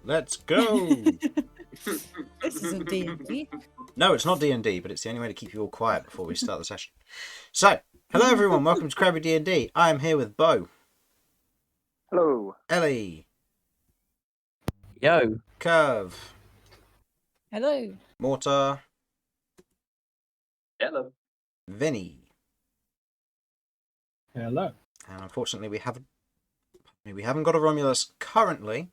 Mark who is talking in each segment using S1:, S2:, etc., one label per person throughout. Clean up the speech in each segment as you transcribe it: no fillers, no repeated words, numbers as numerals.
S1: Let's go!
S2: This isn't D&D.
S1: No, it's not D&D, but it's the only way to keep you all quiet before we start the session. So, hello everyone, welcome to Crabby D&D. I am here with Beau.
S3: Hello.
S1: Ellie.
S4: Yo.
S1: Kirv.
S2: Hello.
S1: Mortar.
S3: Hello.
S1: Vinny.
S5: Hello.
S1: And unfortunately we haven't got a Romulus currently.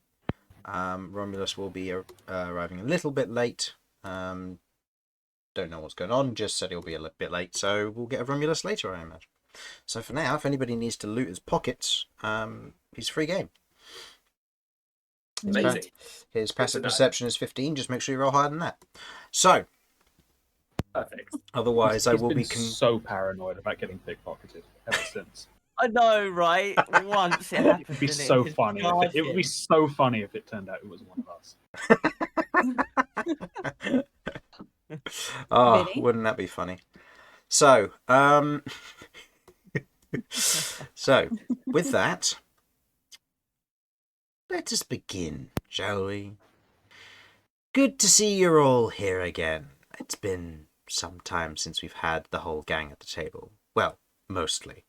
S1: Romulus will be arriving a little bit late. Don't know what's going on, just said he'll be a little bit late, so we'll get a Romulus later, I imagine. So for now, if anybody needs to loot his pockets, he's free game.
S3: Amazing.
S1: His passive perception is 15, just make sure you roll higher than that. So,
S3: Perfect.
S1: otherwise I will be...
S5: so paranoid about getting pickpocketed ever since.
S4: I know, right? Once it happened.
S5: It would be
S4: didn't
S5: so
S4: His
S5: funny. It would be so funny if it turned out it was one of us.
S1: Oh,
S2: Vinny?
S1: wouldn't that be funny? So, so with that, let us begin, shall we? Good to see you're all here again. It's been some time since we've had the whole gang at the table. Well, mostly.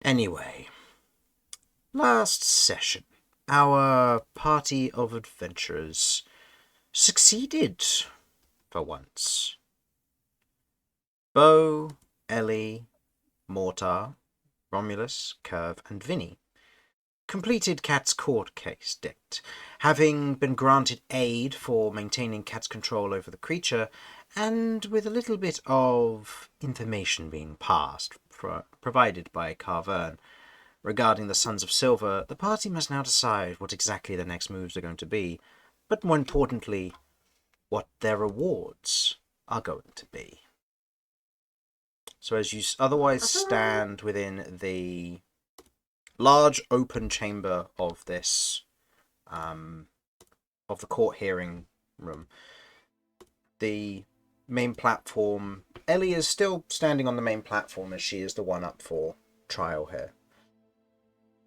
S1: Anyway, last session, our party of adventurers succeeded for once. Beau, Ellie, Mortar, Romulus, Kirv, and Vinny completed Cat's court case date, having been granted aid for maintaining Cat's control over the creature, and with a little bit of information being passed, provided by Carvern, regarding the Sons of Silver. The party must now decide what exactly their next moves are going to be, but more importantly, what their rewards are going to be. So as you otherwise stand within the large open chamber of this, of the court hearing room, the main platform, Ellie is still standing on the main platform as she is the one up for trial here.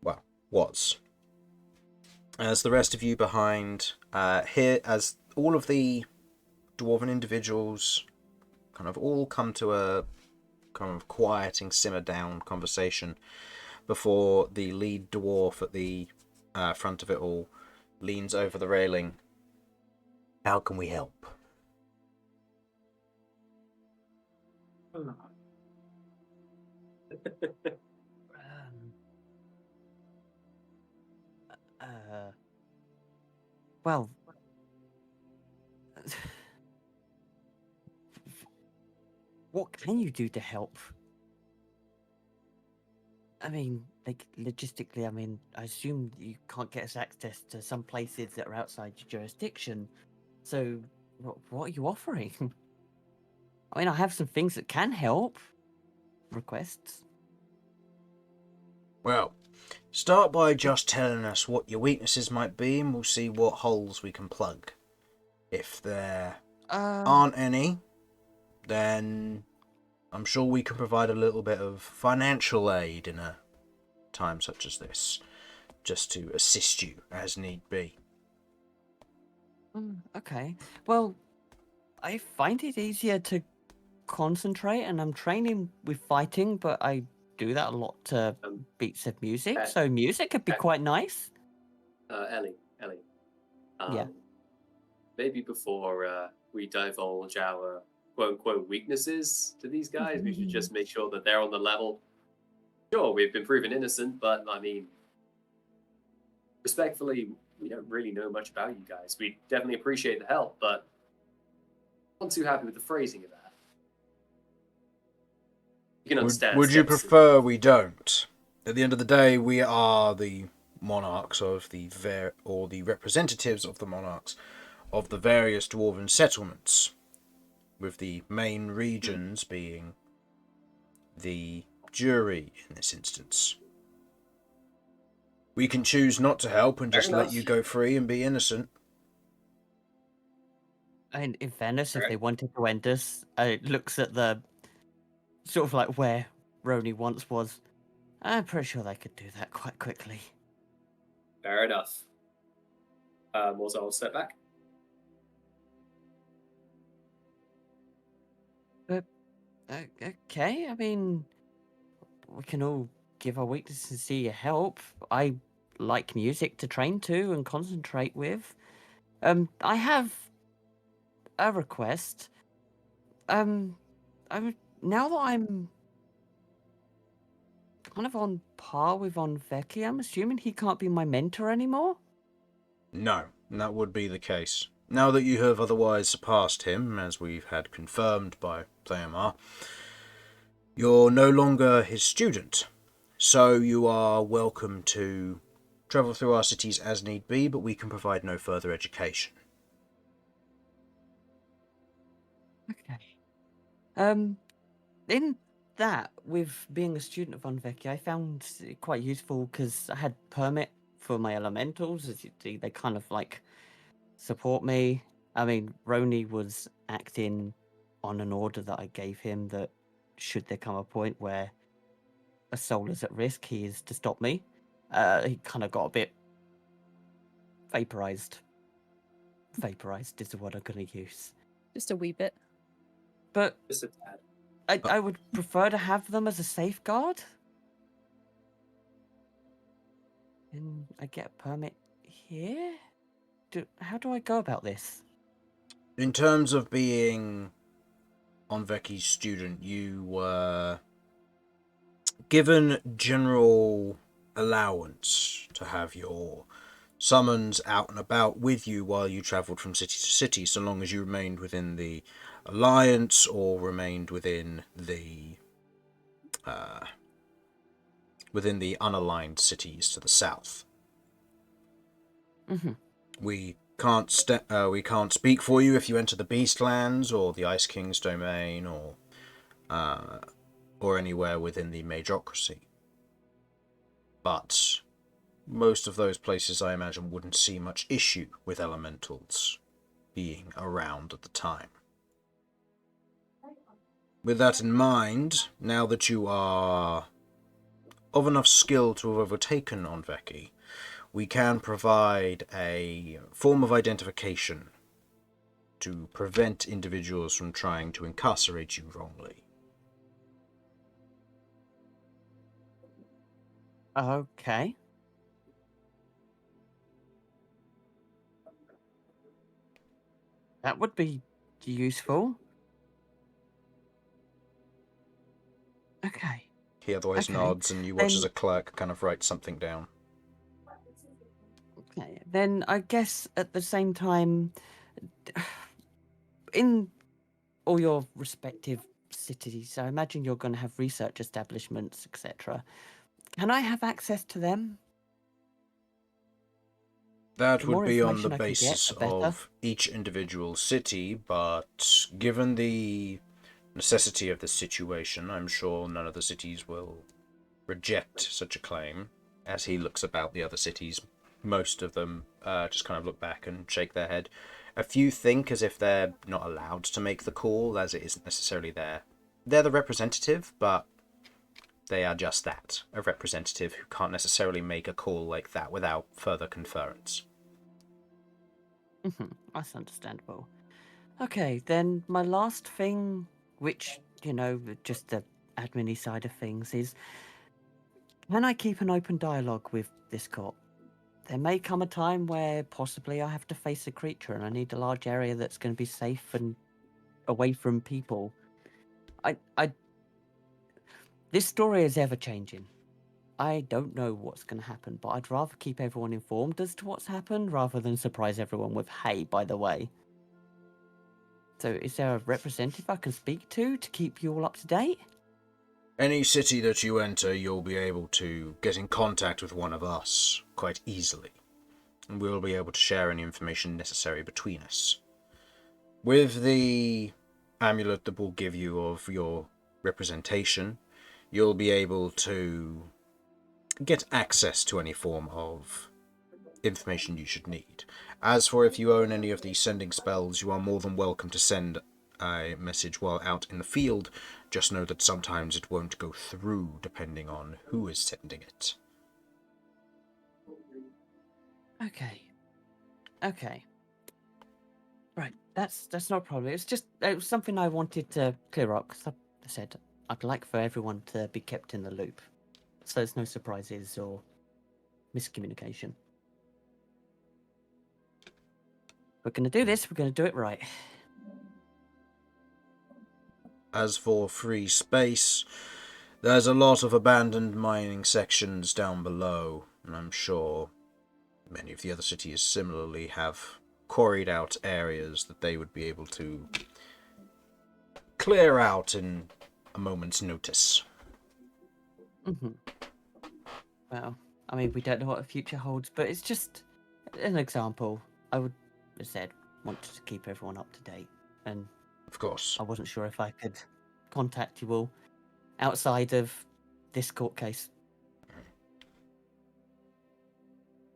S1: Well, was. As the rest of you behind, here, as all of the dwarven individuals kind of all come to a kind of quieting, simmer down conversation before the lead dwarf at the front of it all leans over the railing. How can we help?
S4: Well, what can you do to help? I mean, like, logistically, I assume you can't get us access to some places that are outside your jurisdiction. So, what are you offering? I mean, I have some things that can help. Requests.
S1: Well, start by just telling us what your weaknesses might be, and we'll see what holes we can plug. If there aren't any, then I'm sure we can provide a little bit of financial aid in a time such as this, just to assist you as need be.
S4: Okay. Well, I find it easier to concentrate, and I'm training with fighting, but I do that a lot to beats of music, so music could be quite nice.
S3: Ellie.
S4: Yeah.
S3: Maybe before we divulge our quote-unquote weaknesses to these guys, we should just make sure that they're on the level. Sure, we've been proven innocent, but, I mean, respectfully, we don't really know much about you guys. We definitely appreciate the help, but I'm not too happy with the phrasing of that. You can understand.
S1: Would you prefer we don't? At the end of the day, we are the monarchs of the or the representatives of the monarchs of the various dwarven settlements, with the main regions being the jury in this instance. We can choose not to help and just let you go free and be innocent.
S4: And in fairness, if they wanted to end us, it looks at the sort of like where Roni once was. I'm pretty sure they could do that quite quickly.
S3: Fair enough. Mortar will step back.
S4: Okay, I mean, we can all give our weaknesses and see your help. I like music to train to and concentrate with. I have a request. Now that I'm kind of on par with Vecchi, I'm assuming he can't be my mentor anymore?
S1: No, that would be the case. Now that you have otherwise surpassed him, as we've had confirmed by Thamar, you're no longer his student. So you are welcome to travel through our cities as need be, but we can provide no further education.
S4: Okay. In that, with being a student of Vecchi, I found it quite useful because I had permit for my elementals. As you see, they kind of like support me. I mean, Roni was acting on an order that I gave him that should there come a point where a soul is at risk, he is to stop me. He kind of got a bit vaporized. Vaporized is the word I'm going to use.
S2: Just a wee bit.
S4: But
S3: Just a tad.
S4: I would prefer to have them as a safeguard. And I get a permit here? How do I go about this?
S1: In terms of being Vecchi's student, you were given general allowance to have your summons out and about with you while you travelled from city to city, so long as you remained within the Alliance or remained within the unaligned cities to the south.
S4: Mm-hmm.
S1: We can't speak for you if you enter the Beastlands or the Ice King's domain or anywhere within the Majocracy. But most of those places, I imagine, wouldn't see much issue with elementals being around at the time. With that in mind, now that you are of enough skill to have overtaken Vecchi, we can provide a form of identification to prevent individuals from trying to incarcerate you wrongly.
S4: Okay. That would be useful. Okay.
S1: He otherwise
S4: Okay,
S1: nods, and you watch as
S4: then-
S1: a clerk kind of writes something down.
S4: Okay. Then I guess at the same time, in all your respective cities, I imagine you're going to have research establishments, etc. Can I have access to them?
S1: That
S4: The
S1: would
S4: more
S1: be on the
S4: information I can get,
S1: basis
S4: the better.
S1: of each individual city, but given the necessity of the situation, I'm sure none of the cities will reject such a claim. As he looks about the other cities, most of them just kind of look back and shake their head. A few think as if they're not allowed to make the call, as it isn't necessarily they're the representative, but they are just that, a representative who can't necessarily make a call like that without further conference.
S4: That's understandable. Okay, then my last thing, which, just the admin side of things, is can I keep an open dialogue with this court? There may come a time where possibly I have to face a creature and I need a large area that's going to be safe and away from people. This story is ever changing. I don't know what's going to happen, but I'd rather keep everyone informed as to what's happened rather than surprise everyone with, hey, by the way. So is there a representative I can speak to keep you all up to date?
S1: Any city that you enter, you'll be able to get in contact with one of us quite easily, and we'll be able to share any information necessary between us. With the amulet that we'll give you of your representation, you'll be able to get access to any form of information you should need. As for if you own any of the sending spells, you are more than welcome to send a message while out in the field. Just know that sometimes it won't go through depending on who is sending it.
S4: Okay. Okay. Right, that's not a problem. It was something I wanted to clear up because I said I'd like for everyone to be kept in the loop, so there's no surprises or miscommunication. We're gonna do this. We're gonna do it right.
S1: As for free space, there's a lot of abandoned mining sections down below, and I'm sure many of the other cities similarly have quarried out areas that they would be able to clear out in a moment's notice.
S4: Mm-hmm. Well, I mean, we don't know what the future holds, but it's just an example. I would have said wanted to keep everyone up to date, and
S1: Of course.
S4: I wasn't sure if I could contact you all outside of this court case.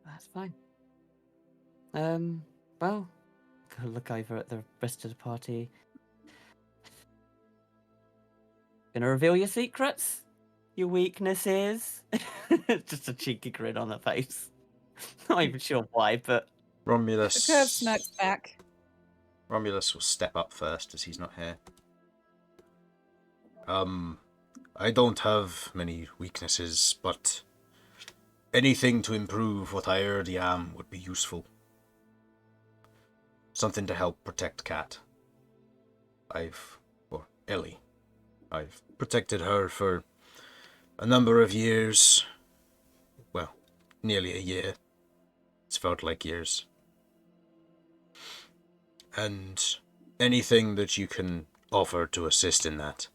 S4: That's fine. Well, go look over at the rest of the party. Gonna reveal your secrets? Your weaknesses? Just a cheeky grin on her face. Not even sure why, but
S1: Romulus.
S2: Kirv smirks back.
S1: Romulus will step up first as he's not here. I don't have many weaknesses, but anything to improve what I already am would be useful. Something to help protect Cat. Ellie. I've protected her for a number of years. Well, nearly a year. It's felt like years. And anything that you can offer to assist in that.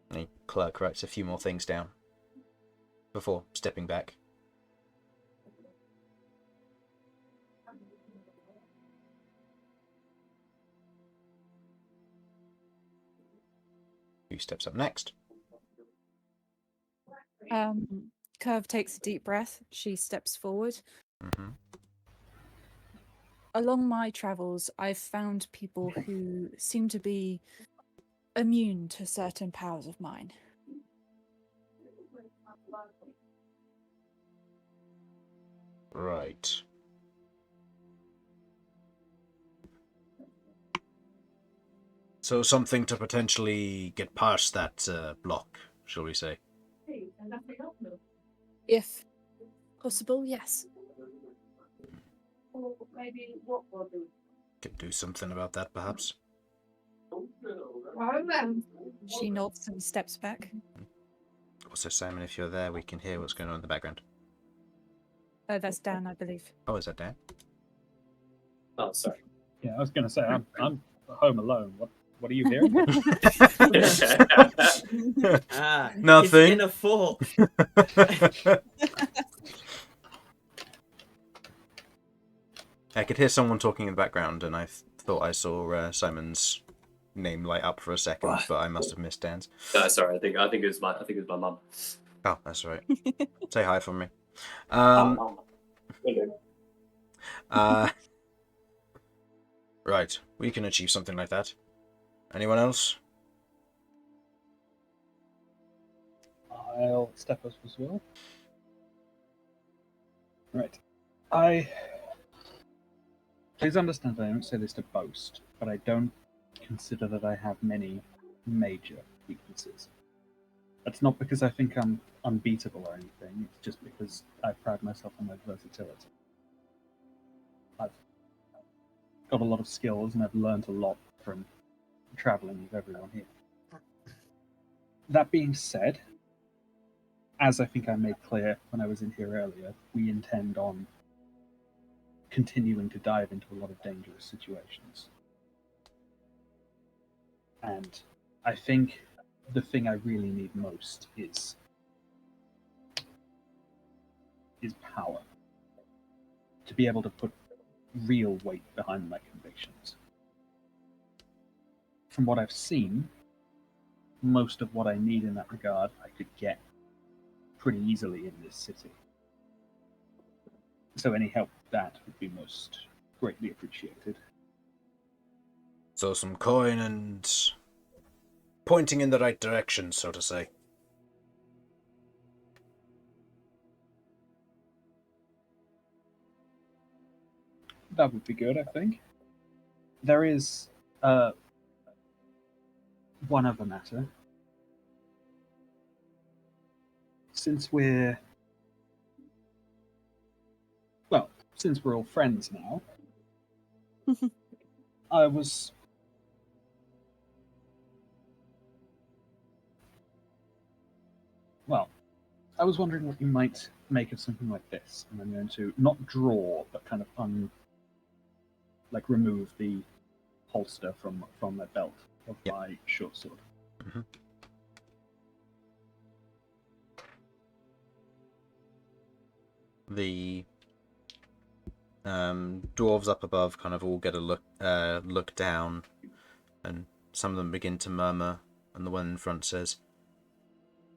S1: The clerk writes a few more things down before stepping back. Who steps up next?
S2: Kirv takes a deep breath. She steps forward.
S1: Mm-hmm.
S2: Along my travels, I've found people who seem to be immune to certain powers of mine.
S1: Right. So something to potentially get past that block, shall we say?
S2: If possible, yes.
S1: Can do something about that, perhaps.
S2: She nods and steps back.
S1: Also, Simon, if you're there, we can hear what's going on in the background.
S2: That's Dan, I believe.
S1: Oh, is that Dan?
S3: Oh, sorry.
S5: Yeah, I was going to say, I'm home alone. What are you hearing?
S1: Nothing.
S4: It's in a four.
S1: I could hear someone talking in the background, and I thought I saw Simon's name light up for a second, but I must have missed Dan's.
S3: No, sorry. I think it was my mum.
S1: Oh, that's right. Say hi for me. Right, we can achieve something like that. Anyone else?
S5: I'll step up as well. Right. Please understand I don't say this to boast, but I don't consider that I have many major weaknesses. That's not because I think I'm unbeatable or anything, it's just because I pride myself on my versatility. I've got a lot of skills and I've learned a lot from traveling with everyone here. That being said, as I think I made clear when I was in here earlier, we intend on continuing to dive into a lot of dangerous situations. And I think the thing I really need most is power. To be able to put real weight behind my convictions. From what I've seen, most of what I need in that regard I could get pretty easily in this city. So any help with that would be most greatly appreciated.
S1: So some coin and pointing in the right direction, so to say.
S5: That would be good, I think. There is one other matter. Since we're all friends now, I was wondering what you might make of something like this, and I'm going to not draw, but kind of remove the holster from my belt of my short sword.
S1: Mm-hmm. The dwarves up above kind of all get a look down, and some of them begin to murmur, and the one in front says,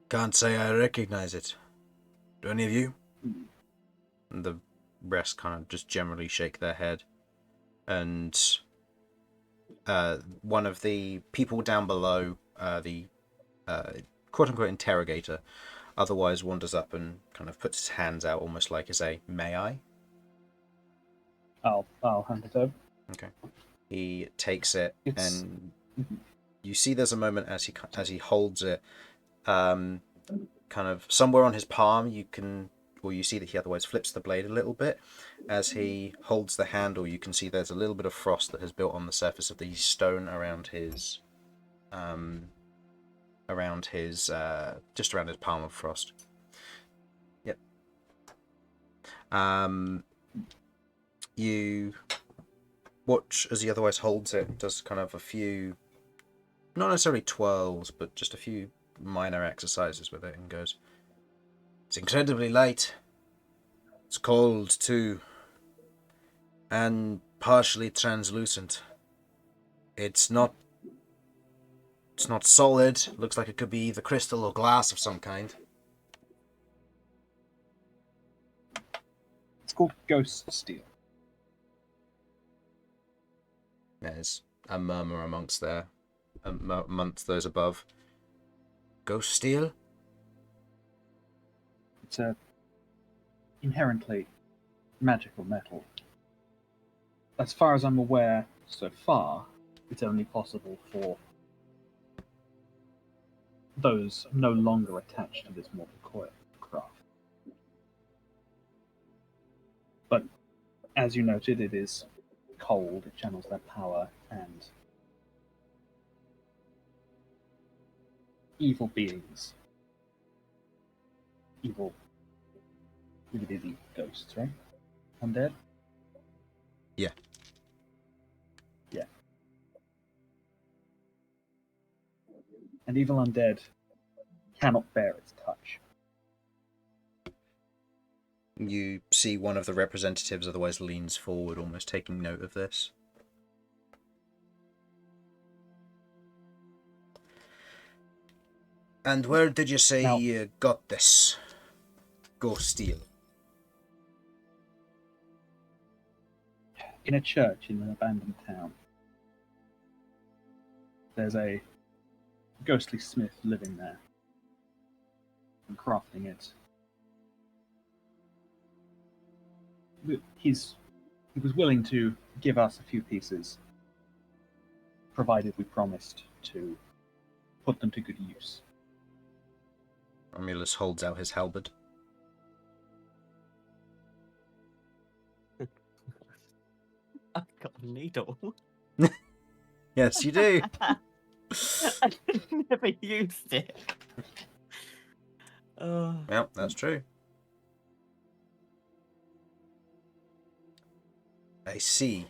S1: "Can't say I recognize it. Do any of you?" And the rest kind of just generally shake their head. And one of the people down below, the quote-unquote interrogator, otherwise wanders up and kind of puts his hands out almost like as a, "May I?"
S5: I'll hand it over.
S1: Okay. He takes it, and you see there's a moment as he holds it, kind of somewhere on his palm you see that he otherwise flips the blade a little bit. As he holds the handle, you can see there's a little bit of frost that has built on the surface of the stone around his just around his palm of frost. Yep. You watch as he otherwise holds it, does kind of a few, not necessarily twirls, but just a few minor exercises with it, and goes, "It's incredibly light. It's cold too, and partially translucent. It's not solid. Looks like it could be either crystal or glass of some kind."
S5: It's called ghost steel.
S1: There's a murmur amongst those above. "Ghost steel?"
S5: It's a inherently magical metal. As far as I'm aware, so far, it's only possible for those no longer attached to this mortal coil craft. But as you noted, it is cold, it channels their power, and evil beings. Evil ghosts, right? Undead?
S1: Yeah.
S5: Yeah. And evil undead cannot bear its touch.
S1: You see one of the representatives otherwise leans forward, almost taking note of this. "And where did you say you got this ghost steel?"
S5: In a church in an abandoned town. There's a ghostly smith living there and crafting it. He was willing to give us a few pieces, provided we promised to put them to good use.
S1: Romulus holds out his halberd.
S4: I've got a needle.
S1: Yes, you do.
S4: I never used it.
S1: Well, that's true. "I see."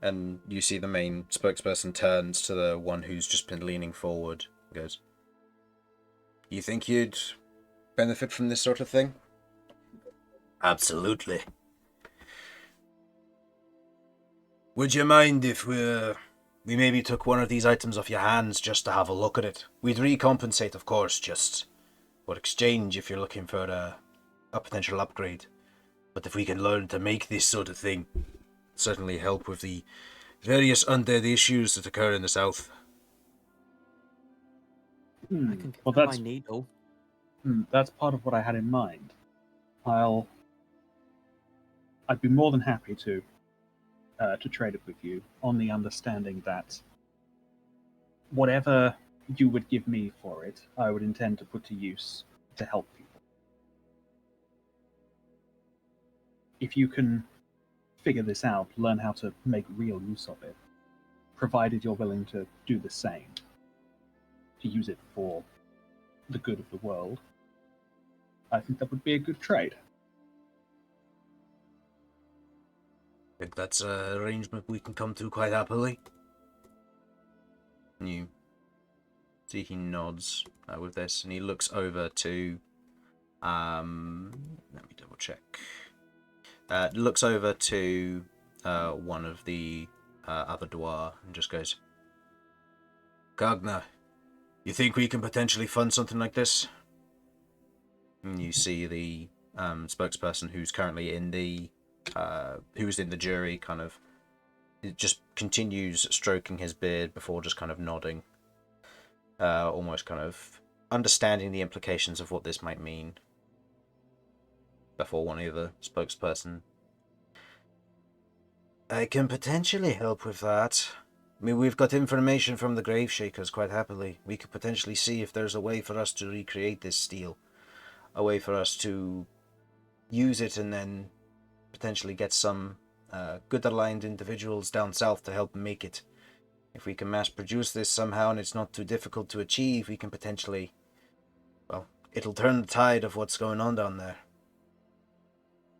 S1: And you see the main spokesperson turns to the one who's just been leaning forward and goes, "You think you'd benefit from this sort of thing?" "Absolutely." "Would you mind if we maybe took one of these items off your hands just to have a look at it? We'd recompensate, of course, just for exchange if you're looking for a potential upgrade. But if we can learn to make this sort of thing, certainly help with the various undead issues that occur in the south."
S4: I can get
S5: Well,
S4: my needle.
S5: That's part of what I had in mind. I'd be more than happy to to trade it with you on the understanding that whatever you would give me for it, I would intend to put to use to help people. If you can figure this out, learn how to make real use of it, provided you're willing to do the same, to use it for the good of the world, I think that would be a good trade.
S1: I think that's an arrangement we can come to quite happily. And you see he nods with this, and he looks over to... let me double check. Looks over to one of the other Dwar and just goes, Gagna, you think we can potentially fund something like this? And you see the spokesperson who's currently in the who's in the jury kind of just continues stroking his beard before just kind of nodding, almost kind of understanding the implications of what this might mean. Before one of the spokesperson, I can potentially help with that. I mean, we've got information from the Grave Shakers quite happily. We could potentially see if there's a way for us to recreate this steel. A way for us to use it and then potentially get some good aligned individuals down south to help make it. If we can mass produce this somehow and it's not too difficult to achieve, we can potentially, well, it'll turn the tide of what's going on down there.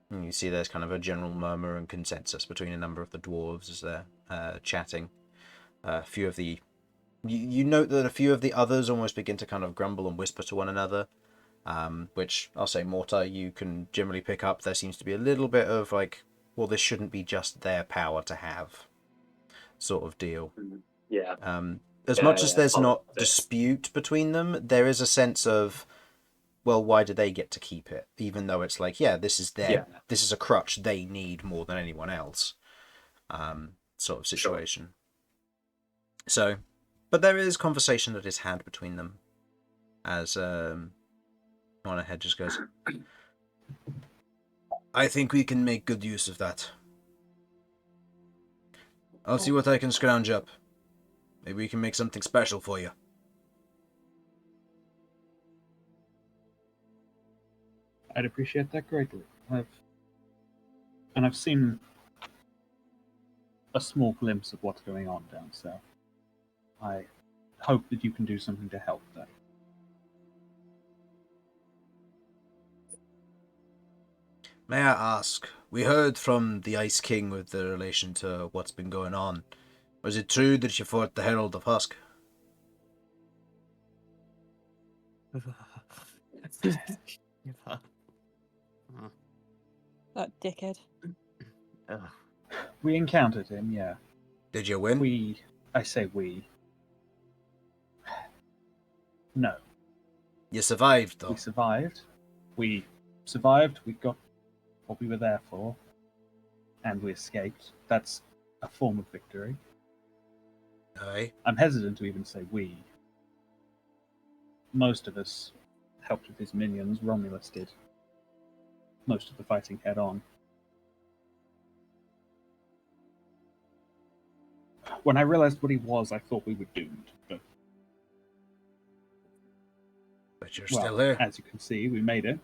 S1: And you see there's kind of a general murmur and consensus between a number of the dwarves as they're chatting. A few of the... You note that a few of the others almost begin to kind of grumble and whisper to one another. Which, I'll say, Mortar, you can generally pick up. There seems to be a little bit of, like, well, this shouldn't be just their power to have sort of deal.
S3: Yeah.
S1: As much as there's not
S3: politics.
S1: dispute between them, there is a sense of, well, why do they get to keep it? Even though it's like, yeah, this is this is a crutch they need more than anyone else, sort of situation. Sure. So, but there is conversation that is had between them, as one ahead just goes, I think we can make good use of that. I'll see what I can scrounge up. Maybe we can make something special for you.
S5: I'd appreciate that greatly. I've seen a small glimpse of what's going on down south. I hope that you can do something to help that.
S1: May I ask, we heard from the Ice King with the relation to what's been going on. Was it true that you fought the Herald of Husk?
S2: That dickhead.
S5: We encountered him, yeah.
S1: Did you win?
S5: I say we. No.
S1: You survived, though.
S5: We survived. We got what we were there for, and we escaped. That's a form of victory.
S1: Aye.
S5: I'm hesitant to even say we. Most of us helped with his minions. Romulus did most of the fighting head on. When I realized what he was, I thought we were doomed.
S1: But you're still there.
S5: As you can see, we made it.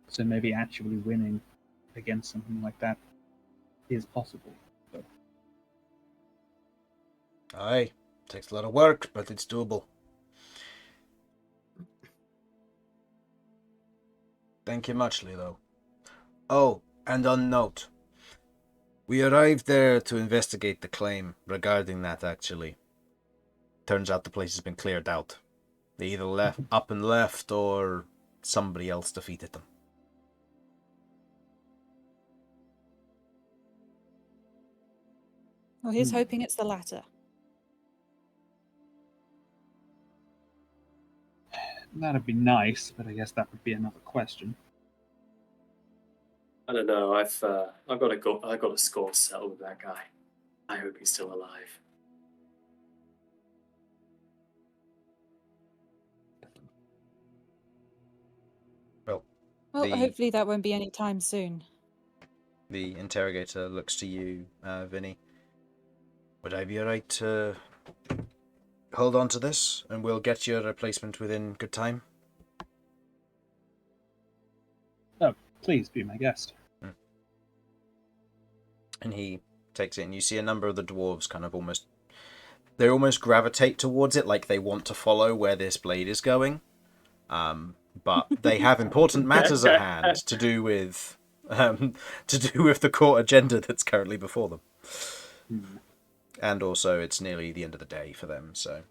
S5: So maybe actually winning against something like that is possible. But...
S1: Aye. Takes a lot of work, but it's doable. Thank you muchly, though. Oh, and on note, we arrived there to investigate the claim regarding that, actually. Turns out the place has been cleared out. They either left up and left, or somebody else defeated them.
S2: Well, here's hoping it's the latter.
S5: That'd be nice, but I guess that would be another question.
S3: I don't know. I've got a score settled with that guy. I hope he's still alive.
S2: Well, hopefully that won't be any time soon.
S1: The interrogator looks to you, Vinny. Would I be alright to hold on to this, and we'll get you a replacement within good time?
S5: Oh, please be my guest.
S1: And he takes it, and you see a number of the dwarves kind of almost gravitate towards it, like they want to follow where this blade is going. But they have important matters at hand to do with the court agenda that's currently before them. And also, it's nearly the end of the day for them, so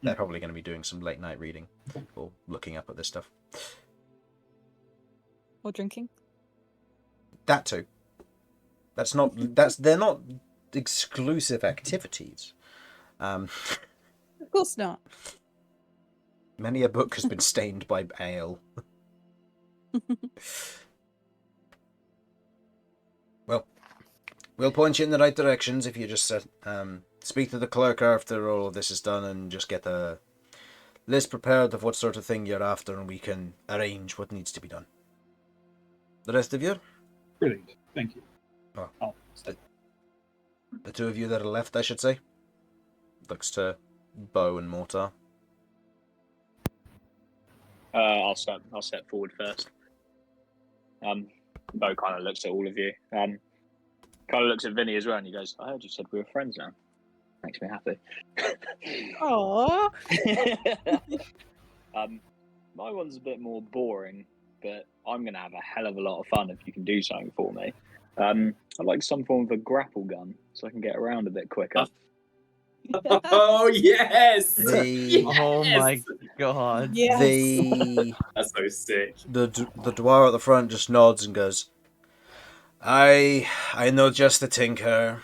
S1: they're probably going to be doing some late night reading or looking up at this stuff.
S2: Or drinking.
S1: That too. They're not exclusive activities.
S2: Of course not.
S1: Many a book has been stained by ale. Well, we'll point you in the right directions if you just speak to the clerk after all of this is done and just get a list prepared of what sort of thing you're after, and we can arrange what needs to be done. The rest of you?
S5: Brilliant. Thank you.
S1: Oh.
S5: I'll stay.
S1: The two of you that are left, I should say. Looks to Beau and Mortar.
S6: I'll step forward first. Beau kind of looks at all of you. Kind of looks at Vinny as well, and he goes, "I heard you said we were friends now. Makes me happy."
S2: Aww.
S6: My one's a bit more boring, but I'm gonna have a hell of a lot of fun if you can do something for me. I'd like some form of a grapple gun so I can get around a bit quicker.
S3: Oh yes!
S1: The
S4: Oh my god.
S2: Yes.
S3: That's so sick.
S1: the dwarf at the front just nods and goes, I know just the tinker.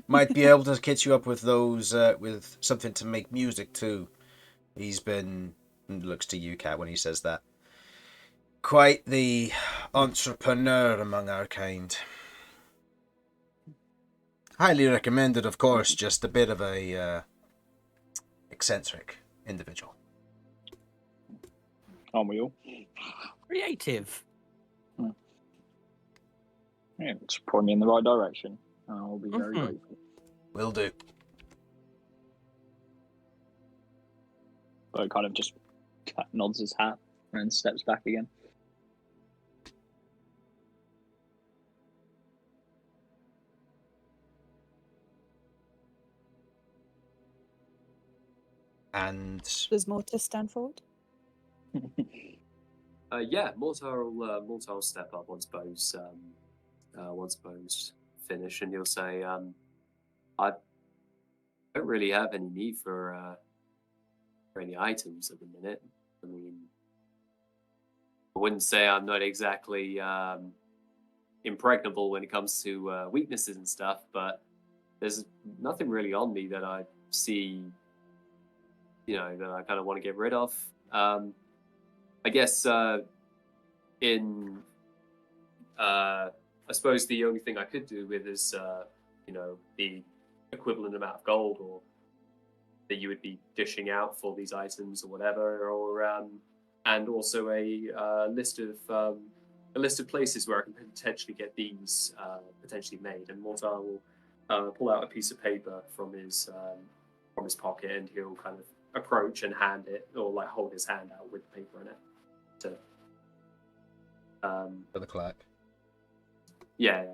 S1: Might be able to kit you up with those with something to make music too. He's been, looks to you, Cat, when he says that, quite the entrepreneur among our kind. Highly recommended, of course, just a bit of a eccentric individual.
S6: Aren't we all?
S4: Creative.
S6: Yeah, it's point me in the right direction. I'll be very
S4: Mhm.
S6: grateful.
S1: Will do.
S6: Beau kind of just nods his hat and steps back again.
S1: And
S2: Does Mortar stand forward?
S3: Yeah, Mortar will step up once Beau's finished, and he'll say, "I don't really have any need for any items at the minute. I mean, I wouldn't say I'm not exactly impregnable when it comes to weaknesses and stuff, but there's nothing really on me that I see, that I kind of want to get rid of. I guess I suppose the only thing I could do with is, the equivalent amount of gold or that you would be dishing out for these items or whatever, or and also a list of places where I can potentially get these potentially made." And Mortar will pull out a piece of paper from his pocket, and he'll kind of approach and hand it, or like hold his hand out with the paper in it. To
S1: for the clerk.
S3: yeah.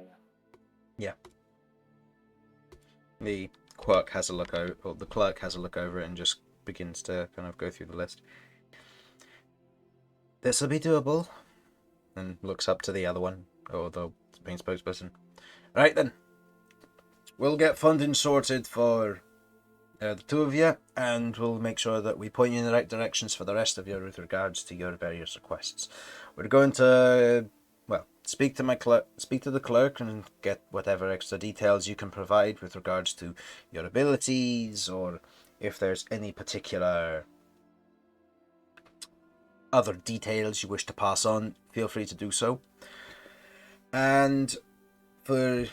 S1: The clerk has a look over it and just begins to kind of go through the list. This'll be doable. And looks up to the other one, or the main spokesperson. Right then. We'll get funding sorted for the two of you, and we'll make sure that we point you in the right directions for the rest of you with regards to your various requests. We're going to, speak to the clerk and get whatever extra details you can provide with regards to your abilities, or if there's any particular other details you wish to pass on, feel free to do so. And for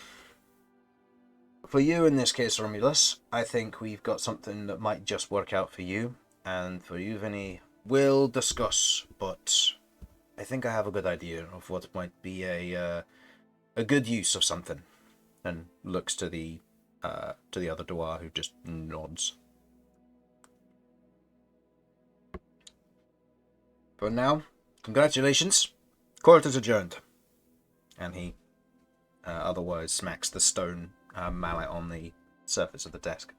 S1: you in this case, Romulus, I think we've got something that might just work out for you. And for you, Vinny, we'll discuss, but I think I have a good idea of what might be a good use of something. And looks to the other dwarf, who just nods. For now, congratulations. Court is adjourned. And he otherwise smacks the stone mallet on the surface of the desk.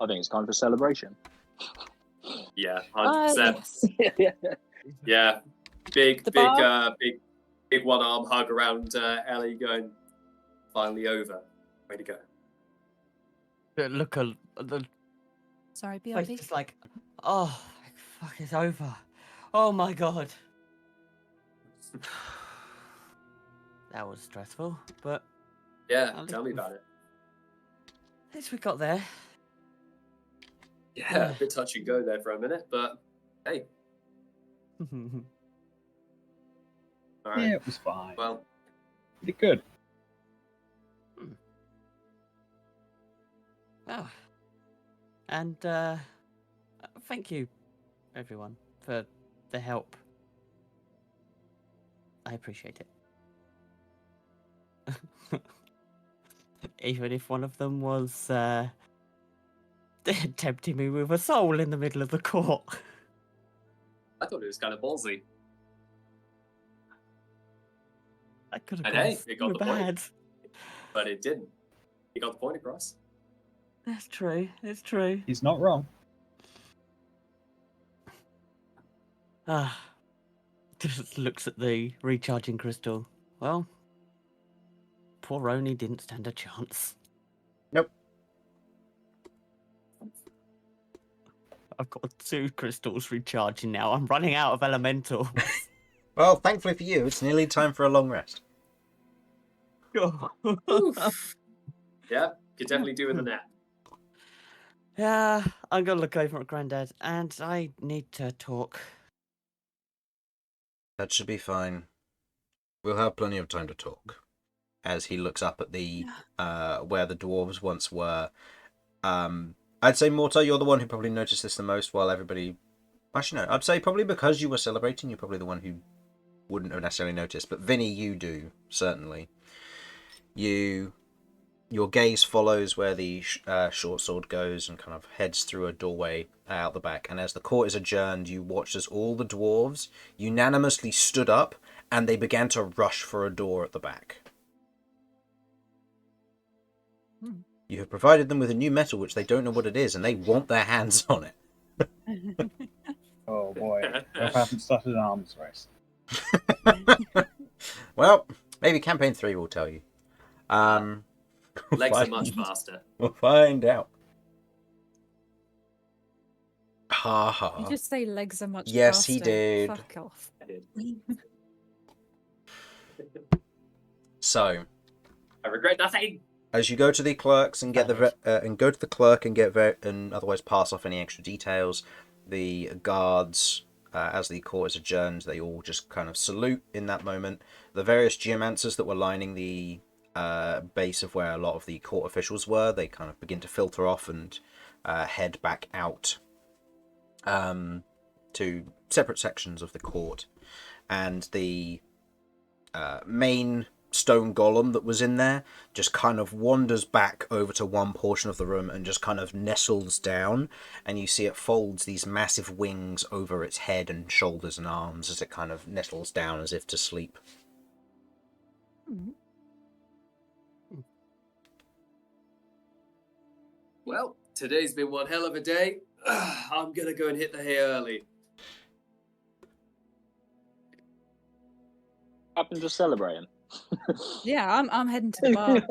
S6: I think it's time for celebration.
S3: Yeah, 100%.
S2: Yes.
S3: Yeah, big
S2: The
S3: one arm hug around Ellie, going, finally over. Way to go.
S4: Look at the
S2: Sorry,
S4: place,
S2: BRB.
S4: just like, oh, fuck, it's over. Oh my god. That was stressful, but
S3: Yeah,
S4: At
S3: tell me
S4: least-
S3: about it.
S4: at least we got there.
S3: Yeah, a bit touch and go there for a minute, but hey, all right.
S5: Yeah, it was fine.
S3: Well,
S5: Pretty good.
S4: Oh. And thank you, everyone, for the help. I appreciate it. Even if one of them was tempting me with a soul in the middle of the court.
S3: I thought it was kind of ballsy.
S4: I could have
S3: And
S4: gone
S3: hey, it got
S4: so
S3: the point.
S4: bad.
S3: But it didn't. You got the point across.
S4: That's true. It's true.
S5: He's not wrong.
S4: Ah, just looks at the recharging crystal. Well, poor Roni didn't stand a chance.
S1: Nope.
S4: I've got 2 crystals recharging now. I'm running out of elemental.
S1: Well, thankfully for you, it's nearly time for a long rest.
S3: Oof. Yeah, could definitely do with a nap.
S4: Yeah, I'm gonna look over at Grandad, and I need to talk.
S1: That should be fine. We'll have plenty of time to talk. As he looks up at the where the dwarves once were. I'd say, Mortar, you're the one who probably noticed this the most, while everybody... Actually, no, I'd say probably because you were celebrating, you're probably the one who wouldn't have necessarily noticed. But Vinny, you do, certainly. Your gaze follows where the short sword goes and kind of heads through a doorway out the back. And as the court is adjourned, you watch as all the dwarves unanimously stood up and they began to rush for a door at the back. You have provided them with a new metal which they don't know what it is, and they want their hands on it.
S5: Oh boy, I haven't started an arms race.
S1: Well, maybe campaign 3 will tell you.
S3: Legs are much faster.
S1: We'll find out. Ha ha.
S2: You just say legs are much
S1: Yes,
S2: faster.
S1: he did.
S2: Fuck off.
S3: I did.
S1: So,
S3: I regret nothing.
S1: as you go to the clerks and get the clerk and get and otherwise pass off any extra details, the guards, as the court is adjourned, they all just kind of salute in that moment. The various geomancers that were lining the base of where a lot of the court officials were, they kind of begin to filter off and head back out to separate sections of the court. And the main stone golem that was in there just kind of wanders back over to one portion of the room and just kind of nestles down, and you see it folds these massive wings over its head and shoulders and arms as it kind of nestles down as if to sleep.
S3: Well, today's been one hell of a day. I'm gonna go and hit the hay early.
S6: Happened to celebrating.
S2: Yeah, I'm heading to the bar.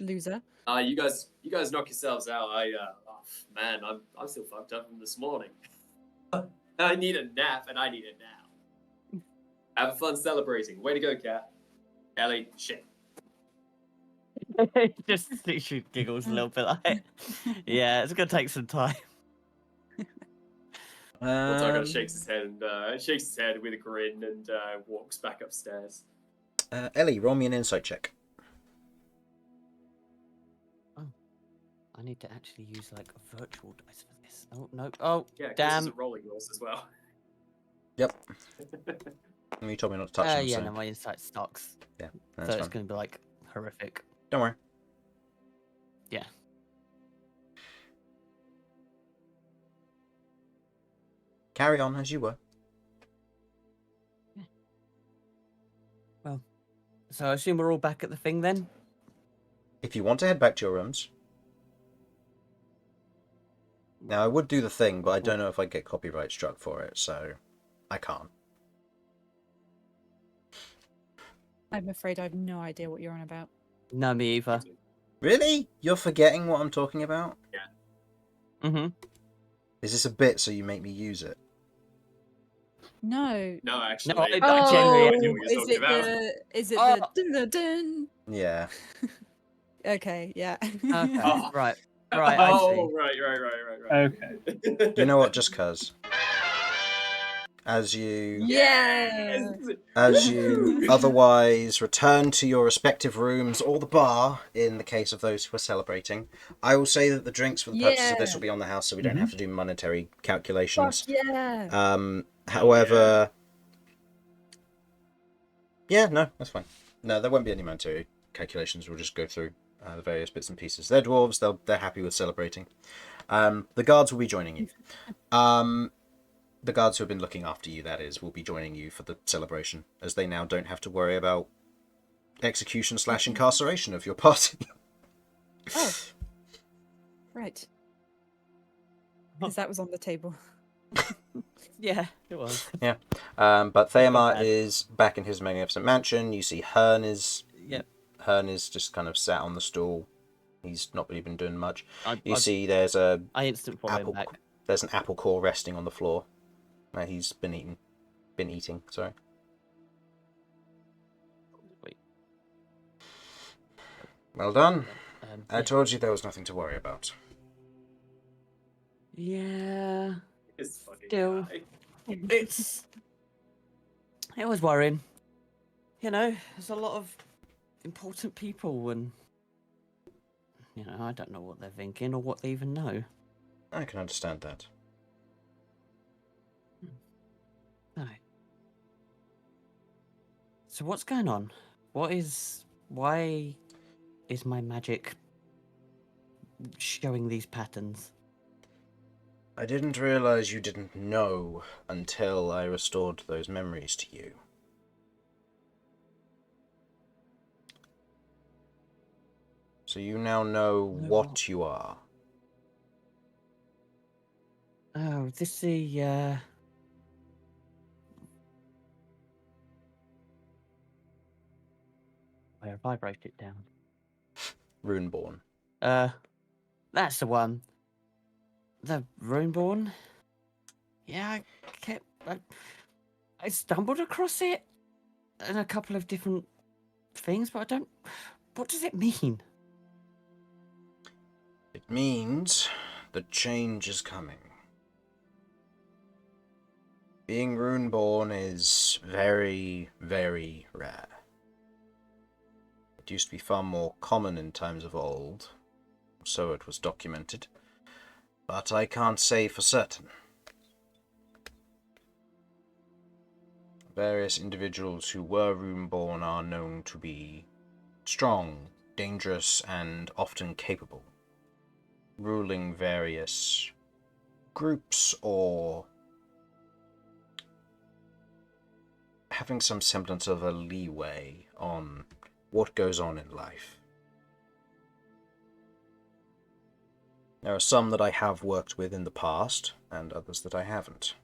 S2: Loser.
S3: You guys knock yourselves out. I'm still fucked up from this morning. I need a nap, and I need it now. Have fun celebrating. Way to go, Cat. Ellie, shit.
S4: Just she giggles a little bit like, yeah, it's gonna take some time.
S3: Mortar shakes his head with a grin and walks back upstairs.
S1: Ellie, roll me an insight check.
S4: Oh, I need to actually use like a virtual dice for this. Oh no! Oh
S3: Yeah, Chris
S4: damn!
S3: isn't rolling yours as well.
S1: Yep. You told me not to touch them,
S4: Yeah,
S1: so
S4: no, my insight stocks.
S1: yeah,
S4: So
S1: that's
S4: it's
S1: fine.
S4: going to be like horrific.
S1: Don't worry.
S4: Yeah.
S1: Carry on as you were.
S4: Well, so I assume we're all back at the thing then?
S1: If you want to head back to your rooms. Now, I would do the thing, but I don't know if I'd get copyright struck for it, so I can't.
S2: I'm afraid I have no idea what you're on about.
S4: No, me either.
S1: Really? You're forgetting what I'm talking about?
S4: Mm-hmm.
S1: Is this a bit so you make me use it?
S3: No,
S4: No,
S3: actually.
S4: I
S3: I
S4: genuinely-
S3: have no idea what you're
S2: is
S3: talking
S2: it
S3: about.
S2: the
S4: Oh.
S2: dun dun dun?
S1: Yeah.
S2: Okay, yeah.
S4: Okay,
S3: Oh.
S4: right. Right, I see.
S3: Oh, right.
S5: Okay.
S1: You know what? Just cuz. As you
S2: Yeah.
S1: otherwise return to your respective rooms or the bar, in the case of those who are celebrating, I will say that the drinks for the purposes of this
S2: Yeah.
S1: will be on the house, so we don't
S5: Mhm.
S1: have to do monetary
S2: Fuck
S1: calculations.
S2: yeah.
S1: However, yeah, no, that's fine. No, there won't be any monetary calculations. We'll just go through the various bits and pieces. They're dwarves. They're happy with celebrating. The guards will be joining you. The guards who have been looking after you, that is, will be joining you for the celebration, as they now don't have to worry about execution / incarceration of your party.
S2: Oh. Right. Because that was on the table.
S4: Yeah, it was.
S1: But Theomar
S4: bad.
S1: is back in his magnificent mansion. You see Hearn is
S4: Yep.
S1: just kind of sat on the stool. He's not really been doing much.
S4: I
S1: See there's a
S4: instant follow him back.
S1: there's an apple core resting on the floor where he's been eating, sorry.
S4: Wait.
S1: Well done. I
S4: Yeah.
S1: told you there was nothing to worry about.
S4: Yeah.
S3: This fucking
S4: Still.
S3: guy.
S4: It was worrying. You know, there's a lot of important people, and you know, I don't know what they're thinking or what they even know.
S1: I can understand that.
S4: No. So what's going on? Why is my magic showing these patterns?
S1: I didn't realize you didn't know until I restored those memories to you. So you now know what you are.
S4: Oh, this the where have I wrote it down?
S1: Runeborn.
S4: That's the one. The Runeborn? Yeah, I stumbled across it and a couple of different things, but I don't. What does it mean?
S1: It means the change is coming. Being Runeborn is very, very rare. It used to be far more common in times of old, so it was documented, but I can't say for certain. Various individuals who were Runeborn are known to be strong, dangerous, and often capable, ruling various groups or having some semblance of a leeway on what goes on in life. There are some that I have worked with in the past, and others that I haven't.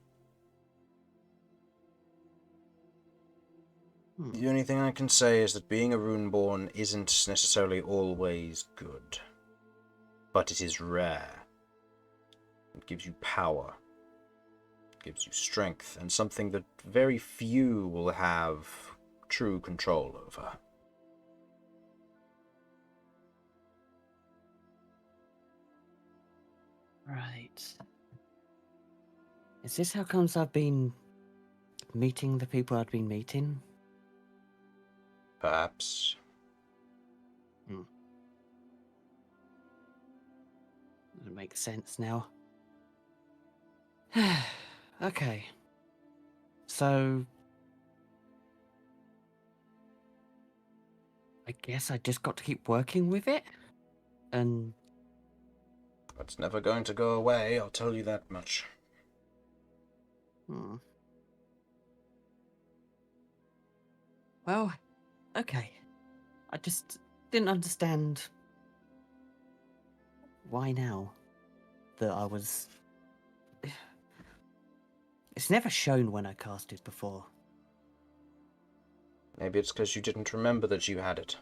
S1: The only thing I can say is that being a Runeborn isn't necessarily always good, but it is rare. It gives you power, it gives you strength, and something that very few will have true control over.
S4: Right. Is this how comes I've been meeting the people I've been meeting?
S1: Perhaps.
S4: It makes sense now. Okay. So I guess I just got to keep working with it, and
S1: It's never going to go away, I'll tell you that much.
S4: hmm. Well, okay. I just didn't understand why now that I was. It's never shown when I cast it before.
S1: Maybe it's because you didn't remember that you had it.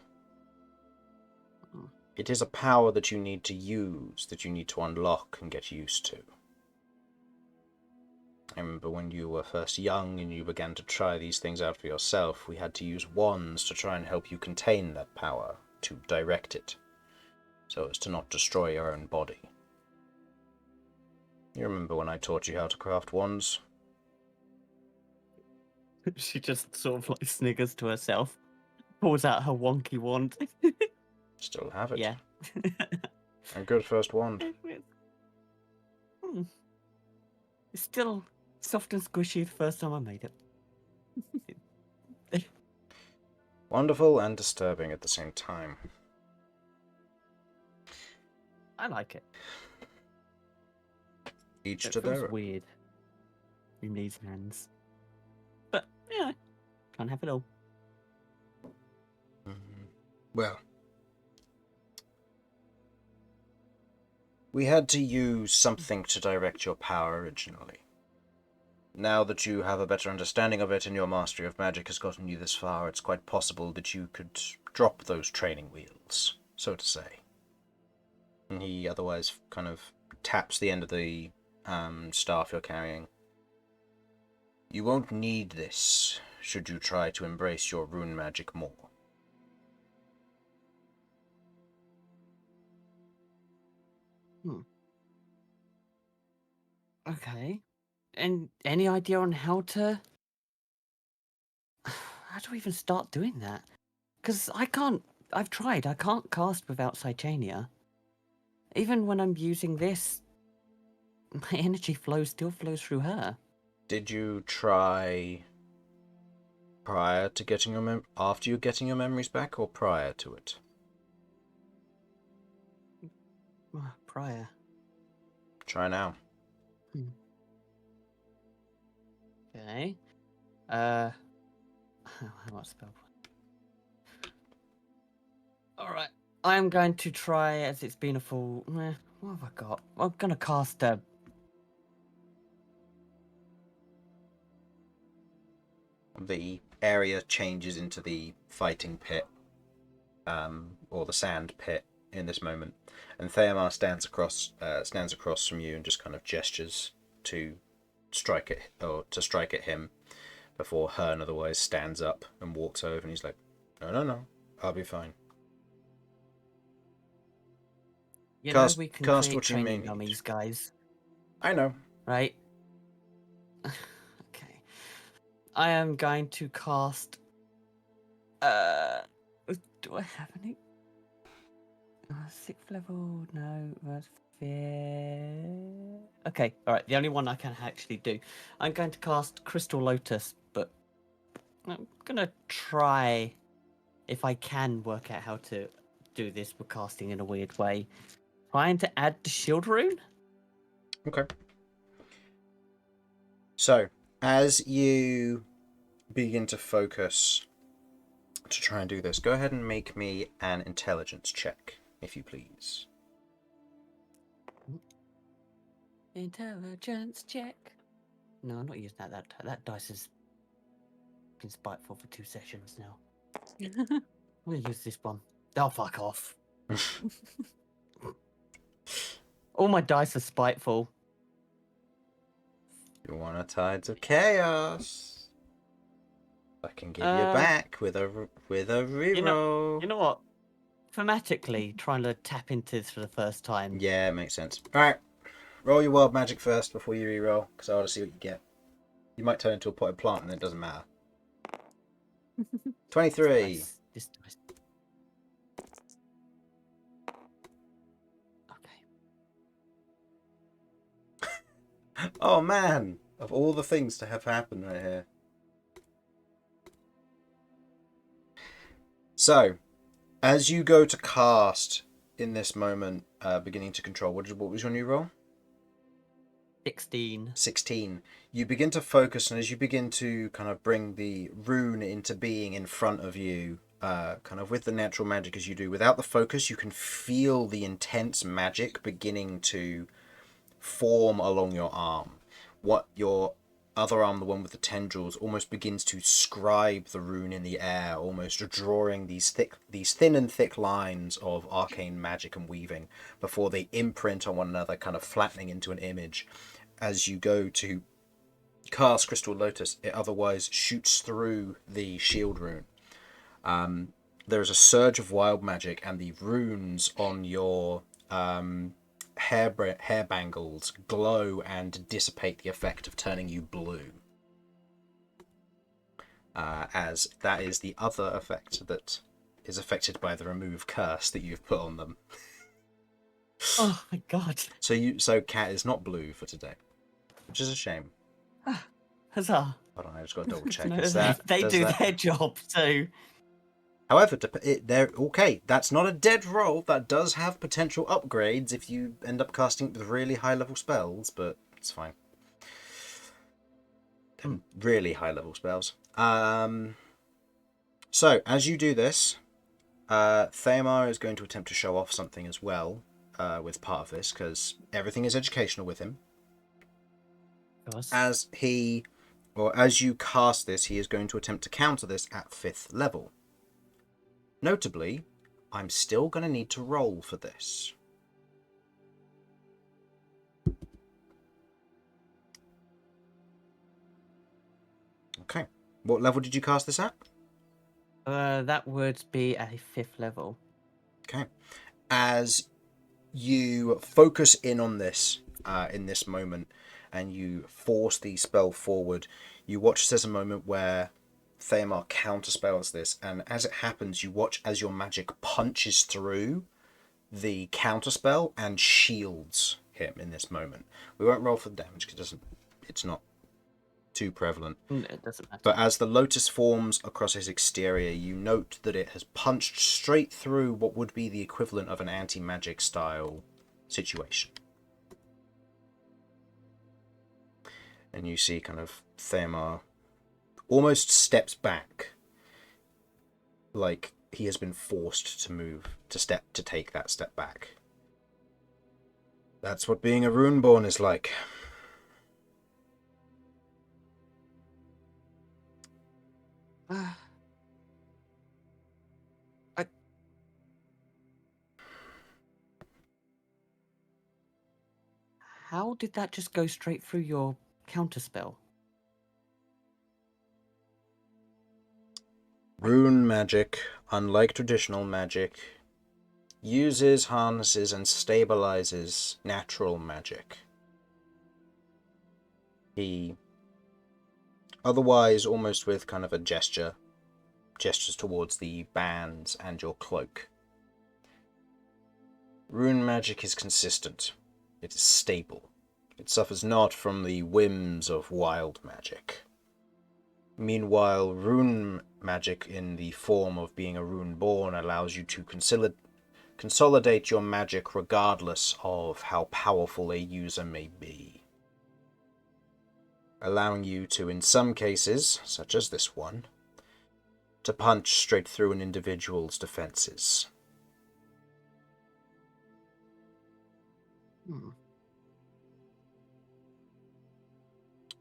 S4: Hmm.
S1: It is a power that you need to use, that you need to unlock and get used to. I remember when you were first young and you began to try these things out for yourself, we had to use wands to try and help you contain that power, to direct it, so as to not destroy your own body. You remember when I taught you how to craft wands?
S4: She just sort of like sniggers to herself, pulls out her wonky wand.
S1: Still have it.
S4: Yeah.
S1: A good first wand.
S4: Hmm. It's still soft and squishy the first time I made it.
S1: Wonderful and disturbing at the same time.
S4: I like it.
S1: Each
S4: It
S1: to
S4: feels
S1: their own.
S4: weird in these hands. But, yeah, can't have it all.
S1: Well, we had to use something to direct your power originally. Now that you have a better understanding of it and your mastery of magic has gotten you this far, it's quite possible that you could drop those training wheels, so to say. And he otherwise kind of taps the end of the staff you're carrying. You won't need this should you try to embrace your rune magic more.
S4: Okay. And any idea on how to... How do we even start doing that? Because I can't... I've tried. I can't cast without Cytania. Even when I'm using this, my energy still flows through her.
S1: Did you try prior to getting your after you getting your memories back, or prior to it?
S4: Prior.
S1: Try now.
S4: Okay. How much spell? Alright. I am going to try, as it's been a full... what have I got? I'm going to cast a...
S1: The area changes into the fighting pit, or the sand pit in this moment, and Theomar stands across from you and just kind of gestures to strike at him, before Hearn otherwise stands up and walks over, and he's like, "No, I'll be fine."
S4: You
S1: Cast-
S4: know, we can
S1: cast
S4: create
S1: what you may
S4: training
S1: need.
S4: dummies, guys.
S1: I know.
S4: Right? Okay. I am going to cast... do I have any? 6th level? No, that's fair. Okay, alright, the only one I can actually do. I'm going to cast Crystal Lotus, but I'm gonna try if I can work out how to do this with casting in a weird way. Trying to add the shield rune?
S1: Okay. So, as you begin to focus to try and do this, go ahead and make me an intelligence check, if you please.
S4: Intelligence check. No, I'm not using that. That dice has been spiteful for 2 sessions now. I'm gonna use this one. Oh, fuck off. All my dice are spiteful.
S1: You want a Tides of Chaos? I can give you back with a reroll.
S4: You know what? Thematically, trying to tap into this for the first time.
S1: Yeah, it makes sense. Alright, roll your wild magic first before you reroll, because I want to see what you get. You might turn into a potted plant and it doesn't matter. 23.
S4: This dice. Okay.
S1: Oh man, of all the things to have happened right here. So, as you go to cast in this moment, beginning to control, what was your new roll?
S4: 16.
S1: 16. You begin to focus, and as you begin to kind of bring the rune into being in front of you, kind of with the natural magic as you do, without the focus, you can feel the intense magic beginning to form along your arm. What your other arm, the one with the tendrils, almost begins to scribe the rune in the air, almost drawing these thin and thick lines of arcane magic and weaving before they imprint on one another, kind of flattening into an image. As you go to cast Crystal Lotus, it otherwise shoots through the shield rune. There is a surge of wild magic, and the runes on your hair bangles glow and dissipate the effect of turning you blue. As that is the other effect that is affected by the remove curse that you've put on them.
S4: Oh my god.
S1: So Cat is not blue for today, which is a shame.
S4: Huzzah.
S1: Hold on, I just got to double check.
S4: No,
S1: Is that,
S4: they
S1: does
S4: do
S1: that...
S4: their job too.
S1: However, they're okay. That's not a dead roll. That does have potential upgrades if you end up casting it with really high level spells, but it's fine. Really high level spells. So as you do this, Thamar is going to attempt to show off something as well with part of this, because everything is educational with him. As you cast this, he is going to attempt to counter this at 5th level. Notably, I'm still going to need to roll for this. Okay. What level did you cast this at?
S4: That would be a 5th level.
S1: Okay. As you focus in on this in this moment, and you force the spell forward, you watch there's a moment where Thamar counterspells this, and as it happens, you watch as your magic punches through the counterspell and shields him in this moment. We won't roll for the damage because it's not too prevalent.
S4: It doesn't matter.
S1: But as the lotus forms across his exterior, you note that it has punched straight through what would be the equivalent of an anti-magic style situation. And you see kind of Thamar almost steps back, like he has been forced to take that step back. That's what being a Runeborn is like.
S4: How did that just go straight through your counterspell?
S1: Rune magic, unlike traditional magic, uses, harnesses, and stabilizes natural magic. He, otherwise, almost with kind of a gestures towards the bands and your cloak. Rune magic is consistent. It is stable. It suffers not from the whims of wild magic. Meanwhile, rune magic in the form of being a Runeborn allows you to consolidate your magic regardless of how powerful a user may be, allowing you to, in some cases, such as this one, to punch straight through an individual's defenses.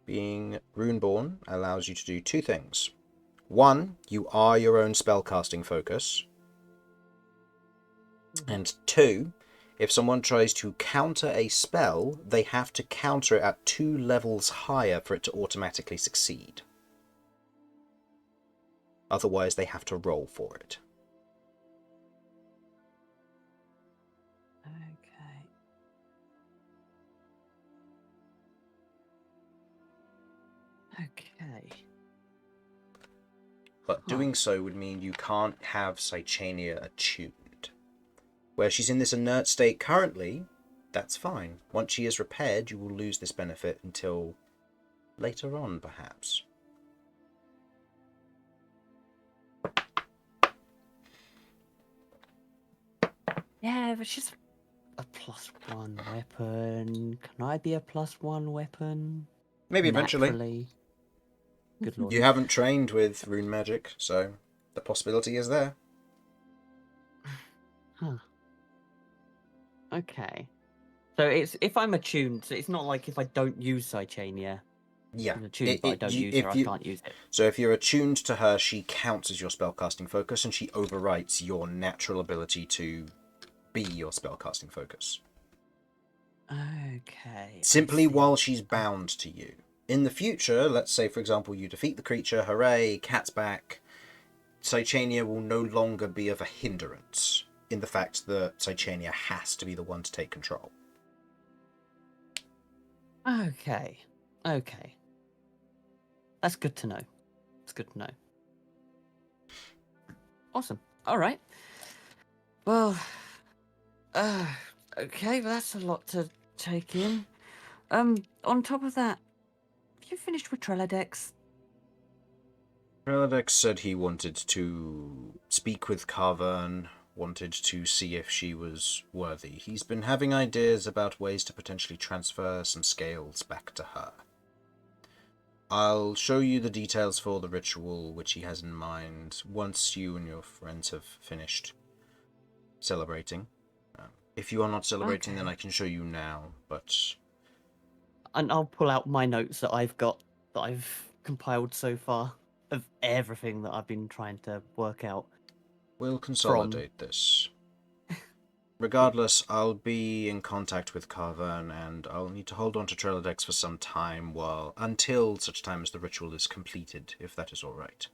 S1: Being Runeborn allows you to do two things. One, you are your own spellcasting focus. And two, if someone tries to counter a spell, they have to counter it at 2 levels higher for it to automatically succeed. Otherwise, they have to roll for it.
S4: Okay.
S1: But doing so would mean you can't have Sychania attuned. Where she's in this inert state currently, that's fine. Once she is repaired, you will lose this benefit until later on, perhaps.
S4: Yeah, but she's a +1 weapon. Can I be a +1 weapon?
S1: Maybe eventually.
S4: Naturally. Good lord.
S1: You haven't trained with rune magic, so the possibility is there.
S4: Huh. Okay. So it's if I'm attuned, so it's not like if I don't use Psychania.
S1: Yeah.
S4: I'm attuned, but I don't use her, I can't use it.
S1: So if you're attuned to her, she counts as your spellcasting focus, and she overwrites your natural ability to be your spellcasting focus.
S4: Okay.
S1: Simply while she's bound to you. In the future, let's say, for example, you defeat the creature, hooray, cat's back, Psychania will no longer be of a hindrance in the fact that Psychania has to be the one to take control.
S4: Okay. Okay. That's good to know. It's good to know. Awesome. All right. Well, okay, well, that's a lot to take in. On top of that, have you finished with Treladex?
S1: Treladex said he wanted to speak with Carvern, wanted to see if she was worthy. He's been having ideas about ways to potentially transfer some scales back to her. I'll show you the details for the ritual which he has in mind once you and your friends have finished celebrating. If you are not celebrating, then I can show you now, but...
S4: And I'll pull out my notes that I've got, that I've compiled so far, of everything that I've been trying to work out.
S1: We'll consolidate this. Regardless, I'll be in contact with Carvern, and I'll need to hold on to Treladex for some time until such time as the ritual is completed, if that is all right.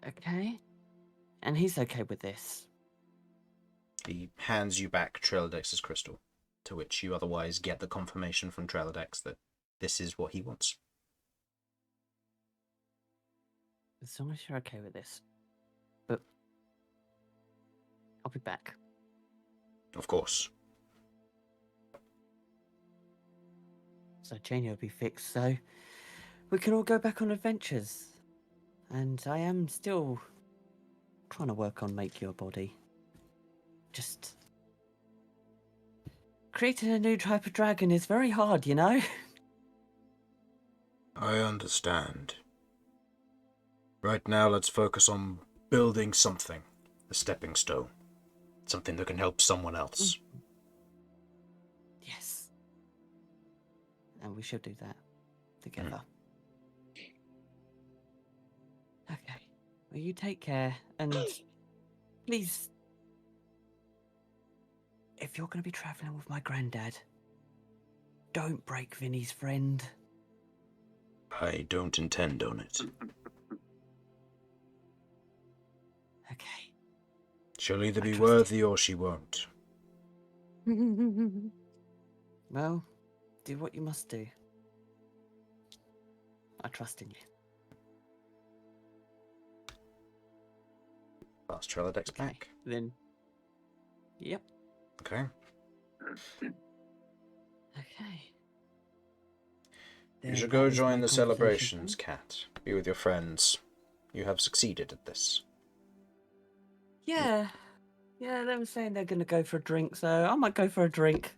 S4: Okay. And he's okay with this.
S1: He hands you back Treladex's crystal, to which you otherwise get the confirmation from Treladex that this is what he wants.
S4: As long as you're okay with this. But I'll be back.
S1: Of course.
S4: So Janie will be fixed, so we can all go back on adventures. And I am still trying to work on Make Your Body. Just creating a new type of dragon is very hard, you know?
S1: I understand. Right now, let's focus on building something. A stepping stone. Something that can help someone else.
S4: Yes. And we should do that together. Okay. Well, you take care, and please, if you're going to be travelling with my granddad, don't break Vinny's friend.
S1: I don't intend on it.
S4: Okay.
S1: She'll either
S4: I
S1: be
S4: trust
S1: worthy or she won't.
S4: Well, do what you must do. I trust in you.
S1: Pass Treladex back.
S4: Then. Yep.
S1: Okay.
S4: Okay.
S1: You should
S4: Then
S1: go
S4: that is
S1: join
S4: my
S1: the
S4: conversation
S1: celebrations,
S4: done.
S1: Cat. Be with your friends. You have succeeded at this.
S4: Yeah. Yeah, they were saying they're going to go for a drink, so I might go for a drink.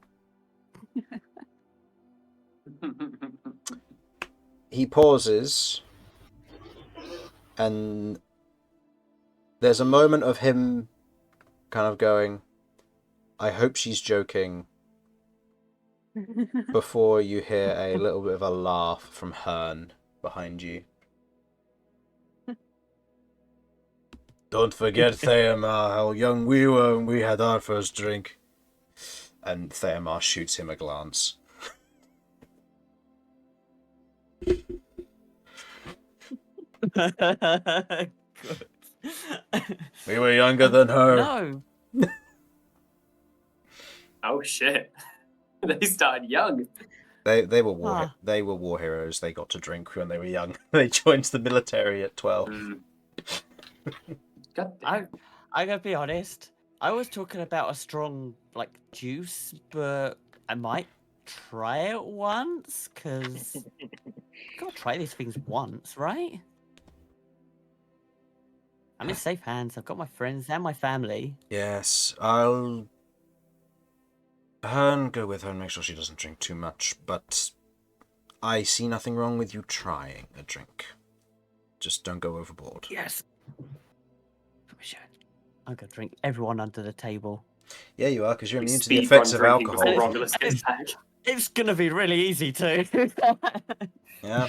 S1: He pauses, and there's a moment of him kind of going, I hope she's joking, before you hear a little bit of a laugh from Hearn behind you. Don't forget, Theamar, how young we were when we had our first drink. And Theamar shoots him a glance.
S4: Good.
S1: We were younger than her.
S4: No.
S3: Oh shit! They started young.
S1: They were war
S4: Huh.
S1: they were war heroes. They got to drink when they were young. They joined the military at 12.
S3: God damn.
S4: I gotta be honest. I was talking about a strong juice, but I might try it once because gotta try these things once, right? I'm in safe hands. I've got my friends and my family.
S1: Yes, I'll go with her and make sure she doesn't drink too much, but I see nothing wrong with you trying a drink. Just don't go overboard.
S4: Yes. I'm gonna drink everyone under the table.
S1: Yeah, you are, because you're
S3: We
S1: immune to the
S3: speed
S1: effects
S3: run
S1: of
S3: drinking
S1: alcohol.
S3: before Romulus gets back.
S4: It's gonna be really easy too.
S1: Yeah.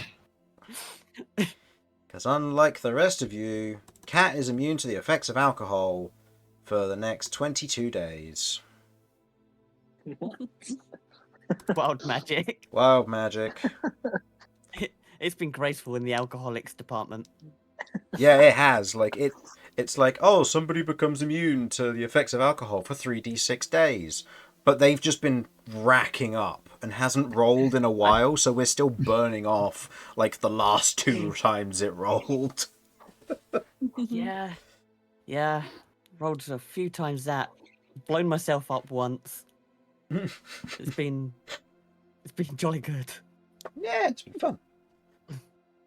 S1: Because unlike the rest of you, Cat is immune to the effects of alcohol for the next 22 days.
S4: Wild magic.
S1: Wild magic.
S4: It's been graceful in the alcoholics department.
S1: Yeah, it has. It's like, oh, somebody becomes immune to the effects of alcohol for 3d6 days. But they've just been racking up and hasn't rolled in a while, so we're still burning off like the last 2 times it rolled.
S4: Yeah. Rolled a few times that. Blown myself up once. It's been jolly good.
S1: Yeah, it's been fun.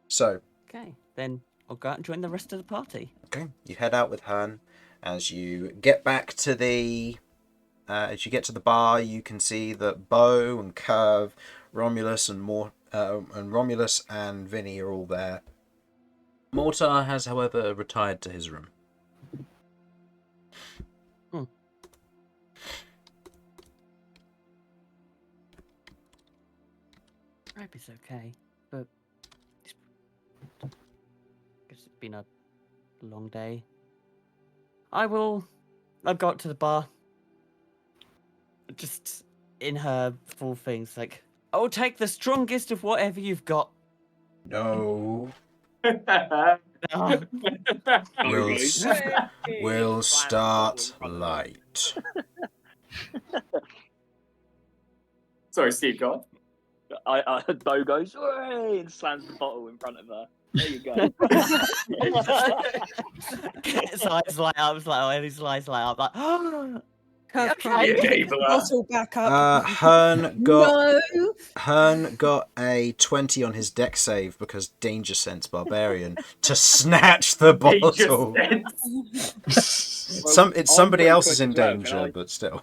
S1: So,
S4: Okay, then I'll go out and join the rest of the party.
S1: okay, you head out with Hearn. As you get back to the bar, you can see that Beau and Kirv, Romulus and Vinny are all there. Mortar has, however, retired to his room.
S4: Crabby's okay, but I guess it's been a long day. I'll go up to the bar. Just in her full things, like, I'll take the strongest of whatever you've got.
S1: No.
S4: Oh,
S1: We'll start light.
S3: Sorry, Steve, go on.
S6: Beau goes, "Hooray!" and slams the bottle in front of her. There you go.
S4: his eyes light up, his eyes light up, like, oh,
S2: Kirv
S4: Okay.
S2: tries to
S3: You
S2: pick the
S3: enabler.
S2: bottle back up.
S1: Hearn
S2: No.
S1: got a 20 on his deck save because Danger Sense Barbarian to snatch the bottle. It's somebody else is in danger, but still.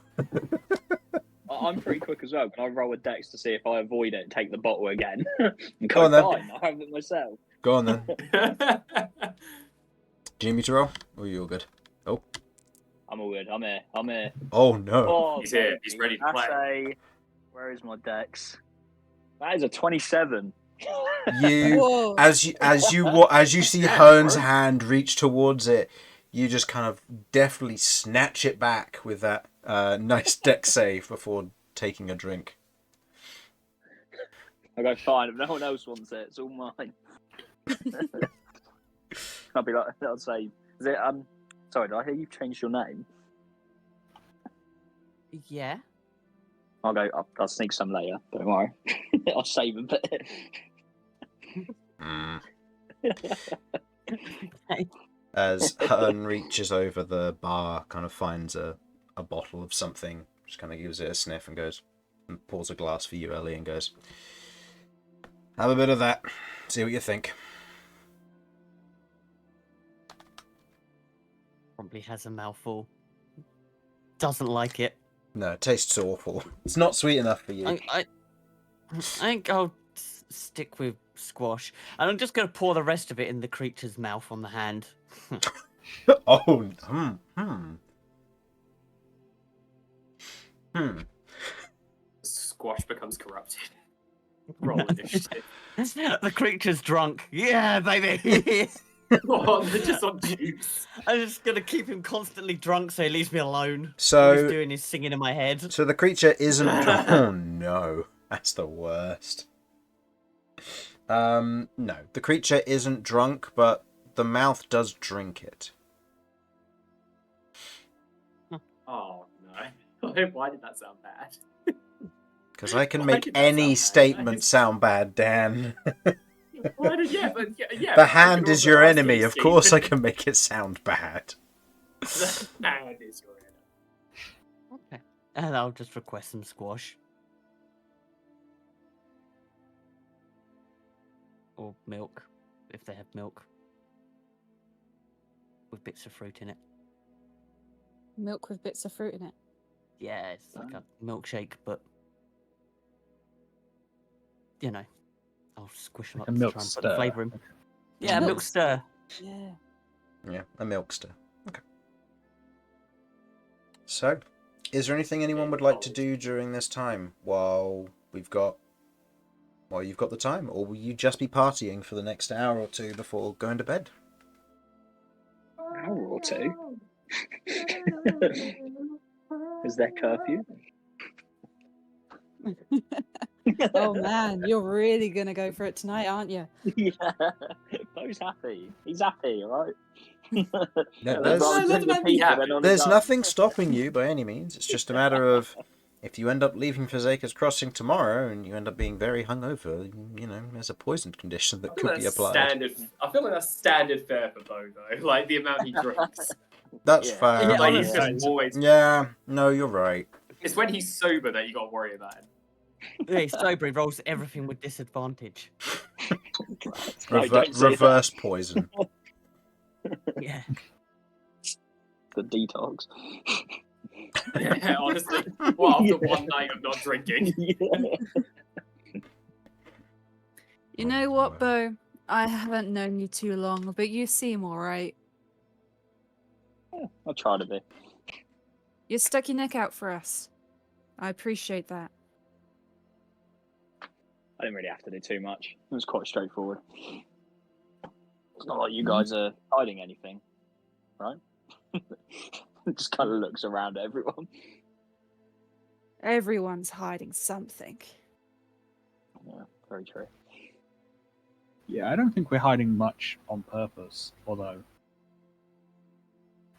S6: I'm pretty quick as well. Can I roll a dex to see if I avoid it and take the bottle again? And
S1: Go on then.
S6: Fine, I have it myself.
S1: Go on then. Do you need me to roll? Or are you all good? Oh.
S6: I'm all good. I'm here.
S1: Oh no.
S6: Oh,
S3: He's here. He's ready to play.
S6: Where is my dex? That is a 27.
S1: You
S2: Whoa.
S1: as you see Hearn's hand reach towards it, you just kind of deftly snatch it back with that nice deck save before taking a drink.
S6: I go, fine. If no one else wants it, it's all mine. I'll be like, I'll say, is it sorry, did I hear you changed your name?
S4: yeah.
S6: I'll go. I'll sneak some later. Don't worry. I'll save a bit.
S1: Mm.
S4: Okay.
S1: As Hearn reaches over the bar, kind of finds a bottle of something, just kind of gives it a sniff and goes, and pours a glass for you, Ellie, and goes, have a bit of that, see what you think.
S4: Probably has a mouthful. Doesn't like it.
S1: No, it tastes awful. It's not sweet enough for you.
S4: I think I'll stick with squash, and I'm just going to pour the rest of it in the creature's mouth on the hand.
S1: Oh,
S3: Squash becomes corrupted. Roll initiative.
S4: The creature's drunk. Yeah, baby.
S3: Oh, they're just on juice.
S4: I'm just going to keep him constantly drunk so he leaves me alone. All
S1: So,
S4: he's doing is singing in my head.
S1: so the creature isn't. Oh no, that's the worst. No, the creature isn't drunk, but the mouth does drink it.
S3: Oh no! Why did that sound bad?
S1: Because I can
S3: Why
S1: make
S3: did that
S1: any
S3: sound bad?
S1: statement sound bad, Dan.
S3: Why did yeah?
S1: The
S3: I
S1: hand
S3: could
S1: is
S3: also
S1: your
S3: ask
S1: enemy.
S3: you,
S1: Of
S3: Steve.
S1: course, I can make it sound bad.
S3: The hand is your enemy.
S4: Okay. And I'll just request some squash. Or milk, if they have milk. with bits of fruit in it.
S2: Milk with bits of fruit in it.
S4: Yeah, it's like a milkshake, but you know, I'll squish them
S5: Like
S4: up
S5: a
S4: to
S5: milk
S4: try and put the
S5: stir.
S4: flavour in.
S5: Okay.
S4: Yeah, milk
S2: Milk
S4: stir.
S2: Yeah.
S1: Yeah, a milkster. Okay. So, is there anything anyone would like to do during this time while you've got the time, or will you just be partying for the next hour or two before going to bed?
S6: Hour or two? Is there curfew?
S2: Oh man, you're really gonna go for it tonight, aren't you?
S6: Yeah. Beau's happy. He's happy, alright?
S1: No,
S6: I'd
S1: there's-
S6: rather drink the pizza
S3: Yeah,
S6: than on
S1: There's
S6: his own.
S1: nothing stopping you by any means. It's just a matter of if you end up leaving for Zaker's Crossing tomorrow and you end up being very hungover, you know, there's a poison condition that
S3: I feel
S1: could be
S3: that's
S1: applied.
S3: standard. I feel like that's standard fare for Beau though. Like the amount he drinks.
S1: That's
S6: Yeah.
S1: fair.
S4: Yeah,
S3: Like he's
S4: honestly.
S3: just always.
S1: Yeah, no, you're right.
S3: It's when he's sober that you got to worry about him.
S4: Yeah, he's sober. He rolls everything with disadvantage.
S6: No, don't say
S1: Reverse poison.
S4: Yeah.
S6: The detox.
S3: Yeah, honestly. Well, after
S6: Yeah.
S3: one night of not drinking.
S6: Yeah.
S2: You know what, Beau? I haven't known you too long, but you seem alright.
S6: I'll try to be.
S2: You stuck your neck out for us. I appreciate that.
S6: I didn't really have to do too much. It was quite straightforward. It's not like you guys are hiding anything, right? Just kind of looks around at everyone.
S2: Everyone's hiding something.
S6: Yeah, very true.
S5: Yeah, I don't think we're hiding much on purpose, although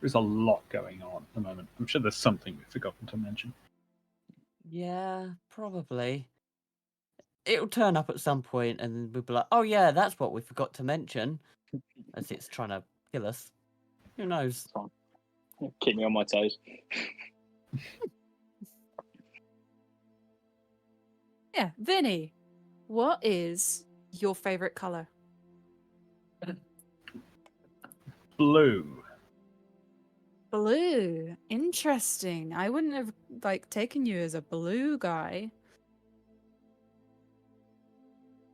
S5: there's a lot going on at the moment. I'm sure there's something we've forgotten to mention.
S4: Yeah, probably. It'll turn up at some point and we'll be like, oh yeah, that's what we forgot to mention. As it's trying to kill us. Who knows?
S6: Keep me on my toes.
S2: Yeah, Vinny, what is your favourite colour?
S5: Blue.
S2: Blue. Interesting. I wouldn't have taken you as a blue guy.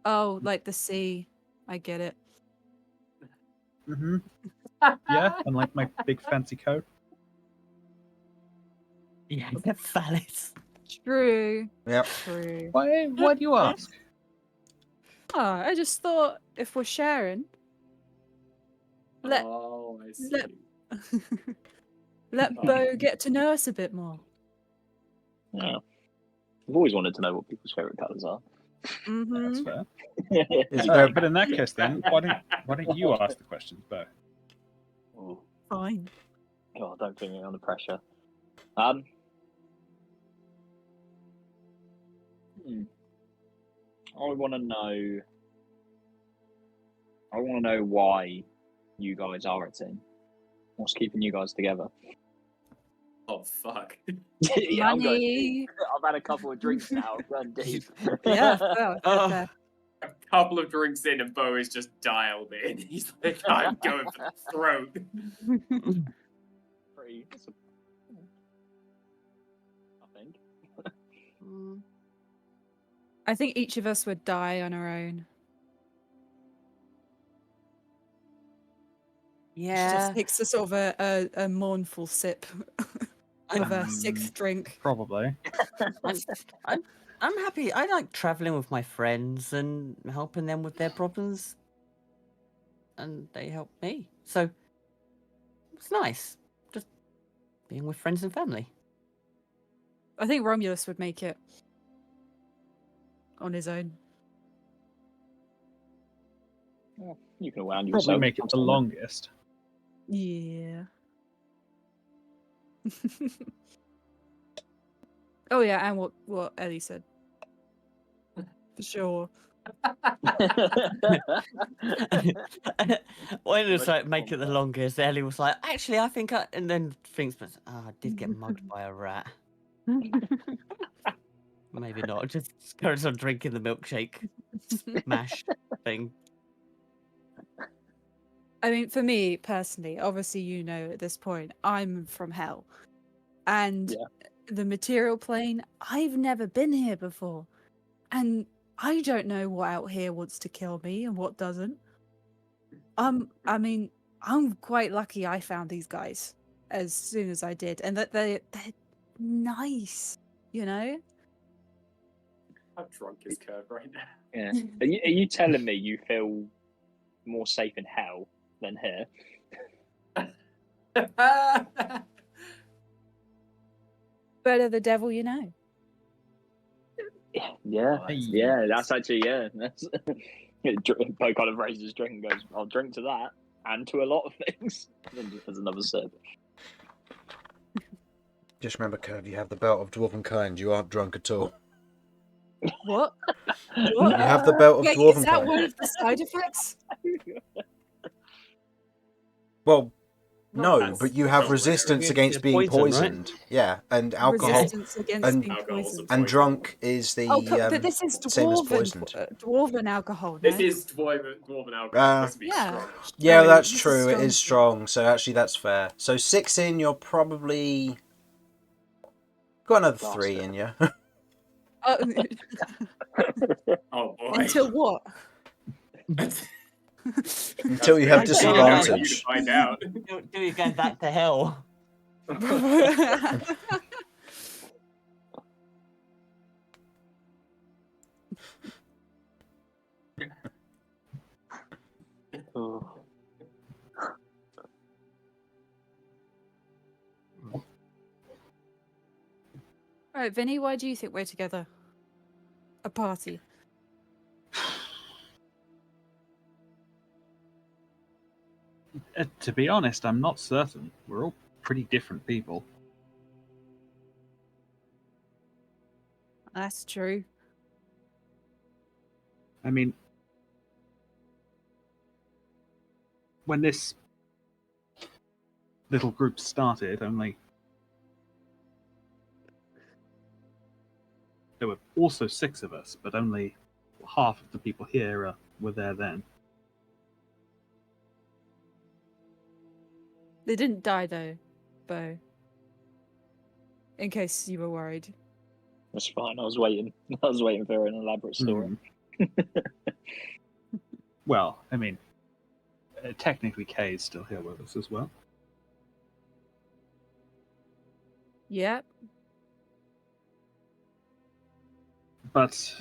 S2: Oh, like the sea. I get it.
S5: Mm-hmm. Yeah, and like my big fancy coat.
S4: Yeah, phallus.
S2: True.
S1: Yep.
S2: True.
S5: Why do you ask?
S2: Oh, I just thought if we're sharing, let
S3: Oh, I see.
S2: let let Beau get to know us a bit more.
S6: Yeah. I've always wanted to know what people's favourite colours are.
S5: That's
S2: Mm-hmm.
S5: fair.
S1: Is there-
S5: But in that case, then why don't you ask the questions, Beau?
S6: Oh,
S2: Fine.
S6: God, don't put me under pressure. I want to know. I want to know why you guys are a team. What's keeping you guys together?
S3: Oh fuck.
S6: Yeah, I'm going
S2: Money.
S6: deep. I've had a couple of drinks now. I'm going deep.
S2: Yeah, fair, fair.
S3: A couple of drinks in and Beau is just dialed in. He's like, I'm going for the throat.
S6: Pretty. I think.
S2: I think each of us would die on our own. She
S4: Yeah.
S2: just takes a sort of a mournful sip of a sixth drink.
S5: Probably.
S4: I'm happy. I like traveling with my friends and helping them with their problems. And they help me. So it's nice. Just being with friends and family.
S2: I think Romulus would make it on his own.
S6: Well, you can around
S5: Probably
S6: yourself.
S5: make it the longest.
S2: Yeah. Oh yeah, and what Ellie said. For sure.
S4: When it was like make it the longest, Ellie was like, actually I think and then thinks, but I did get mugged by a rat. Maybe not. Just carries on drinking the milkshake mash thing.
S2: I mean, for me personally, obviously, you know, at this point, I'm from hell, and
S6: Yeah.
S2: the material plane. I've never been here before, and I don't know what out here wants to kill me and what doesn't. I mean, I'm quite lucky I found these guys as soon as I did, and that they're nice, you know.
S3: How drunk is Kirv right now?
S6: Yeah. Are you telling me you feel more safe in hell than here?
S2: Better the devil, you know.
S6: Yeah. That's actually That's Beau kind of raises his drink and goes, "I'll drink to that and to a lot of things." And there's another sip.
S1: Just remember, Kirv, you have the belt of dwarven kind. You aren't drunk at all.
S2: What?
S1: You have the belt of
S2: Wait,
S1: dwarven
S2: is that
S1: kind.
S2: one of the side effects?
S1: Well, no,
S3: That's
S1: but you have
S3: somewhere.
S1: resistance
S4: It's
S1: against being
S4: poison, right?
S1: poisoned. Yeah, and alcohol.
S2: Resistance against
S1: and-
S2: being
S3: Alcohol's
S2: poisoned.
S3: a
S1: And
S3: poison.
S1: drunk is the
S2: But this is
S1: same as
S2: dwarven,
S1: poisoned.
S2: dwarven alcohol. No?
S3: This is dwarven alcohol. This would be
S2: Yeah.
S3: strong.
S1: Yeah,
S2: No,
S1: that's
S2: this is
S1: true. It
S2: strong
S1: is
S2: tea.
S1: strong. So actually, that's fair. So 6 in, you're probably got another 3 in you.
S3: Oh boy.
S2: Until what?
S1: Until you have
S3: That's
S4: disadvantage.
S3: for you to find out.
S4: Do you go back to hell?
S6: Oh.
S2: Right, Vinny, why do you think we're together? A party.
S5: To be honest, I'm not certain. We're all pretty different people.
S2: That's true.
S5: I mean, when this little group started, there were also 6 of us, but only half of the people here were there then.
S2: They didn't die though, Beau. In case you were worried.
S6: That's fine. I was waiting for an elaborate story.
S5: Well, I mean, technically Kay is still here with us as well.
S2: Yep.
S5: But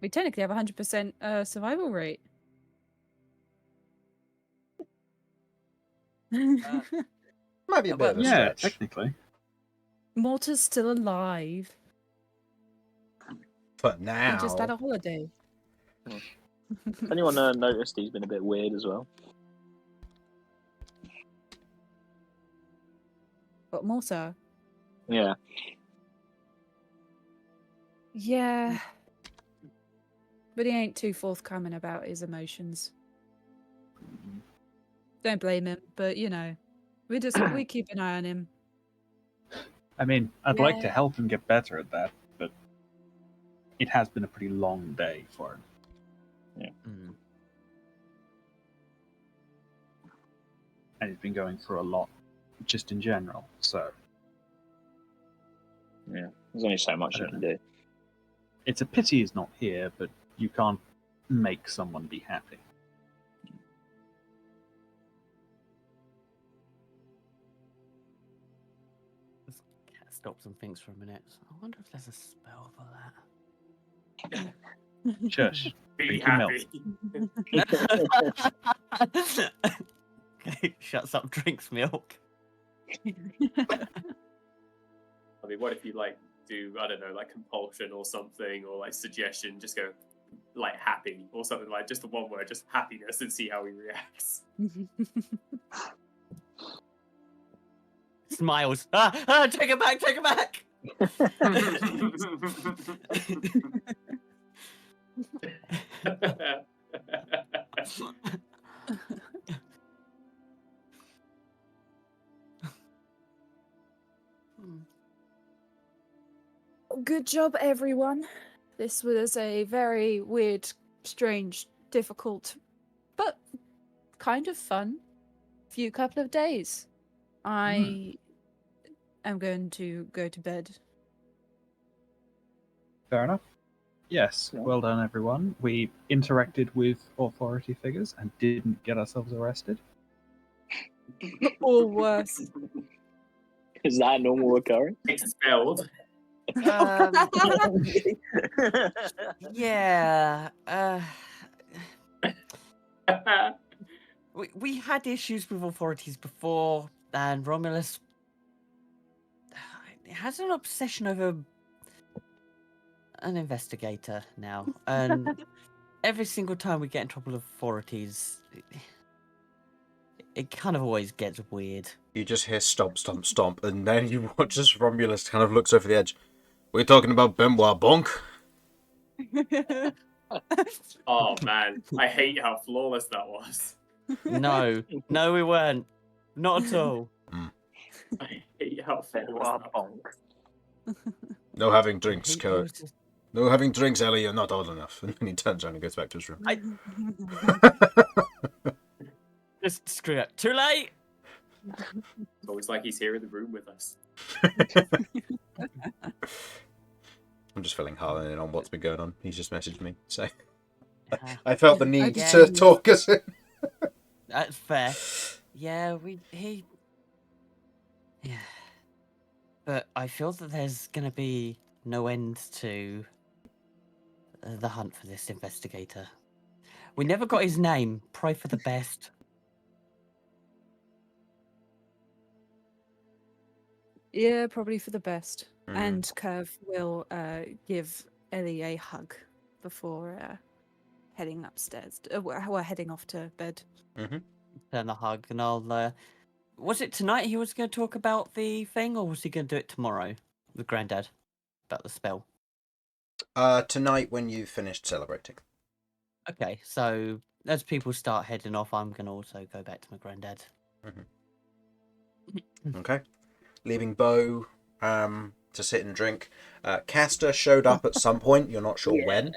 S2: We technically have a 100% survival rate.
S1: Might be a bit of a
S5: yeah,
S1: stretch.
S5: technically.
S2: Mortar's still alive.
S1: But
S2: He
S1: now,
S2: just had a holiday.
S6: Anyone noticed he's been a bit weird as well?
S2: But Mortar?
S6: Yeah.
S2: Yeah. But he ain't too forthcoming about his emotions. Don't blame him, but you know, we keep an eye on him.
S5: I mean, I'd like to
S2: Yeah.
S5: help him get better at that, but it has been a pretty long day for him. And he's been going through a lot, just in general, so
S6: Yeah. There's only so much
S5: I
S6: you
S5: don't
S6: can
S5: know.
S6: do.
S5: it's a pity he's not here, but you can't make someone be happy.
S4: This cat stops and thinks for a minute. I wonder if there's a spell for that.
S5: Shush.
S3: Be
S5: Drink your milk.
S3: happy.
S4: Okay, shuts up, drinks milk.
S3: I mean, what if you like do, I don't know, like compulsion or something, or like suggestion, just go like happy or something, like just the one word, just happiness, and see how he reacts.
S4: Smiles. Take it back, take it back.
S2: Good job, everyone. This was a very weird strange, difficult, but kind of fun few couple of days. I am going to go to bed.
S5: Fair enough. Yes,
S6: Yeah.
S5: well done, everyone. We interacted with authority figures and didn't get ourselves arrested.
S2: Or worse.
S6: Is that a normal occurrence?
S3: Expelled.
S4: Yeah. We had issues with authorities before, and Romulus has an obsession over an investigator now, and every single time we get in trouble with authorities, it kind of always gets weird.
S1: You just hear stomp, stomp, stomp, and then you watch as Romulus kind of looks over the edge. We're talking about Benoit Bonk.
S3: Oh man, I hate how flawless that was.
S4: No, we weren't. Not at all.
S3: I hate how flawless that was.
S1: No having drinks,
S4: He
S1: Kurt.
S4: was just-
S1: No having drinks, Ellie. You're not old enough. And then he turns around and goes back to his room.
S4: Just screw it. Too late.
S3: It's always like he's here in the room with us.
S1: I'm just filling Harlan in on what's been going on. He's just messaged me, so
S4: I
S1: I felt the need
S4: Yeah,
S1: to
S4: he-
S1: talk us in.
S4: That's fair. Yeah, Yeah. But I feel that there's gonna be no end to the hunt for this investigator. We never got his name. Pray for the best.
S2: Yeah, probably for the best.
S1: Mhm.
S2: And Kirv will give Ellie a hug before heading upstairs. We're heading off to bed.
S4: Turn the hug, and I'll. Was it tonight he was going to talk about the thing, or was he going to do it tomorrow with Grandad about the spell?
S1: Tonight when you've finished celebrating.
S4: Okay, so as people start heading off, I'm going to also go back to my granddad.
S1: Okay. Leaving Beau to sit and drink. Castor showed up at some point. You're not sure when.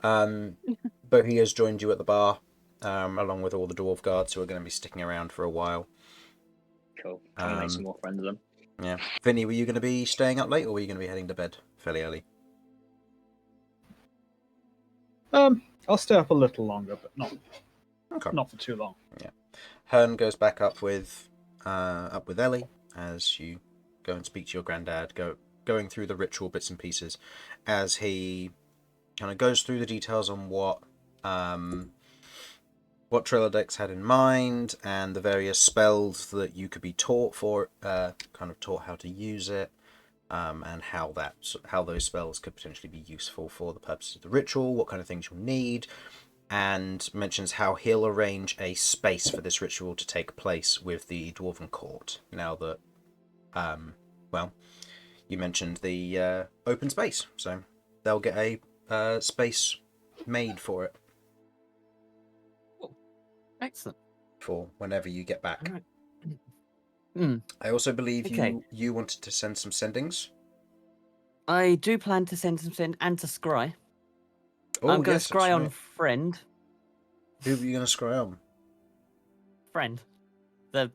S1: But he has joined you at the bar, along with all the dwarf guards who are going to be sticking around for a while.
S6: Cool. Trying to make some more friends of them.
S1: Yeah. Vinny, were you going to be staying up late, or were you going to be heading to bed fairly early?
S5: I'll stay up a little longer, but
S1: Okay.
S5: not for too long.
S1: Hearn goes back up with Ellie as you go and speak to your granddad, going through the ritual bits and pieces, as he kind of goes through the details on what Trilodex had in mind and the various spells that you could be taught for, kind of taught how to use it, and how those spells could potentially be useful for the purposes of the ritual, what kind of things you'll need, and mentions how he'll arrange a space for this ritual to take place with the Dwarven Court. Now that, you mentioned the open space, so they'll get a space made for it
S4: Excellent.
S1: for whenever you get back.
S4: Alright. Hmm.
S1: I also believe
S4: Okay.
S1: you wanted to send some sendings.
S4: I do plan to send some and to scry.
S1: Oh,
S4: I'm going
S1: yes,
S4: to scry
S1: that's
S4: on
S1: right.
S4: friend.
S1: Who were you going to scry on?
S4: Friend. The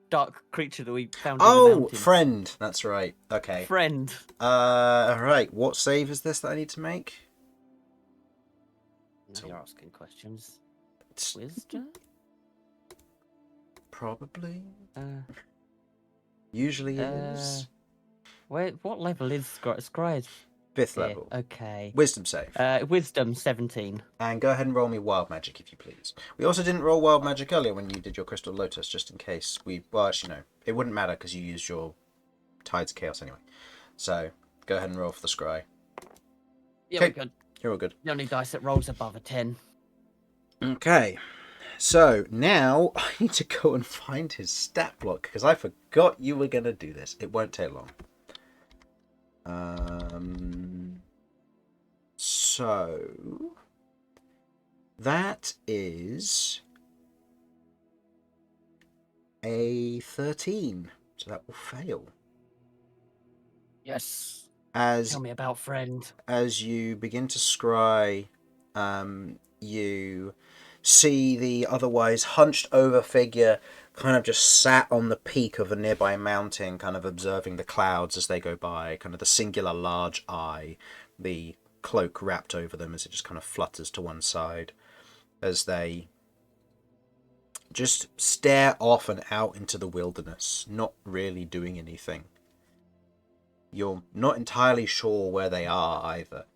S4: dark creature that we found in the
S1: Oh,
S4: mountain.
S1: friend. That's right. Okay.
S4: Friend.
S1: Right. What save is this that I need to make?
S4: Now
S1: So-
S4: you're asking questions.
S1: It's
S4: Wisdom?
S1: probably.
S4: Uh,
S1: Usually is.
S4: what level is scry? Is
S1: 5th
S4: here.
S1: level.
S4: Okay.
S1: Wisdom save.
S4: Wisdom 17.
S1: And go ahead and roll me wild magic if you please. We also didn't roll wild magic earlier when you did your crystal lotus, just in case well, actually no, it wouldn't matter because you used your tides of chaos anyway. So go ahead and roll for the scry.
S4: Yeah,
S1: Okay.
S4: we're good.
S1: You're all good.
S4: The only dice that rolls above a 10.
S1: Okay. So now I need to go and find his stat block because I forgot you were going to do this. It won't take long. So that is a 13. So that will fail.
S4: Yes.
S1: As
S4: Tell me about friend.
S1: as you begin to scry You see the otherwise hunched over figure kind of just sat on the peak of a nearby mountain, kind of observing the clouds as they go by, kind of the singular large eye, the cloak wrapped over them as it just kind of flutters to one side as they just stare off and out into the wilderness, not really doing anything. You're not entirely sure where they are either.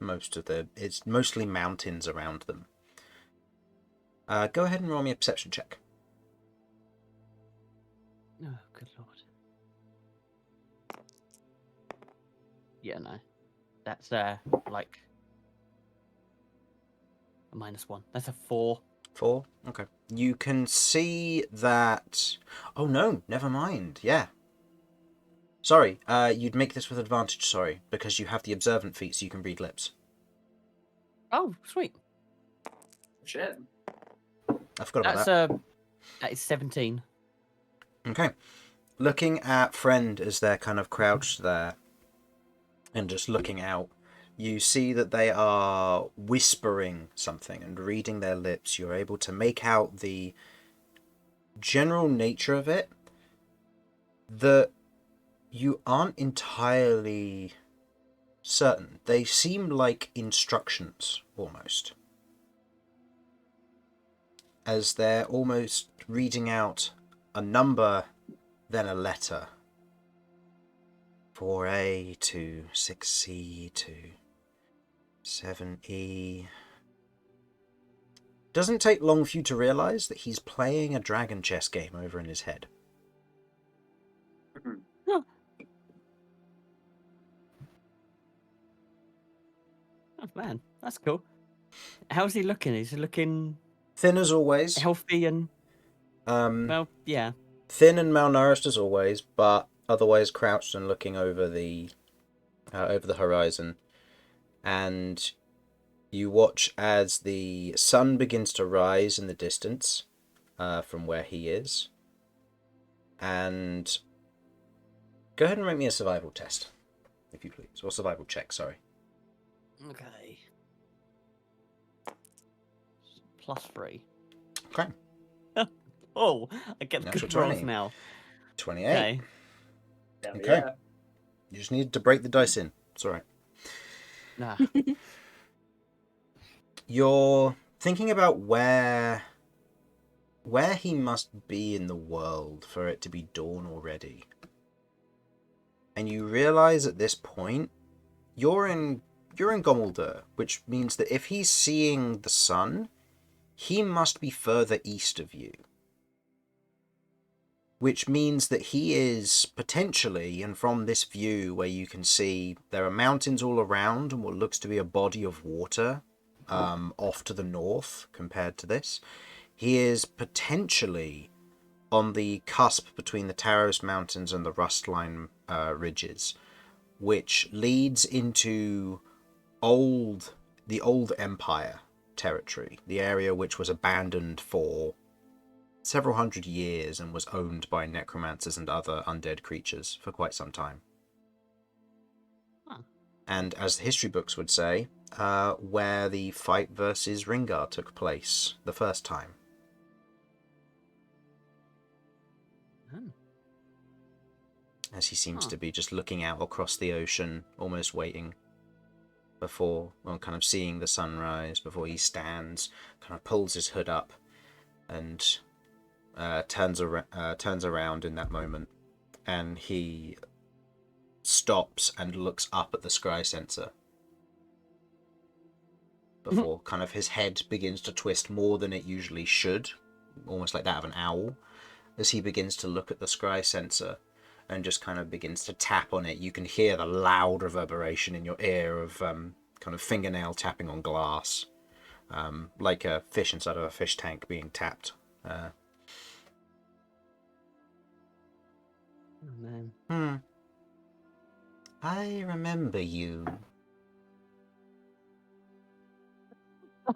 S1: It's mostly mountains around them. Go ahead and roll me a perception check.
S4: Oh, good lord. Yeah, no. That's like a -1. That's a 4.
S1: 4? Okay. You can see that... Oh no, never mind. Yeah. Sorry, you'd make this with advantage, sorry, because you have the observant feat so you can read lips.
S4: Oh, sweet.
S3: Shit.
S1: I forgot about that.
S4: That is 17.
S1: Okay. Looking at Friend as they're kind of crouched there and just looking out, you see that they are whispering something and reading their lips. You're able to make out the general nature of it, that you aren't entirely certain. They seem like instructions, almost. As they're almost reading out a number, then a letter. 4A to 6C to 7E. Doesn't take long for you to realise that he's playing a dragon chess game over in his head.
S4: Oh. Oh man, that's cool. How's he looking? Is he looking
S1: Thin as always.
S4: healthy and
S1: Um,
S4: well, yeah.
S1: Thin and malnourished as always, but otherwise crouched and looking over the horizon. And you watch as the sun begins to rise in the distance from where he is. And go ahead and make me a survival test, if you please. Or survival check, sorry.
S4: Okay. +3.
S1: Okay.
S4: Oh, I get the
S1: Natural
S4: good rolls
S1: 20.
S4: now.
S1: 28.
S4: Okay.
S3: Hell
S1: Okay.
S3: yeah.
S1: You just needed to break the dice in. It's alright.
S4: Nah.
S1: You're thinking about where he must be in the world for it to be dawn already. And you realize at this point you're in Gomuldur, which means that if he's seeing the sun, he must be further east of you. Which means that he is potentially, and from this view where you can see there are mountains all around and what looks to be a body of water off to the north compared to this, he is potentially on the cusp between the Taros Mountains and the Rustline ridges, which leads into the old Empire territory, the area which was abandoned for several hundred years and was owned by necromancers and other undead creatures for quite some time.
S4: Huh.
S1: And as the history books would say, where the fight versus Ringar took place the first time.
S4: Hmm.
S1: As he seems
S4: Huh.
S1: to be just looking out across the ocean, almost waiting before, well, kind of seeing the sunrise, before he stands, kind of pulls his hood up and turns around in that moment, and he stops and looks up at the scry sensor before kind of his head begins to twist more than it usually should, almost like that of an owl, as he begins to look at the scry sensor and just kind of begins to tap on it. You can hear the loud reverberation in your ear of kind of fingernail tapping on glass, like a fish inside of a fish tank being tapped.
S4: Oh man.
S1: I remember you.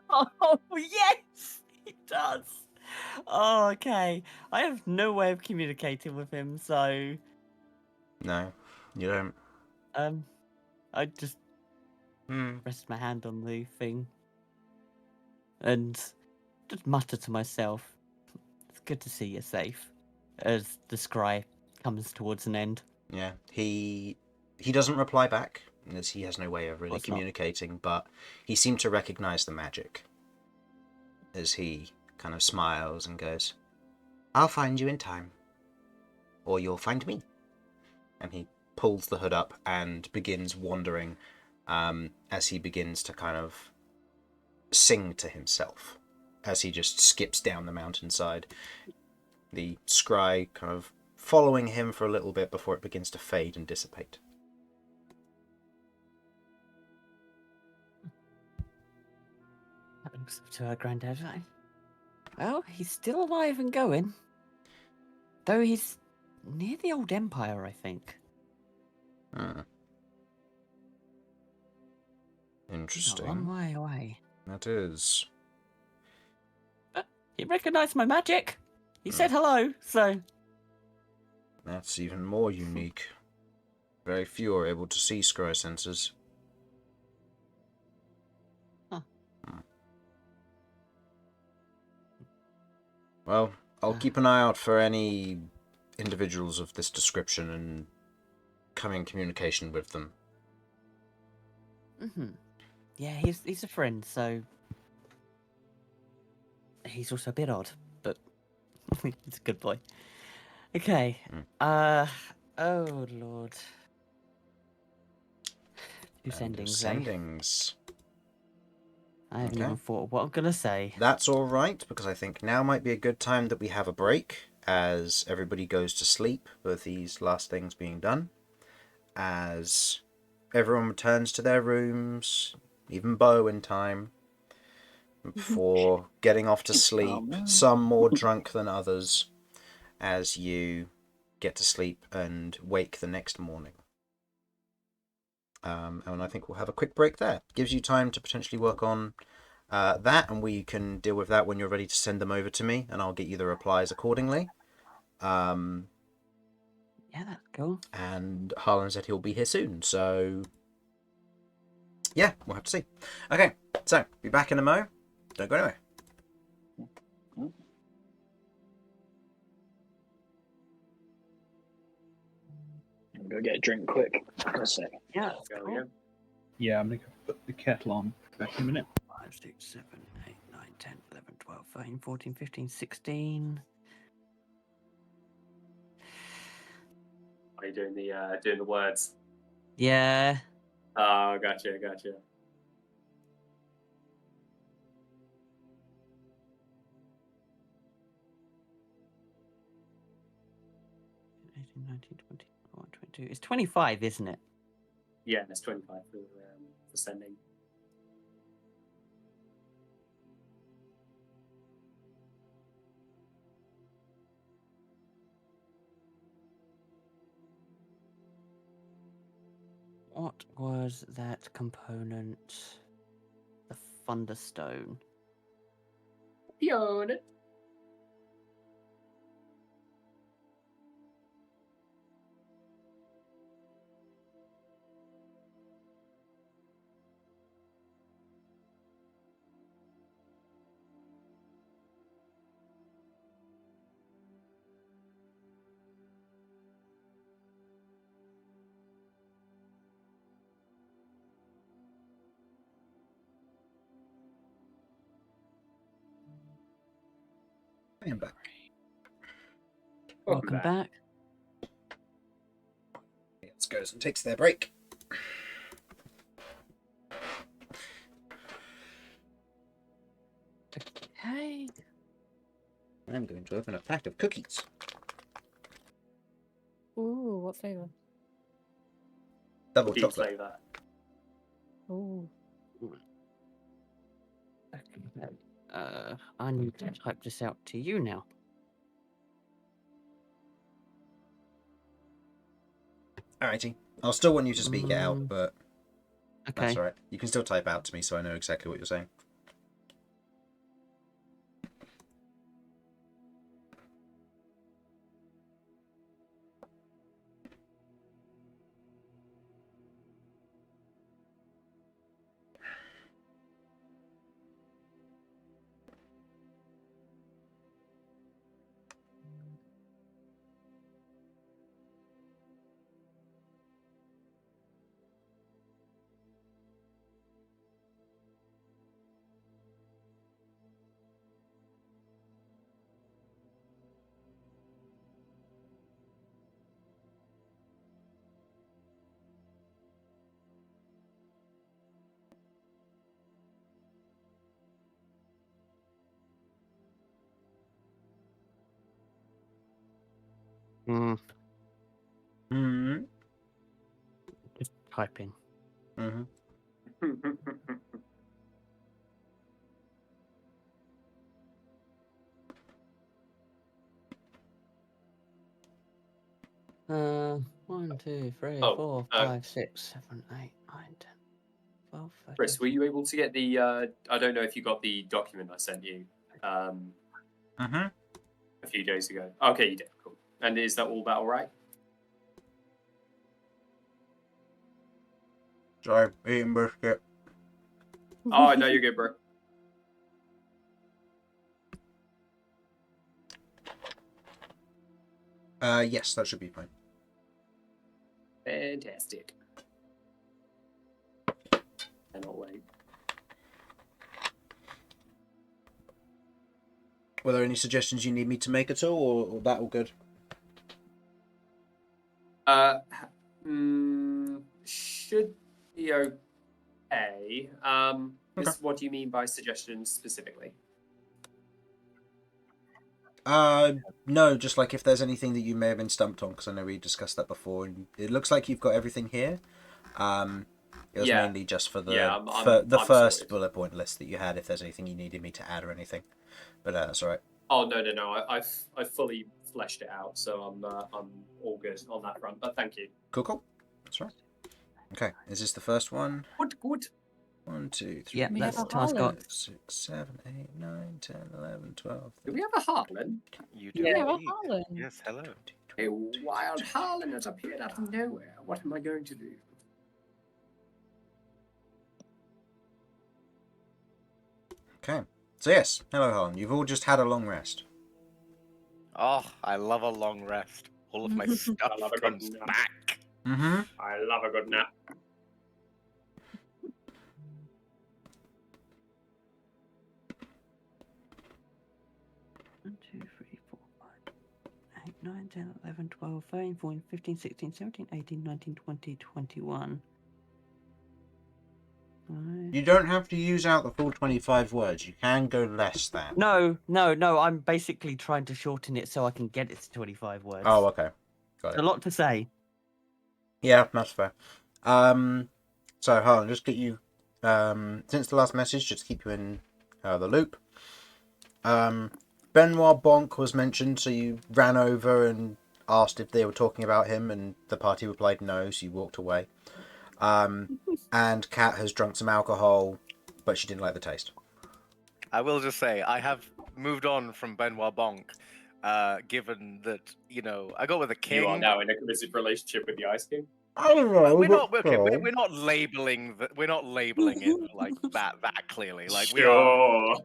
S4: Oh yes, he does. Oh, okay. I have no way of communicating with him, so
S1: No, you don't.
S4: I just rest my hand on the thing. and just mutter to myself, "It's good to see you're safe." As the scry comes towards an end.
S1: Yeah, he doesn't reply back, as he has no way of really
S4: course not.
S1: communicating, but he seemed to recognize the magic as he kind of smiles and goes, "I'll find you in time. Or you'll find me." And he pulls the hood up and begins wandering as he begins to kind of sing to himself as he just skips down the mountainside. The scry kind of following him for a little bit before it begins to fade and dissipate.
S4: That looks up to her granddad. Well, he's still alive and going. Though he's near the old empire, I think.
S1: Hmm.
S4: He's a long
S1: Interesting.
S4: way away.
S1: That is.
S4: But he recognised my magic. He said hello, so...
S1: That's even more unique. Very few are able to see scry sensors.
S4: Huh.
S1: Well, I'll keep an eye out for any individuals of this description and come in communication with them.
S4: Mm-hmm. Yeah, he's a friend, so... He's also a bit odd, but he's a good boy. Okay. Oh, Lord. Two sendings, eh?
S1: Sendings.
S4: I haven't
S1: Okay.
S4: even thought of what I'm going to say.
S1: That's all right, because I think now might be a good time that we have a break as everybody goes to sleep with these last things being done. As everyone returns to their rooms, even Beau in time, before getting off to sleep,
S6: no.
S1: some more drunk than others, as you get to sleep and wake the next morning. And I think we'll have a quick break there. Gives you time to potentially work on that, and we can deal with that when you're ready to send them over to me, and I'll get you the replies accordingly.
S4: Yeah, that's cool.
S1: And Harlan said he'll be here soon, so yeah, we'll have to see. Okay, so be back in a mo. Don't go anywhere.
S6: I'm gonna go get a drink quick. A sec.
S4: Yeah, that's
S3: There
S4: cool.
S3: we go.
S5: Yeah, I'm gonna go put the kettle on. Back in a minute.
S4: 5, 6, 7, 8, 9, 10, 11, 12, 13, 14, 15, 16.
S3: Are you doing the words?
S4: Yeah.
S3: Oh, gotcha.
S4: 18, 19, 20, 21, 22. It's 25, isn't it?
S3: Yeah, it's 25 for sending.
S4: What was that component? The Thunderstone.
S3: Pion.
S1: I am back.
S4: Welcome back.
S1: Let's goes and takes their break.
S4: Hey.
S1: I'm going to open a pack of cookies.
S2: Ooh, what flavour?
S1: Double
S3: Deep
S1: chocolate.
S3: flavour.
S2: Ooh.
S4: I need to type this out to you now.
S1: Alrighty. I'll still want you to speak it out, but
S4: Okay.
S1: that's alright. You can still type out to me so I know exactly what you're saying.
S4: Mm,
S1: Mm-hmm.
S4: just typing.
S1: Mm-hmm.
S4: One, two, three,
S3: Oh,
S4: 4, 5, 6, 7, 8, 9, 10, 12, 13.
S3: Chris, were you able to get the? I don't know if you got the document I sent you
S1: Mm-hmm.
S3: a few days ago. Okay, you did. Cool. And is that all right?
S1: Sorry, eating biscuit.
S3: Oh, no, you're good, bro.
S1: Yes, that should be fine.
S3: Fantastic. Cannot wait.
S1: Were there any suggestions you need me to make at all, or that all good?
S3: Should be okay. What do you mean by suggestions specifically?
S1: No, just like if there's anything that you may have been stumped on, because I know we discussed that before, and it looks like you've got everything here. It was mainly just for the
S3: I'm
S1: first
S3: sorted.
S1: bullet point list that you had. If there's anything you needed me to add or anything, but that's all right.
S3: Oh no. I've fully fleshed it out, so I'm all good on that front. But thank you.
S1: Cool. That's right. Okay, is this the first one?
S3: Good.
S1: 1, 2, 3,
S4: Yeah,
S2: We
S4: that's
S2: have a
S4: task got.
S1: 5, 6, 7, 8, 9, 10, 11, 12.
S3: Do we have a Harlan?
S7: You do
S2: We have a
S7: indeed.
S2: Harlan.
S7: Yes, hello.
S3: A wild Harlan has appeared out of nowhere. What am I going to do?
S1: Okay, so yes, hello Harlan. You've all just had a long rest.
S7: Oh, I love a long rest. All of my stuff
S3: love a good
S7: comes
S3: nap.
S7: back.
S1: Mm-hmm.
S3: I love a good nap.
S4: One, 2, 3, 4, 5, 8, 9, 10, 11, 12, 13, 14, 15, 16, 17, 18, 19, 20, 21.
S1: You don't have to use out the full 25 words. You can go less than.
S4: No. I'm basically trying to shorten it so I can get it to 25 words.
S1: Oh, okay. Got
S4: It's
S1: it.
S4: a lot to say.
S1: Yeah, that's fair. So Harlan, just get you since the last message, just keep you in the loop. Benoit Bonk was mentioned, so you ran over and asked if they were talking about him, and the party replied no, so you walked away. And Kat has drunk some alcohol, but she didn't like the taste.
S7: I will just say, I have moved on from Benoit Bonk, given that, I got with a king.
S3: You are now in a committed relationship with the Ice King.
S1: I don't know.
S7: We're not labeling it like that clearly. Like we are.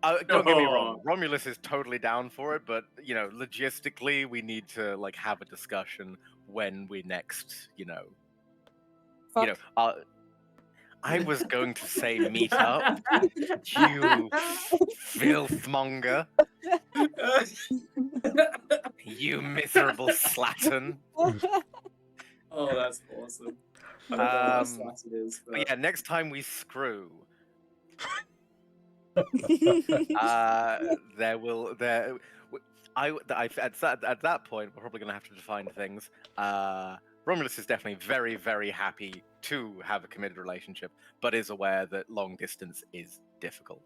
S7: Don't get me wrong. Romulus is totally down for it, but logistically, we need to have a discussion when we next,
S2: Fuck.
S7: I was going to say meet up, you filthmonger, you miserable slattern.
S3: Oh, that's awesome. I don't know what slat it is,
S7: But yeah, next time we screw, at that point we're probably going to have to define things. Romulus is definitely very, very happy to have a committed relationship, but is aware that long distance is difficult.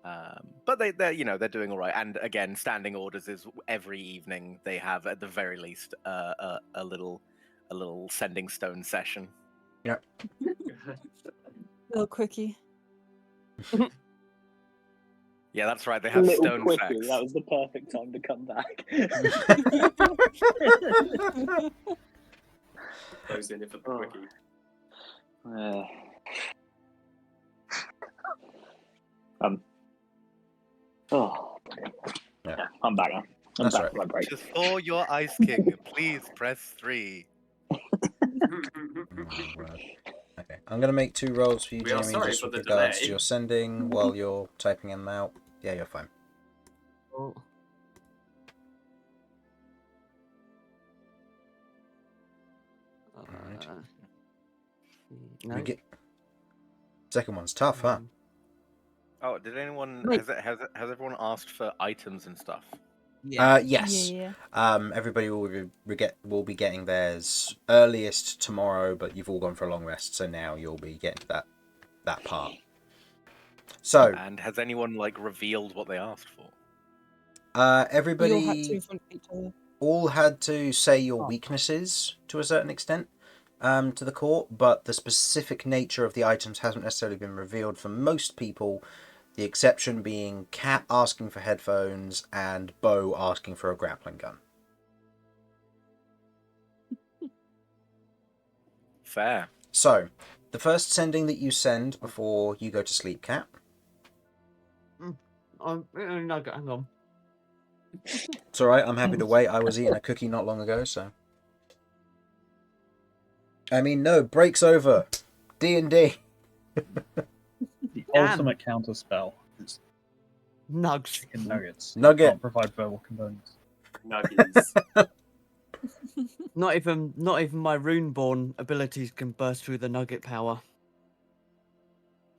S7: But they're doing all right. And again, standing orders is every evening they have at the very least a little sending stone session.
S1: Yeah.
S2: Little quickie.
S7: Yeah, that's right. They have
S6: Little
S7: stone
S6: quickie.
S7: sex.
S6: That was the perfect time to come back.
S3: Goes in it for the quickie.
S6: Yeah, I'm back now. I'm
S1: That's
S6: back
S1: right.
S6: from my break.
S7: Just for your Ice King, please press 3.
S1: Okay, I'm gonna make 2 rolls for you,
S3: We are
S1: Jamie,
S3: sorry
S1: just
S3: for
S1: with
S3: the
S1: regards
S3: delay.
S1: to your sending while you're typing them out. Yeah, you're fine.
S4: Oh.
S1: Alright.
S4: No.
S1: We get... Second one's tough, huh?
S7: Oh, did anyone
S4: Wait.
S7: has everyone asked for items and stuff?
S1: Yes.
S2: Yeah.
S1: Everybody will be getting theirs earliest tomorrow, but you've all gone for a long rest, so now you'll be getting that part. So,
S7: And has anyone revealed what they asked for?
S2: We all had to
S1: everybody
S2: in front of each other.
S1: all had to say your
S4: Oh.
S1: weaknesses to a certain extent to the court, but the specific nature of the items hasn't necessarily been revealed for most people. The exception being Cat asking for headphones and Beau asking for a grappling gun.
S7: Fair.
S1: So, the first sending that you send before you go to sleep, Cat.
S4: No, hang on.
S1: It's alright, I'm happy to wait. I was eating a cookie not long ago, so... I mean, no, break's over. D&D.
S5: The
S4: Damn.
S5: ultimate counter spell is
S4: Nugs.
S5: chicken nuggets.
S1: Nugget.
S5: Can't provide verbal components.
S3: Nuggies.
S4: Not even my runeborn abilities can burst through the nugget power.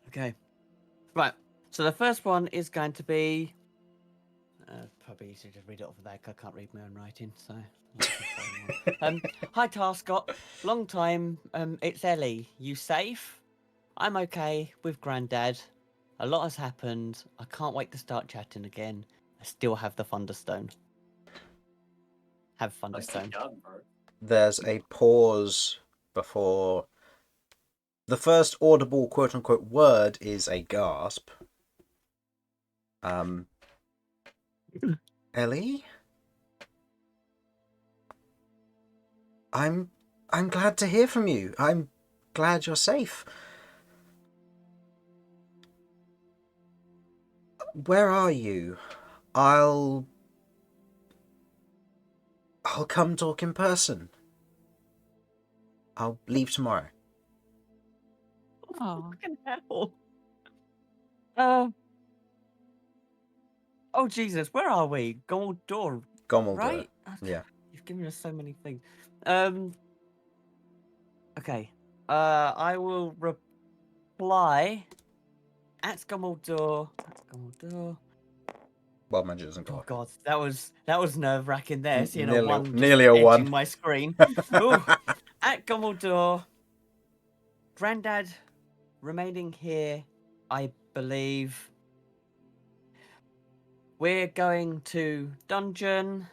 S4: Okay. Right. So the first one is going to be probably easier to read it off of there. 'Cause I can't read my own writing, so. Hi Tarscott. Long time. It's Ellie. You safe? I'm okay with Grandad. A lot has happened. I can't wait to start chatting again. I still have the Thunderstone. Have
S3: Nicely
S4: Thunderstone.
S3: done, bro.
S1: There's a pause before... The first audible quote-unquote word is a gasp. Ellie? I'm glad to hear from you. I'm glad you're safe. Where are you? I'll come talk in person. I'll leave tomorrow.
S2: Oh,
S4: Fucking hell. Oh Jesus, where are we? Gold Door,
S1: Gommel
S4: right?
S1: Yeah.
S4: You've given us so many things. Okay. I will reply at Gommel Door.
S1: Wild Magic doesn't go
S4: Oh
S1: off.
S4: God, that was nerve wracking there. Seeing a
S1: Nearly-
S4: one just
S1: nearly a
S4: edging
S1: one.
S4: my screen. Ooh. At Gommel Door, Grandad remaining here, I believe. We're going to dungeon.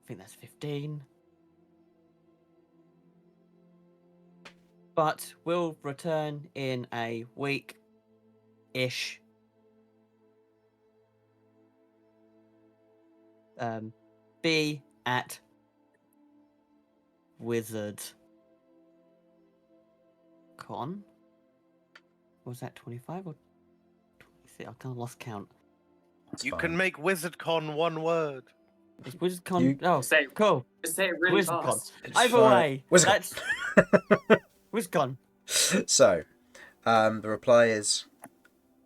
S4: I think that's 15. But we'll return in a week-ish. Be at Wizard Con. Was that 25 or 26? I kind of lost count.
S1: That's
S7: You
S1: fine.
S7: can make WizardCon one word.
S4: It's Wizard Con.
S1: You-
S4: Oh,
S3: Say,
S4: cool.
S3: just say it really
S4: Wizard Con.
S3: fast.
S1: It's
S4: Either
S1: fine.
S4: way,
S1: Wizard
S4: that's Wizard Con.
S1: So, the reply is,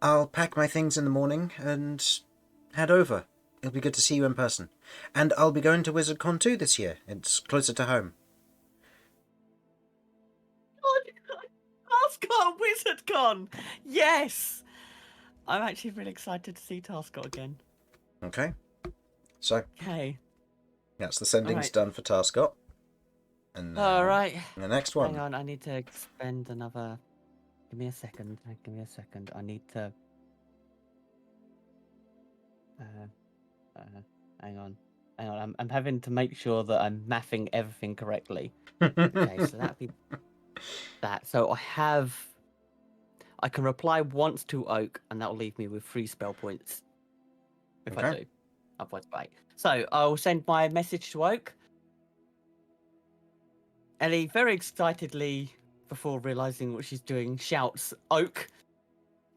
S1: I'll pack my things in the morning and head over. It'll be good to see you in person. And I'll be going to WizardCon too this year. It's closer to home.
S4: Tarscott Wizard Con. Yes. I'm actually really excited to see Tarscott again.
S1: Okay. So,
S4: Okay.
S1: that's the sendings
S4: Alright.
S1: done for Tarscott. And then
S4: All right.
S1: the next one.
S4: Hang on, I need to spend another. Give me a second. I need to. Hang on. I'm having to make sure that I'm mathing everything correctly. Okay, so that'd be that. So I can reply once to Oak, and that'll leave me with 3 spell points. If I
S1: Okay.
S4: do. Otherwise, right. So I'll send my message to Oak. Ellie, very excitedly, before realizing what she's doing, shouts, Oak,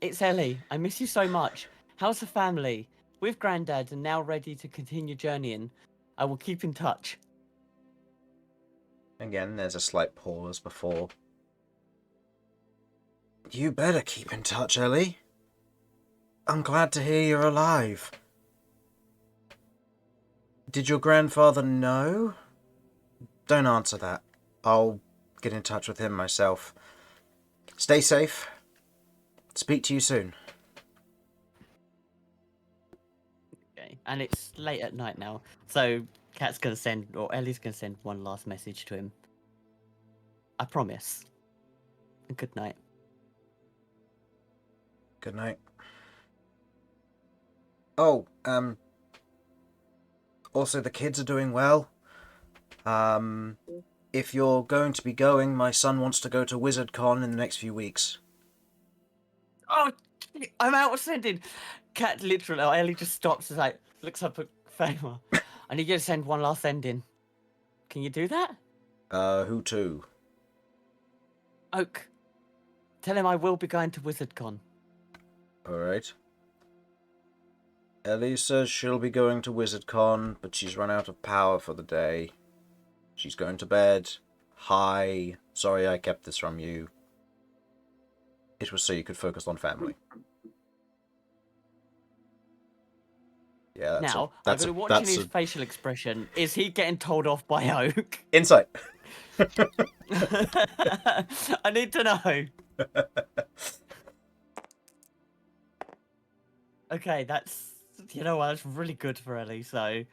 S4: it's Ellie. I miss you so much. How's the family? With Grandad and now ready to continue journeying. I will keep in touch.
S1: Again, there's a slight pause before. You better keep in touch, Ellie. I'm glad to hear you're alive. Did your grandfather know? Don't answer that. I'll get in touch with him myself. Stay safe. Speak to you soon.
S4: Okay. and it's late at night now. So Cat's gonna send, or Ellie's gonna send one last message to him. I promise. And good night.
S1: Good night. Oh, also the kids are doing well. If you're going to be going, my son wants to go to WizardCon in the next few weeks.
S4: Oh, I'm out of sending. Cat literally, Ellie just stops and like looks up at Famer. I need you to send one last sending. Can you do that?
S1: Who to?
S4: Oak. Tell him I will be going to WizardCon.
S1: Alright. Ellie says she'll be going to WizardCon, but she's run out of power for the day. She's going to bed. Hi. Sorry I kept this from you. It was so you could focus on family. Yeah,
S4: Now, I'm going to watch his facial expression. Is he getting told off by Oak?
S1: Insight.
S4: I need to know. Okay, that's, you know what, that's really good for Ellie, so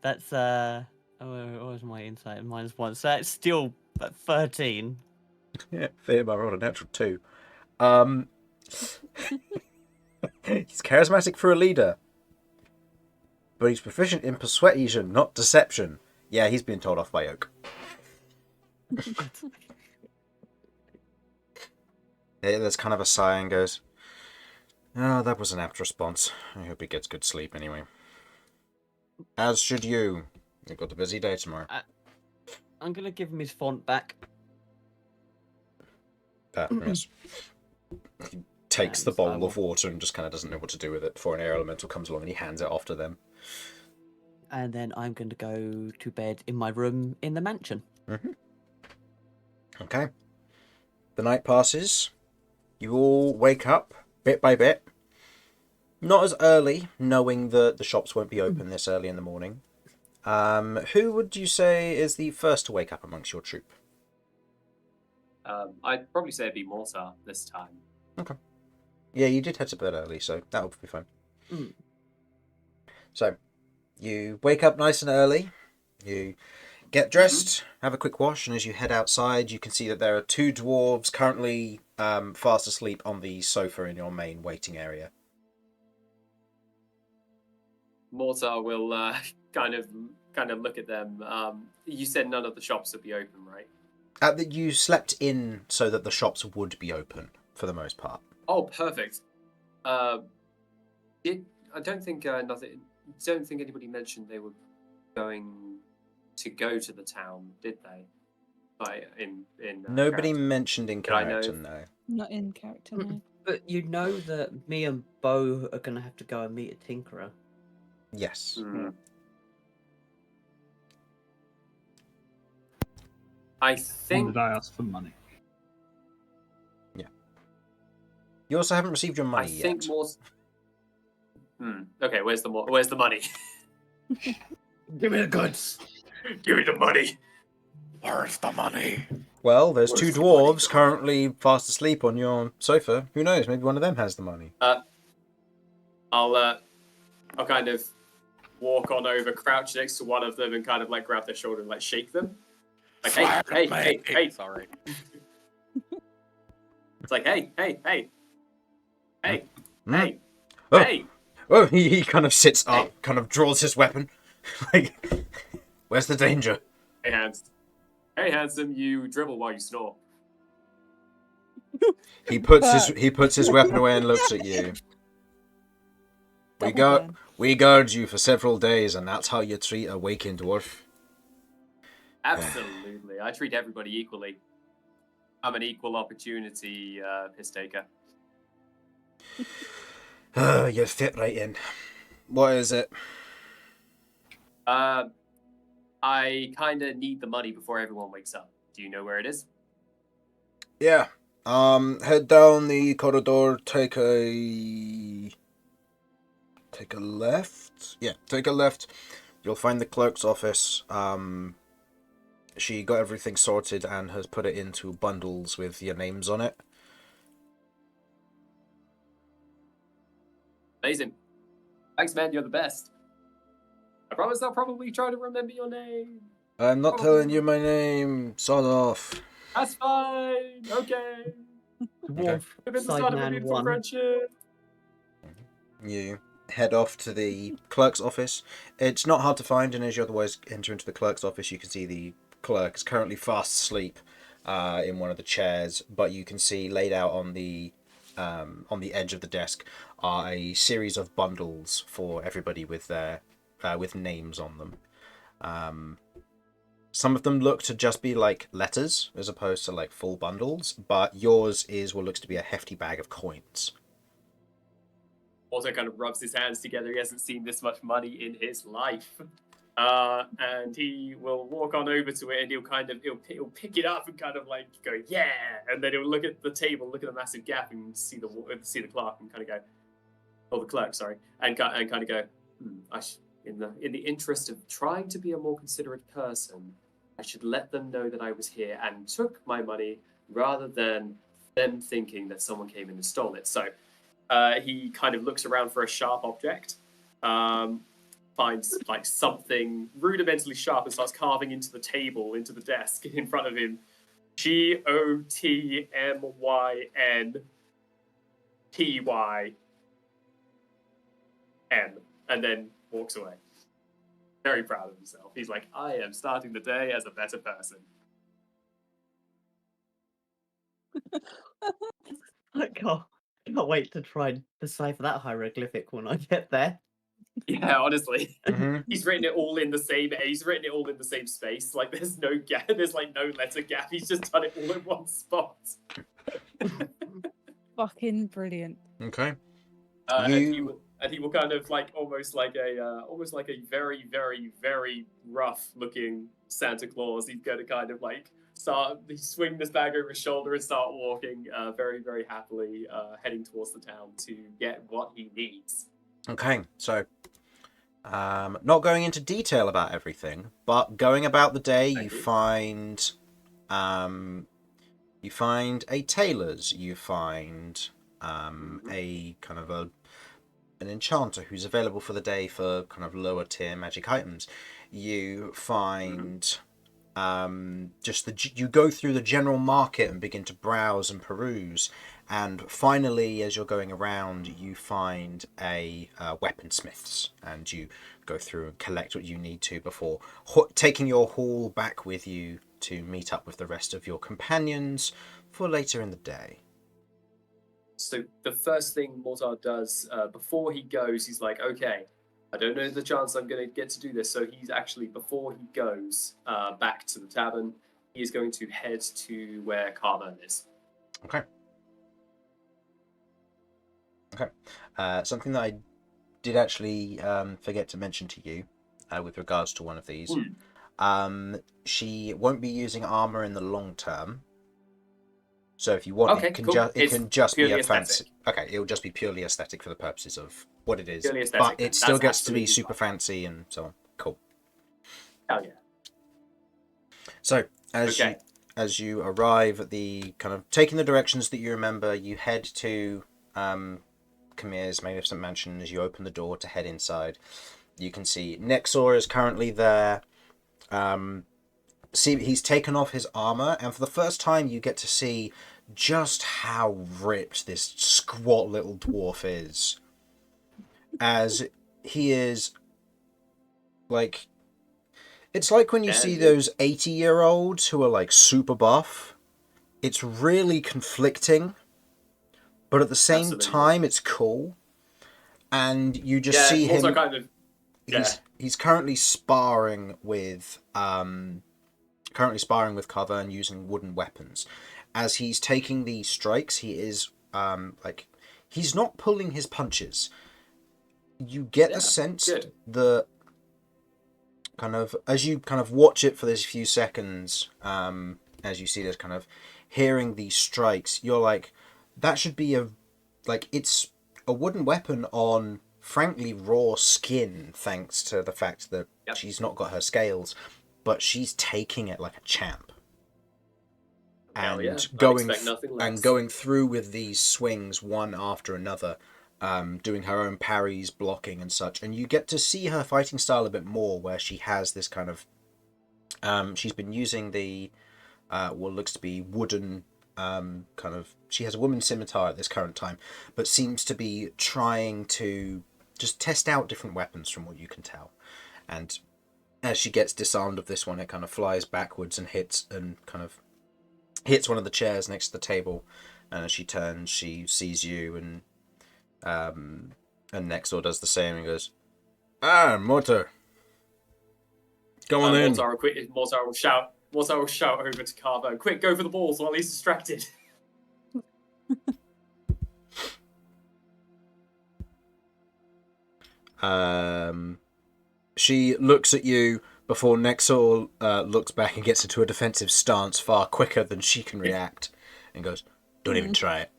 S4: that's, what was my insight? -1, so that's still 13.
S1: Yeah, fair, I rolled a natural 2. He's charismatic for a leader, but he's proficient in persuasion, not deception. Yeah, he's been told off by Oak. There's kind of a sigh and goes, "Oh, that was an apt response. I hope he gets good sleep anyway. As should you. You've got a busy day tomorrow."
S4: I'm going to give him his font back.
S1: Yes. He takes the bowl of water and just kind of doesn't know what to do with it before an air elemental comes along and he hands it off to them.
S4: And then I'm going to go to bed in my room in the mansion.
S1: Okay. The night passes. You all wake up bit by bit. Not as early, knowing that the shops won't be open this early in the morning. Who would you say is the first to wake up amongst your troop?
S3: I'd probably say it'd be Mortar this time.
S1: Okay. Yeah, you did head to bed early, so that'll be fine. So, you wake up nice and early. You get dressed, have a quick wash, and as you head outside, you can see that there are 2 dwarves currently fast asleep on the sofa in your main waiting area.
S3: Mortar will kind of look at them. You said none of the shops would be open, right?
S1: You slept in so that the shops would be open for the most part.
S3: Oh, perfect. I don't think anybody mentioned they were going to go to the town, did they?
S1: Nobody
S3: character.
S1: mentioned in character, no.
S2: Not in character, no.
S4: But you know that me and Beau are going to have to go and meet a tinkerer.
S1: Yes.
S3: I
S5: When
S3: think
S5: did I ask for money?
S1: Yeah. You also haven't received your money yet.
S3: think more. Okay, where's the money?
S7: Give me the goods.
S3: Give me the money.
S7: Where's the money?
S1: Well, there's 2
S3: Where's the money
S1: dwarves currently fast asleep on your sofa. Who knows? Maybe one of them has the money.
S3: I'll kind of walk on over, crouch next to one of them, and kind of like grab their shoulder and like shake them. Like, hey.
S7: Sorry.
S3: It's like, hey.
S1: Oh. Oh, he kind of sits up, kind of draws his weapon. Like, where's the danger?
S3: Hey, handsome, you dribble while you snore.
S1: He puts his weapon away and looks at you. We guard you for several days, and that's how you treat a waking dwarf.
S3: Absolutely. I treat everybody equally. I'm an equal opportunity piss taker.
S1: You fit right in. What is it?
S3: I kind of need the money before everyone wakes up. Do you know where it is?
S1: Yeah. Head down the corridor, take a left. Yeah, take a left. You'll find the clerk's office. She got everything sorted and has put it into bundles with your names on it.
S3: Amazing. Thanks, man. You're the best. I promise I'll probably try to remember your name.
S1: I'm not telling you my name. Sod off.
S3: That's fine. Okay.
S4: Dwarf
S3: I've been the start of a
S4: Sideman
S3: beautiful
S4: 1.
S3: friendship.
S1: You head off to the clerk's office. It's not hard to find, and as you otherwise enter into the clerk's office, you can see the clerk is currently fast asleep in one of the chairs, but you can see laid out on the edge of the desk are a series of bundles for everybody with their with names on them. Some of them look to just be like letters as opposed to like full bundles, but yours is what looks to be a hefty bag of coins.
S3: Also kind of rubs his hands together. He hasn't seen this much money in his life. And he will walk on over to it and he'll pick it up and kind of like go, yeah. And then he'll look at the table, look at the massive gap and see the clerk and kind of go, oh, the clerk, sorry. And kind of go, in the interest of trying to be a more considerate person, I should let them know that I was here and took my money rather than them thinking that someone came in and stole it. So he kind of looks around for a sharp object, finds like something rudimentarily sharp and starts carving into the table, into the desk in front of him. GOTMYNPYN, and then walks away. Very proud of himself. He's like, I am starting the day as a better person.
S4: I can't wait to try and decipher that hieroglyphic when I get there.
S3: Yeah, honestly.
S1: Mm-hmm.
S3: He's written it all in the same space. Like there's no gap, there's like no letter gap. He's just done it all in one spot.
S2: Fucking brilliant.
S1: Okay.
S3: And he will kind of like almost like a very, very, very rough looking Santa Claus. He's going to kind of like swing this bag over his shoulder and start walking very, very happily, heading towards the town to get what he needs.
S1: Okay, so not going into detail about everything, but going about the day, you find a tailor's, you find a kind of an enchanter who's available for the day for kind of lower tier magic items. You find you go through the general market and begin to browse and peruse, and finally, as you're going around, you find a weaponsmith's, and you go through and collect what you need to before taking your haul back with you to meet up with the rest of your companions for later in the day.
S3: So the first thing Mortar does before he goes, he's like, okay, I don't know the chance I'm going to get to do this. So he's actually, before he goes back to the tavern, he is going to head to where Carmen is.
S1: Okay. Something that I did actually forget to mention to you with regards to one of these. She won't be using armor in the long term. So if you want,
S3: okay,
S1: it can,
S3: cool.
S1: it can just be a
S3: aesthetic.
S1: fancy. Okay, it'll just be purely aesthetic for the purposes of what it is.
S3: Purely aesthetic,
S1: But it still gets to be super fancy and so on. Cool.
S3: Hell yeah.
S1: So as you arrive at the kind of taking the directions that you remember, you head to Kamir's magnificent mansion. As you open the door to head inside, you can see Nexor is currently there. See, he's taken off his armor, and for the first time you get to see just how ripped this squat little dwarf is. As he is like, it's like when you see those 80-year-olds who are like super buff. It's really conflicting, but at the same time it's cool. And you just see him
S3: also kind of,
S1: he's currently sparring with cover and using wooden weapons. As he's taking these strikes, he is he's not pulling his punches. You get a sense that kind of as you kind of watch it for this few seconds, as you see this kind of hearing these strikes, you're like, that should be it's a wooden weapon on frankly raw skin, thanks to the fact that she's not got her scales, but she's taking it like a champ. And going through with these swings one after another. doing her own parries, blocking and such, and you get to see her fighting style a bit more, where she has this kind of she's been using the what looks to be wooden kind of, she has a woman's scimitar at this current time, but seems to be trying to just test out different weapons from what you can tell. And as she gets disarmed of this one, it kind of flies backwards and hits one of the chairs next to the table. And as she turns, she sees you, and next door does the same and goes, "Ah, Mortar, go on in."
S3: Mortar will shout over to Carbo, "Quick, go for the balls while he's distracted."
S1: She looks at you before Nexor looks back and gets into a defensive stance far quicker than she can react, and goes, "Don't even try it."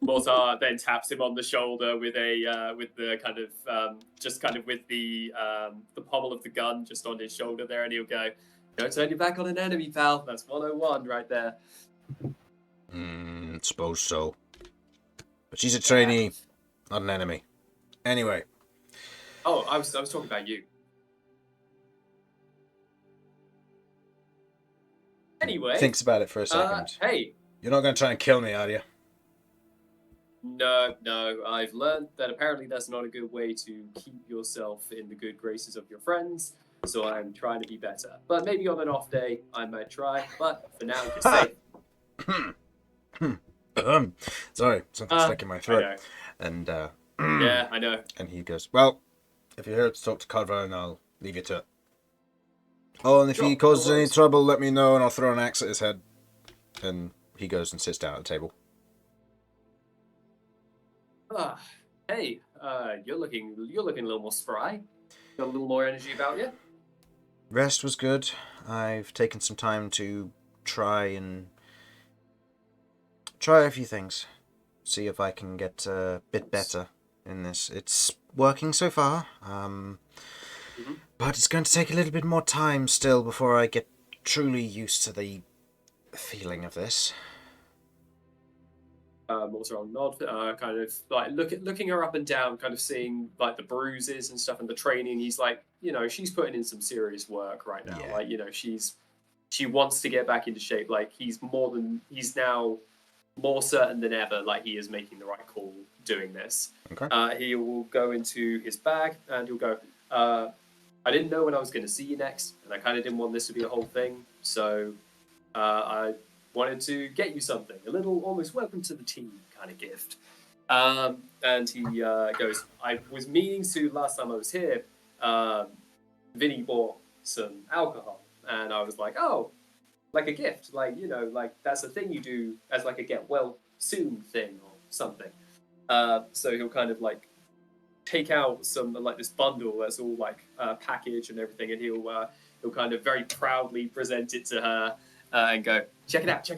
S3: Mortar then taps him on the shoulder with the pommel of the gun just on his shoulder there, and he'll go, "Don't turn your back on an enemy, pal. That's 101 right there."
S1: Suppose so. But she's a trainee, not an enemy. Anyway.
S3: Oh, I was talking about you. Anyway.
S1: Thinks about it for a second.
S3: Hey.
S1: You're not going to try and kill me, are you?
S3: No. I've learned that apparently that's not a good way to keep yourself in the good graces of your friends, so I'm trying to be better. But maybe on an off day, I might try. But for now, you're safe.
S1: Sorry, something stuck in my throat. And
S3: yeah, I know.
S1: And he goes, "Well, if you're here to talk to Carver, and I'll leave you to it. Oh, and if he causes any trouble, let me know, and I'll throw an axe at his head." And he goes and sits down at the table.
S3: Hey, you're looking a little more spry. Got a little more energy about you.
S1: Rest was good. I've taken some time to try a few things. See if I can get a bit better in this. It's working so far. But it's going to take a little bit more time still before I get truly used to the feeling of this.
S3: Mortar will nod, kind of like looking her up and down, kind of seeing like the bruises and stuff and the training. He's like, she's putting in some serious work right now. Yeah. Like, she wants to get back into shape. Like he's now more certain than ever, like he is making the right call doing this. Okay. He will go into his bag and he'll go, "I didn't know when I was going to see you next, and I kind of didn't want this to be a whole thing, so I wanted to get you something, a little almost welcome to the team kind of gift." And he goes, "I was meaning to last time I was here, Vinny bought some alcohol, and I was like, oh, like a gift, like, like that's a thing you do as like a get well soon thing or something." So he'll kind of like take out some like this bundle that's all like packaged and everything, and he'll kind of very proudly present it to her and go, check it out.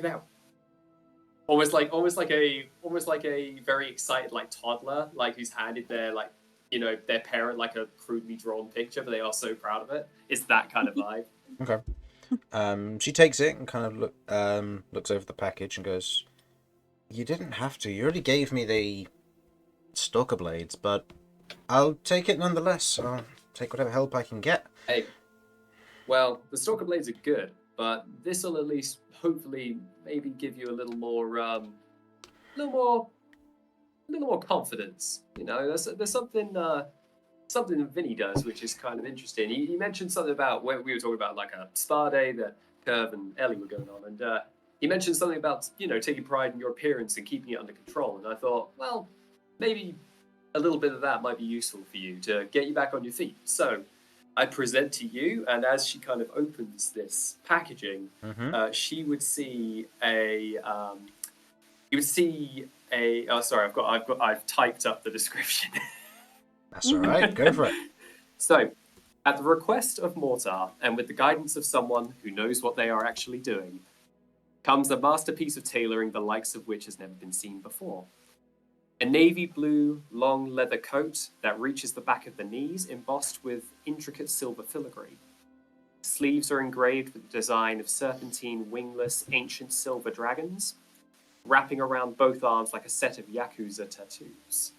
S3: Almost like a very excited like toddler, like who's handed their like their parent like a crudely drawn picture, but they are so proud of it. It's that kind of vibe.
S1: Okay. She takes it and kind of looks over the package and goes, "You didn't have to. You already gave me the stalker blades, but I'll take it nonetheless. I'll take whatever help I can get."
S3: Hey, well, the stalker blades are good, but this will at least hopefully maybe give you a little more confidence. There's something that Vinny does which is kind of interesting. He mentioned something about when we were talking about like a spa day that Kirv and Ellie were going on, and he mentioned something about taking pride in your appearance and keeping it under control. And I thought, well, maybe a little bit of that might be useful for you to get you back on your feet. So I present to you, and as she kind of opens this packaging, she would see I've typed up the description.
S1: That's all right. Go for it.
S3: So, at the request of Mortar, and with the guidance of someone who knows what they are actually doing, comes a masterpiece of tailoring the likes of which has never been seen before. A navy blue, long leather coat that reaches the back of the knees, embossed with intricate silver filigree. Sleeves are engraved with the design of serpentine, wingless, ancient silver dragons. wrapping around both arms like a set of Yakuza tattoos.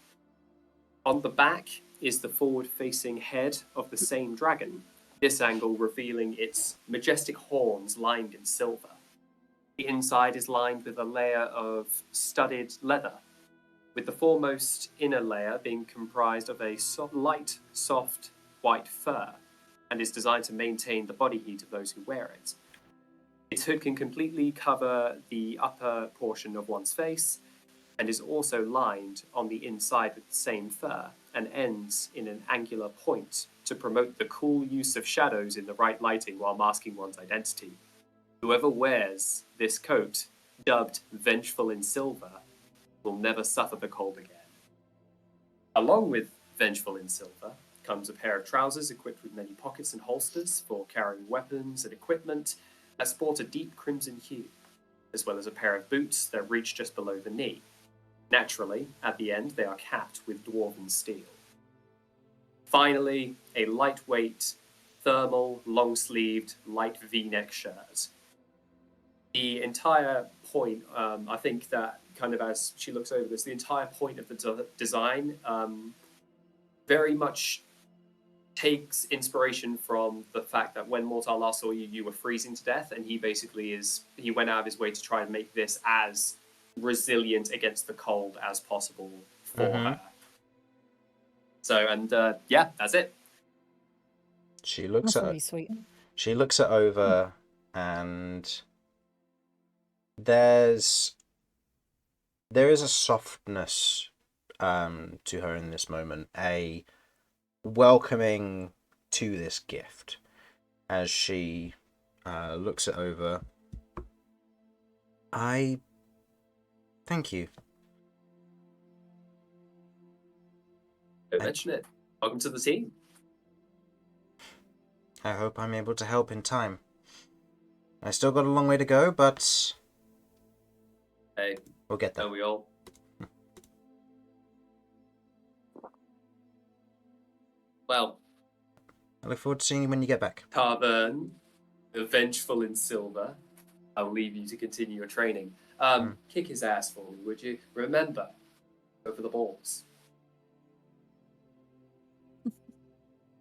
S3: On the back is the forward-facing head of the same dragon, this angle revealing its majestic horns lined in silver. The inside is lined with a layer of studded leather, with the foremost inner layer being comprised of a light, soft, white fur, and is designed to maintain the body heat of those who wear it. Its hood can completely cover the upper portion of one's face, and is also lined on the inside with the same fur, and ends in an angular point to promote the cool use of shadows in the right lighting while masking one's identity. Whoever wears this coat, dubbed Vengeful in Silver, will never suffer the cold again. Along with Vengeful in Silver comes a pair of trousers equipped with many pockets and holsters for carrying weapons and equipment that sport a deep crimson hue, as well as a pair of boots that reach just below the knee. Naturally, at the end, they are capped with dwarven steel. Finally, a lightweight, thermal, long-sleeved, light V-neck shirt. The entire point, I think that kind of as she looks over this, the entire point of the design very much takes inspiration from the fact that when Mortar last saw you, you were freezing to death, and he went out of his way to try and make this as resilient against the cold as possible for her. So, and yeah, that's it.
S1: She looks
S2: That's
S1: at
S2: really sweet.
S1: She looks it over, and there is a softness to her in this moment, a welcoming to this gift as she looks it over. I thank you.
S3: Don't mention it. Welcome to the team.
S1: I hope I'm able to help in time. I still got a long way to go, but
S3: Hey,
S1: we'll get there.
S3: don't we all? Well,
S1: I look forward to seeing you when you get back.
S3: Carvern, the Vengeful in Silver, I'll leave you to continue your training. Kick his ass for me, would you? Remember, go for the balls.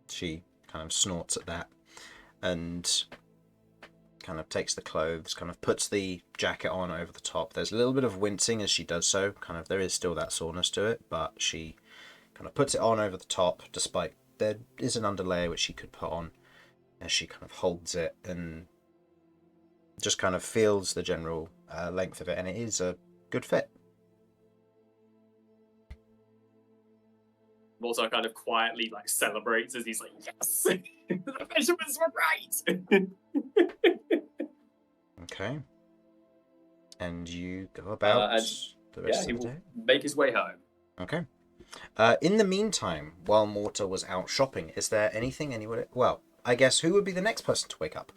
S1: She kind of snorts at that and kind of takes the clothes, kind of puts the jacket on over the top. There's a little bit of wincing as she does so. Kind of there is still that soreness to it, but she kind of puts it on over the top, despite there is an underlayer which she could put on, as she kind of holds it and just kind of feels the general length of it, and it is a good fit.
S3: Mortar kind of quietly celebrates as he's like, yes, the measurements were right.
S1: Okay. And you go about the rest
S3: he
S1: of the
S3: will
S1: day?
S3: make his way home.
S1: Okay. In the meantime, while Mortar was out shopping, is there anything anyone... Well, I guess who would be the next person to wake up?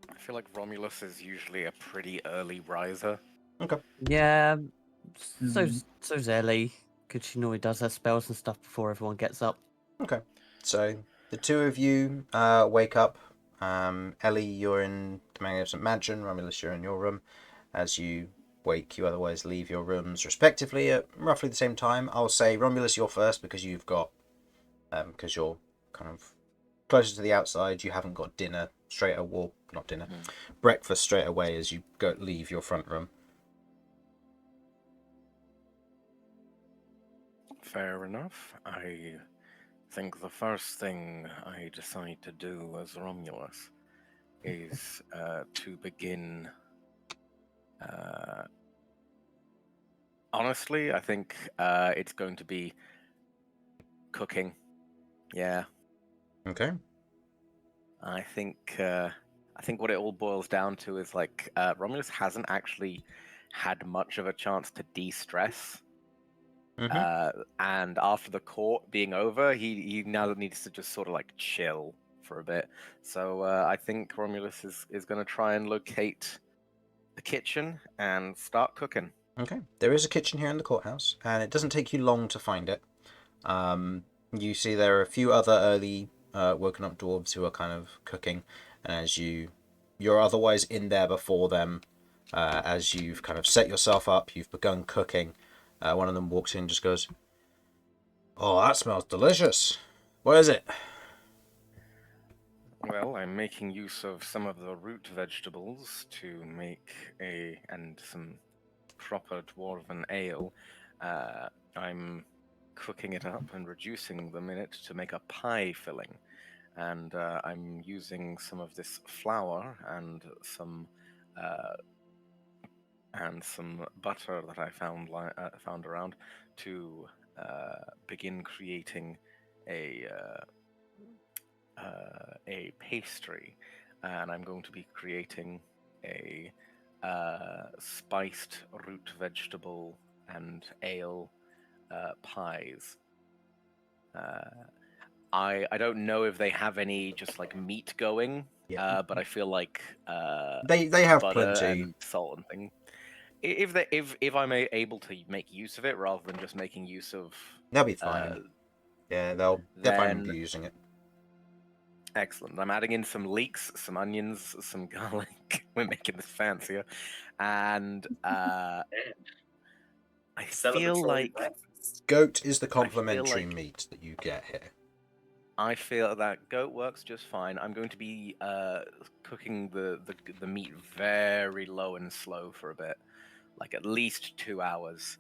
S7: I feel like Romulus is usually a pretty early riser.
S1: Okay.
S4: Yeah, so's Ellie, because she normally does her spells and stuff before everyone gets up.
S1: Okay. So, the two of you wake up. Ellie, you're in the Magnificent Mansion. Romulus, you're in your room. As you wake, you otherwise leave your rooms respectively at roughly the same time. I'll say, Romulus, you're first because you've got... because you're kind of closer to the outside. You haven't got dinner straight away. Well, not dinner. Breakfast straight away as you leave your front room.
S7: Fair enough. I think the first thing I decide to do as Romulus is to begin. Honestly, I think it's going to be cooking. Yeah.
S1: Okay.
S7: I think what it all boils down to is Romulus hasn't actually had much of a chance to de-stress. And after the court being over, he now needs to just sort of chill for a bit. So I think Romulus is going to try and locate the kitchen and start cooking.
S1: Okay. There is a kitchen here in the courthouse, and it doesn't take you long to find it. You see there are a few other early woken up dwarves who are kind of cooking, and as you you're otherwise in there before them. As you've kind of set yourself up, you've begun cooking. One of them walks in and just goes, "Oh, that smells delicious. What is it?"
S7: Well, I'm making use of some of the root vegetables to make some proper dwarven ale. I'm cooking it up and reducing them in it to make a pie filling. And I'm using some of this flour and some butter that I found around to begin creating a pastry, and I'm going to be creating a spiced root vegetable and ale pies. I don't know if they have any just like meat going, but I feel like
S1: They have
S7: butter
S1: plenty.
S7: and salt and thing. If I'm able to make use of it rather than just making use of,
S1: They'll be fine. Yeah, they're fine
S7: then-
S1: with using it.
S7: Excellent. I'm adding in some leeks, some onions, some garlic. We're making this fancier, and I feel
S3: Celebratory
S7: like
S3: breakfast.
S1: Goat is the complementary
S7: like-
S1: meat that you get here.
S7: I feel that goat works just fine. I'm going to be cooking the meat very low and slow for a bit, like at least 2 hours.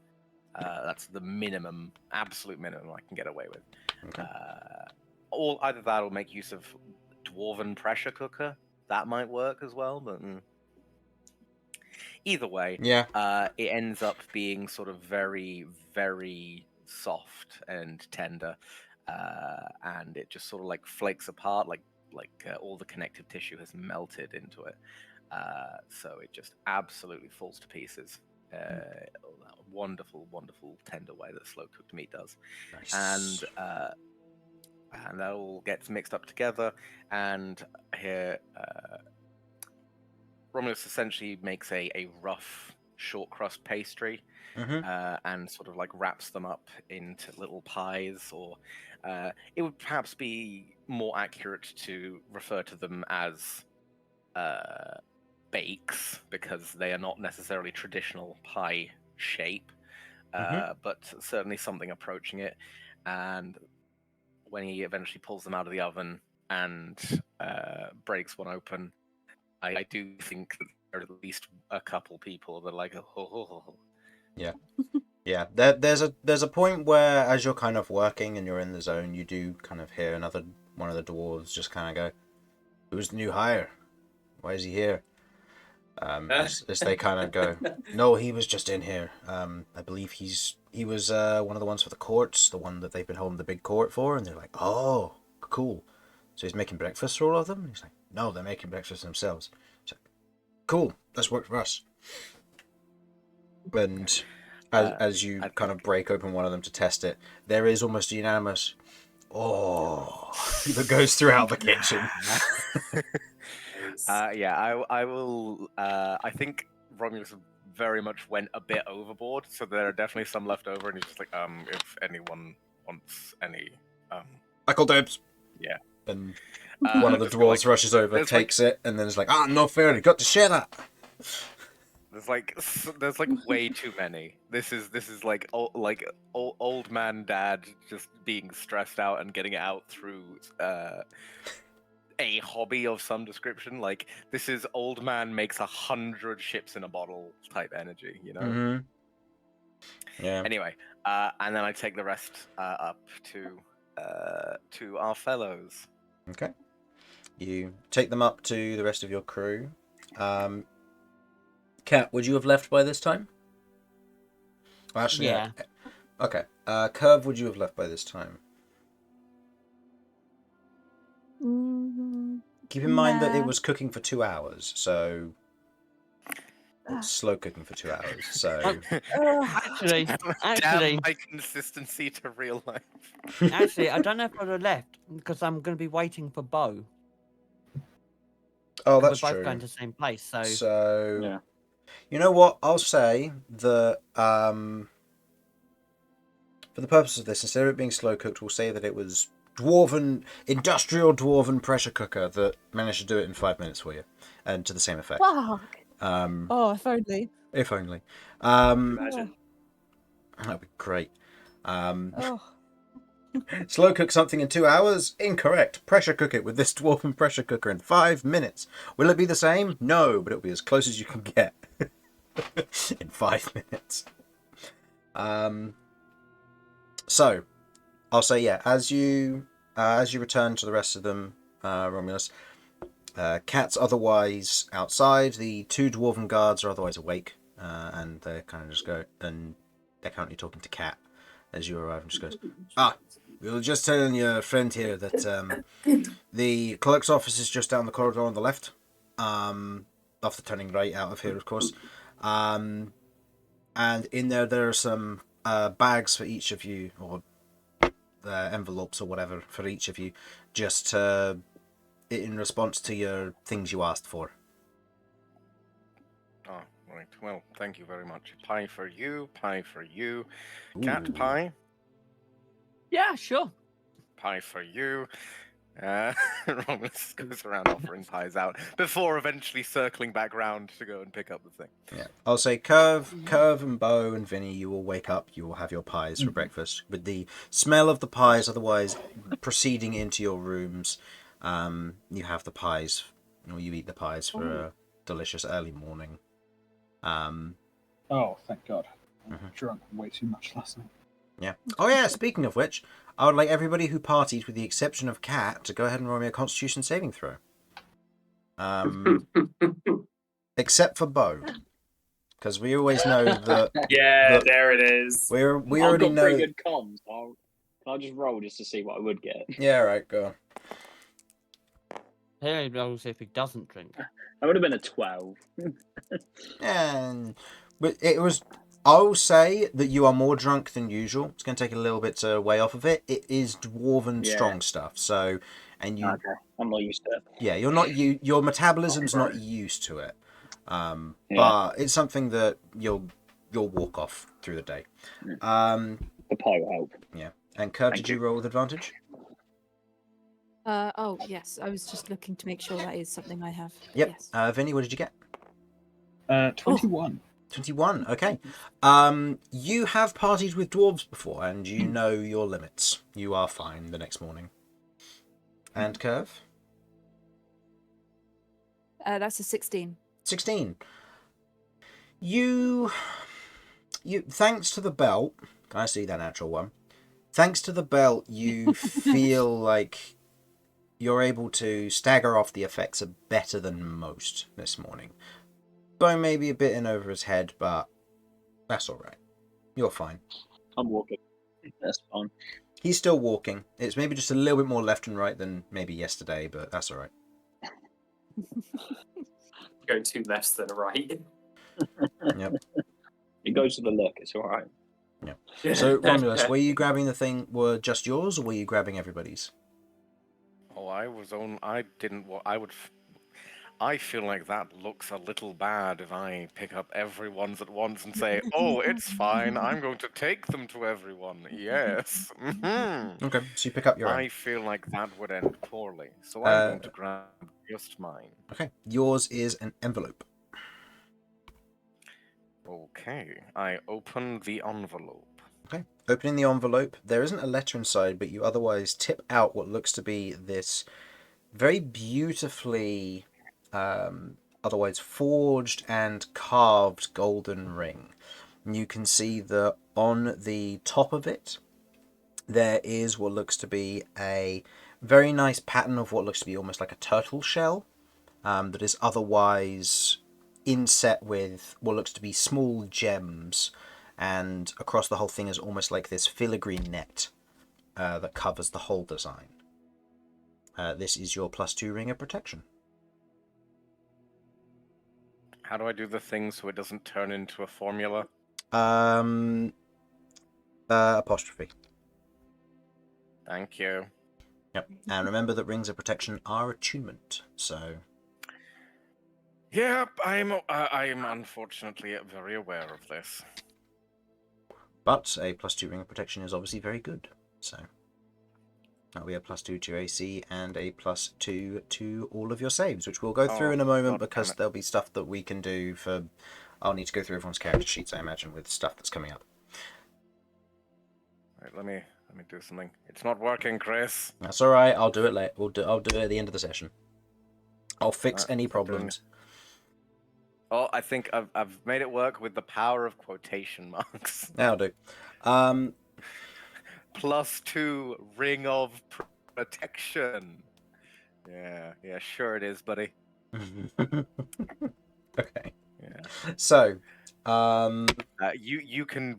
S7: That's the minimum, absolute minimum I can get away with.
S1: Okay.
S7: Or either that or make use of dwarven pressure cooker. That might work as well, but either way,
S1: Yeah.
S7: it ends up being sort of very, very soft and tender, and it just sort of like flakes apart, like all the connective tissue has melted into it. So it just absolutely falls to pieces. That wonderful, wonderful tender way that slow cooked meat does.
S1: Nice.
S7: And that all gets mixed up together, and here Romulus essentially makes a rough short crust pastry, and sort of like wraps them up into little pies, or it would perhaps be more accurate to refer to them as bakes, because they are not necessarily traditional pie shape, but certainly something approaching it. And when he eventually pulls them out of the oven and breaks one open, I do think that there are at least a couple people that are like, oh.
S1: Yeah. There's a point where, as you're kind of working and you're in the zone, you do kind of hear one of the dwarves just kind of go, "Who's the new hire? Why is he here?" As they kind of go, "No, he was just in here. I believe he was one of the ones for the courts, the one that they've been holding the big court for." And they're like, "Oh, cool. So he's making breakfast for all of them?" And he's like, "No, they're making breakfast themselves." It's like, "Cool, that's worked for us." And as you kind of break open one of them to test it, there is almost a unanimous "oh" that goes throughout the kitchen.
S7: I will. I think Romulus very much went a bit overboard, so there are definitely some left over, and he's just like, if anyone wants any,
S1: Michael Dibs.
S7: Yeah.
S1: And one of the dwarves rushes over, takes it, and then is like, "No fair, you got to share that."
S7: There's like way too many. This is like old man dad just being stressed out and getting it out through a hobby of some description. Like, this is old man makes 100 ships in a bottle type energy, you know?
S1: Yeah.
S7: Anyway, and then I take the rest up to our fellows.
S1: Okay. You take them up to the rest of your crew. Kat, would you have left by this time? Actually,
S4: Yeah.
S1: Okay. Kirv, would you have left by this time? Keep in mind that it
S2: Nah.
S1: was cooking for 2 hours, so it's slow cooking for 2 hours. So
S4: Actually,
S7: Damn my consistency to real life.
S4: actually, I don't know if I'd have left because I'm going to be waiting for Beau.
S1: oh, that's
S4: We're both
S1: true.
S4: going to the same place, so
S1: So
S6: Yeah.
S1: you know what? I'll say that for the purpose of this, instead of it being slow cooked, we'll say that it was industrial dwarven pressure cooker that managed to do it in 5 minutes for you, and to the same effect.
S2: Fuck.
S1: Um,
S2: Oh, if only.
S1: if only.
S3: Imagine.
S1: That'd be great.
S2: Oh.
S1: Slow cook something in 2 hours? Incorrect. Pressure cook it with this dwarven pressure cooker in 5 minutes. Will it be the same? No, but it'll be as close as you can get in 5 minutes. So, I'll say as you return to the rest of them, Romulus, Cat's otherwise outside. The 2 dwarven guards are otherwise awake, and they kind of just go, and they're currently talking to Cat as you arrive, and just goes, we were just telling your friend here that the clerk's office is just down the corridor on the left, after turning right out of here, of course. And in there are some bags for each of you, or envelopes or whatever for each of you, just in response to your things you asked for.
S7: Oh, right. Well, thank you very much. Pie for you, pie for you.
S1: Ooh.
S7: Cat pie,
S4: Yeah, sure.
S7: pie for you. Romulus goes around offering pies out before eventually circling back round to go and pick up the thing.
S1: Yeah, I'll say Kirv and Beau and Vinny, you will wake up, you will have your pies for breakfast, with the smell of the pies otherwise proceeding into your rooms. You have the pies, or you eat the pies for a delicious early morning.
S5: Oh, thank God. I drunk way too much last night.
S1: Yeah. Oh yeah, speaking of which, I would like everybody who partied, with the exception of Cat, to go ahead and roll me a Constitution saving throw. Except for Beau, because we always know that.
S3: Yeah,
S1: that
S3: there it is.
S1: we
S6: I've
S1: already
S6: got
S1: know.
S6: pretty good comms. I'll just roll just to see what I would get.
S1: Yeah, right. Go.
S4: Hey, also if he doesn't drink.
S6: I would have been a 12.
S1: And but it was. I'll say that you are more drunk than usual. It's going to take a little bit to weigh off of it. It is dwarven strong stuff. So, and you.
S6: Okay, I'm not used to it.
S1: Yeah, you're not your metabolism's not used to it. But it's something that you'll walk off through the day.
S6: The pie will help.
S1: Yeah. And Kirv, did you roll with advantage?
S2: Oh, yes. I was just looking to make sure that is something I have.
S1: Yep.
S2: Yes.
S1: Vinny, what did you get?
S5: 21.
S1: 21. Okay. You have partied with dwarves before, and you know your limits. You are fine the next morning. And Kirv?
S2: That's a 16.
S1: 16. You thanks to the belt, can I see that natural one? Thanks to the belt, you feel like you're able to stagger off the effects better than most this morning. Beau may be a bit in over his head, but that's alright. You're fine.
S6: I'm walking. That's fine.
S1: He's still walking. It's maybe just a little bit more left and right than maybe yesterday, but that's alright.
S3: Going 2 left than a right.
S1: Yep.
S6: It goes to the look. It's all right.
S1: Yep. So, Romulus, were you grabbing the thing were just yours, or were you grabbing everybody's?
S7: Oh, I feel like that looks a little bad if I pick up everyone's at once and say, oh, it's fine, I'm going to take them to everyone. Yes. Mm-hmm.
S1: Okay, so you pick up your own.
S7: I feel like that would end poorly, so I'm going to grab just mine.
S1: Okay, yours is an envelope.
S7: Okay, I open the envelope.
S1: Okay, opening the envelope, there isn't a letter inside, but you otherwise tip out what looks to be this very beautifully otherwise forged and carved golden ring. And you can see that on the top of it there is what looks to be a very nice pattern of what looks to be almost like a turtle shell, that is otherwise inset with what looks to be small gems, and across the whole thing is almost like this filigree net that covers the whole design. This is your +2 ring of protection.
S7: How do I do the thing so it doesn't turn into a formula?
S1: Apostrophe.
S7: Thank you.
S1: Yep. And remember that rings of protection are attunement, so...
S7: Yep, I'm unfortunately very aware of this.
S1: But a +2 ring of protection is obviously very good, so... That'll be a +2 to AC and a +2 to all of your saves, which we'll go through
S7: Oh,
S1: in a moment
S7: God damn
S1: because
S7: it.
S1: there'll be stuff that we can do for. I'll need to go through everyone's character sheets, I imagine, with stuff that's coming up.
S7: Right, let me do something. It's not working, Chris.
S1: That's all right. I'll do it later. I'll do it at the end of the session. I'll fix
S7: Alright,
S1: any
S7: stop doing
S1: problems.
S7: Oh, I think I've made it work with the power of quotation marks.
S1: That'll do.
S7: +2 ring of protection. Yeah, sure it is, buddy.
S1: Okay.
S7: Yeah.
S1: So,
S7: You can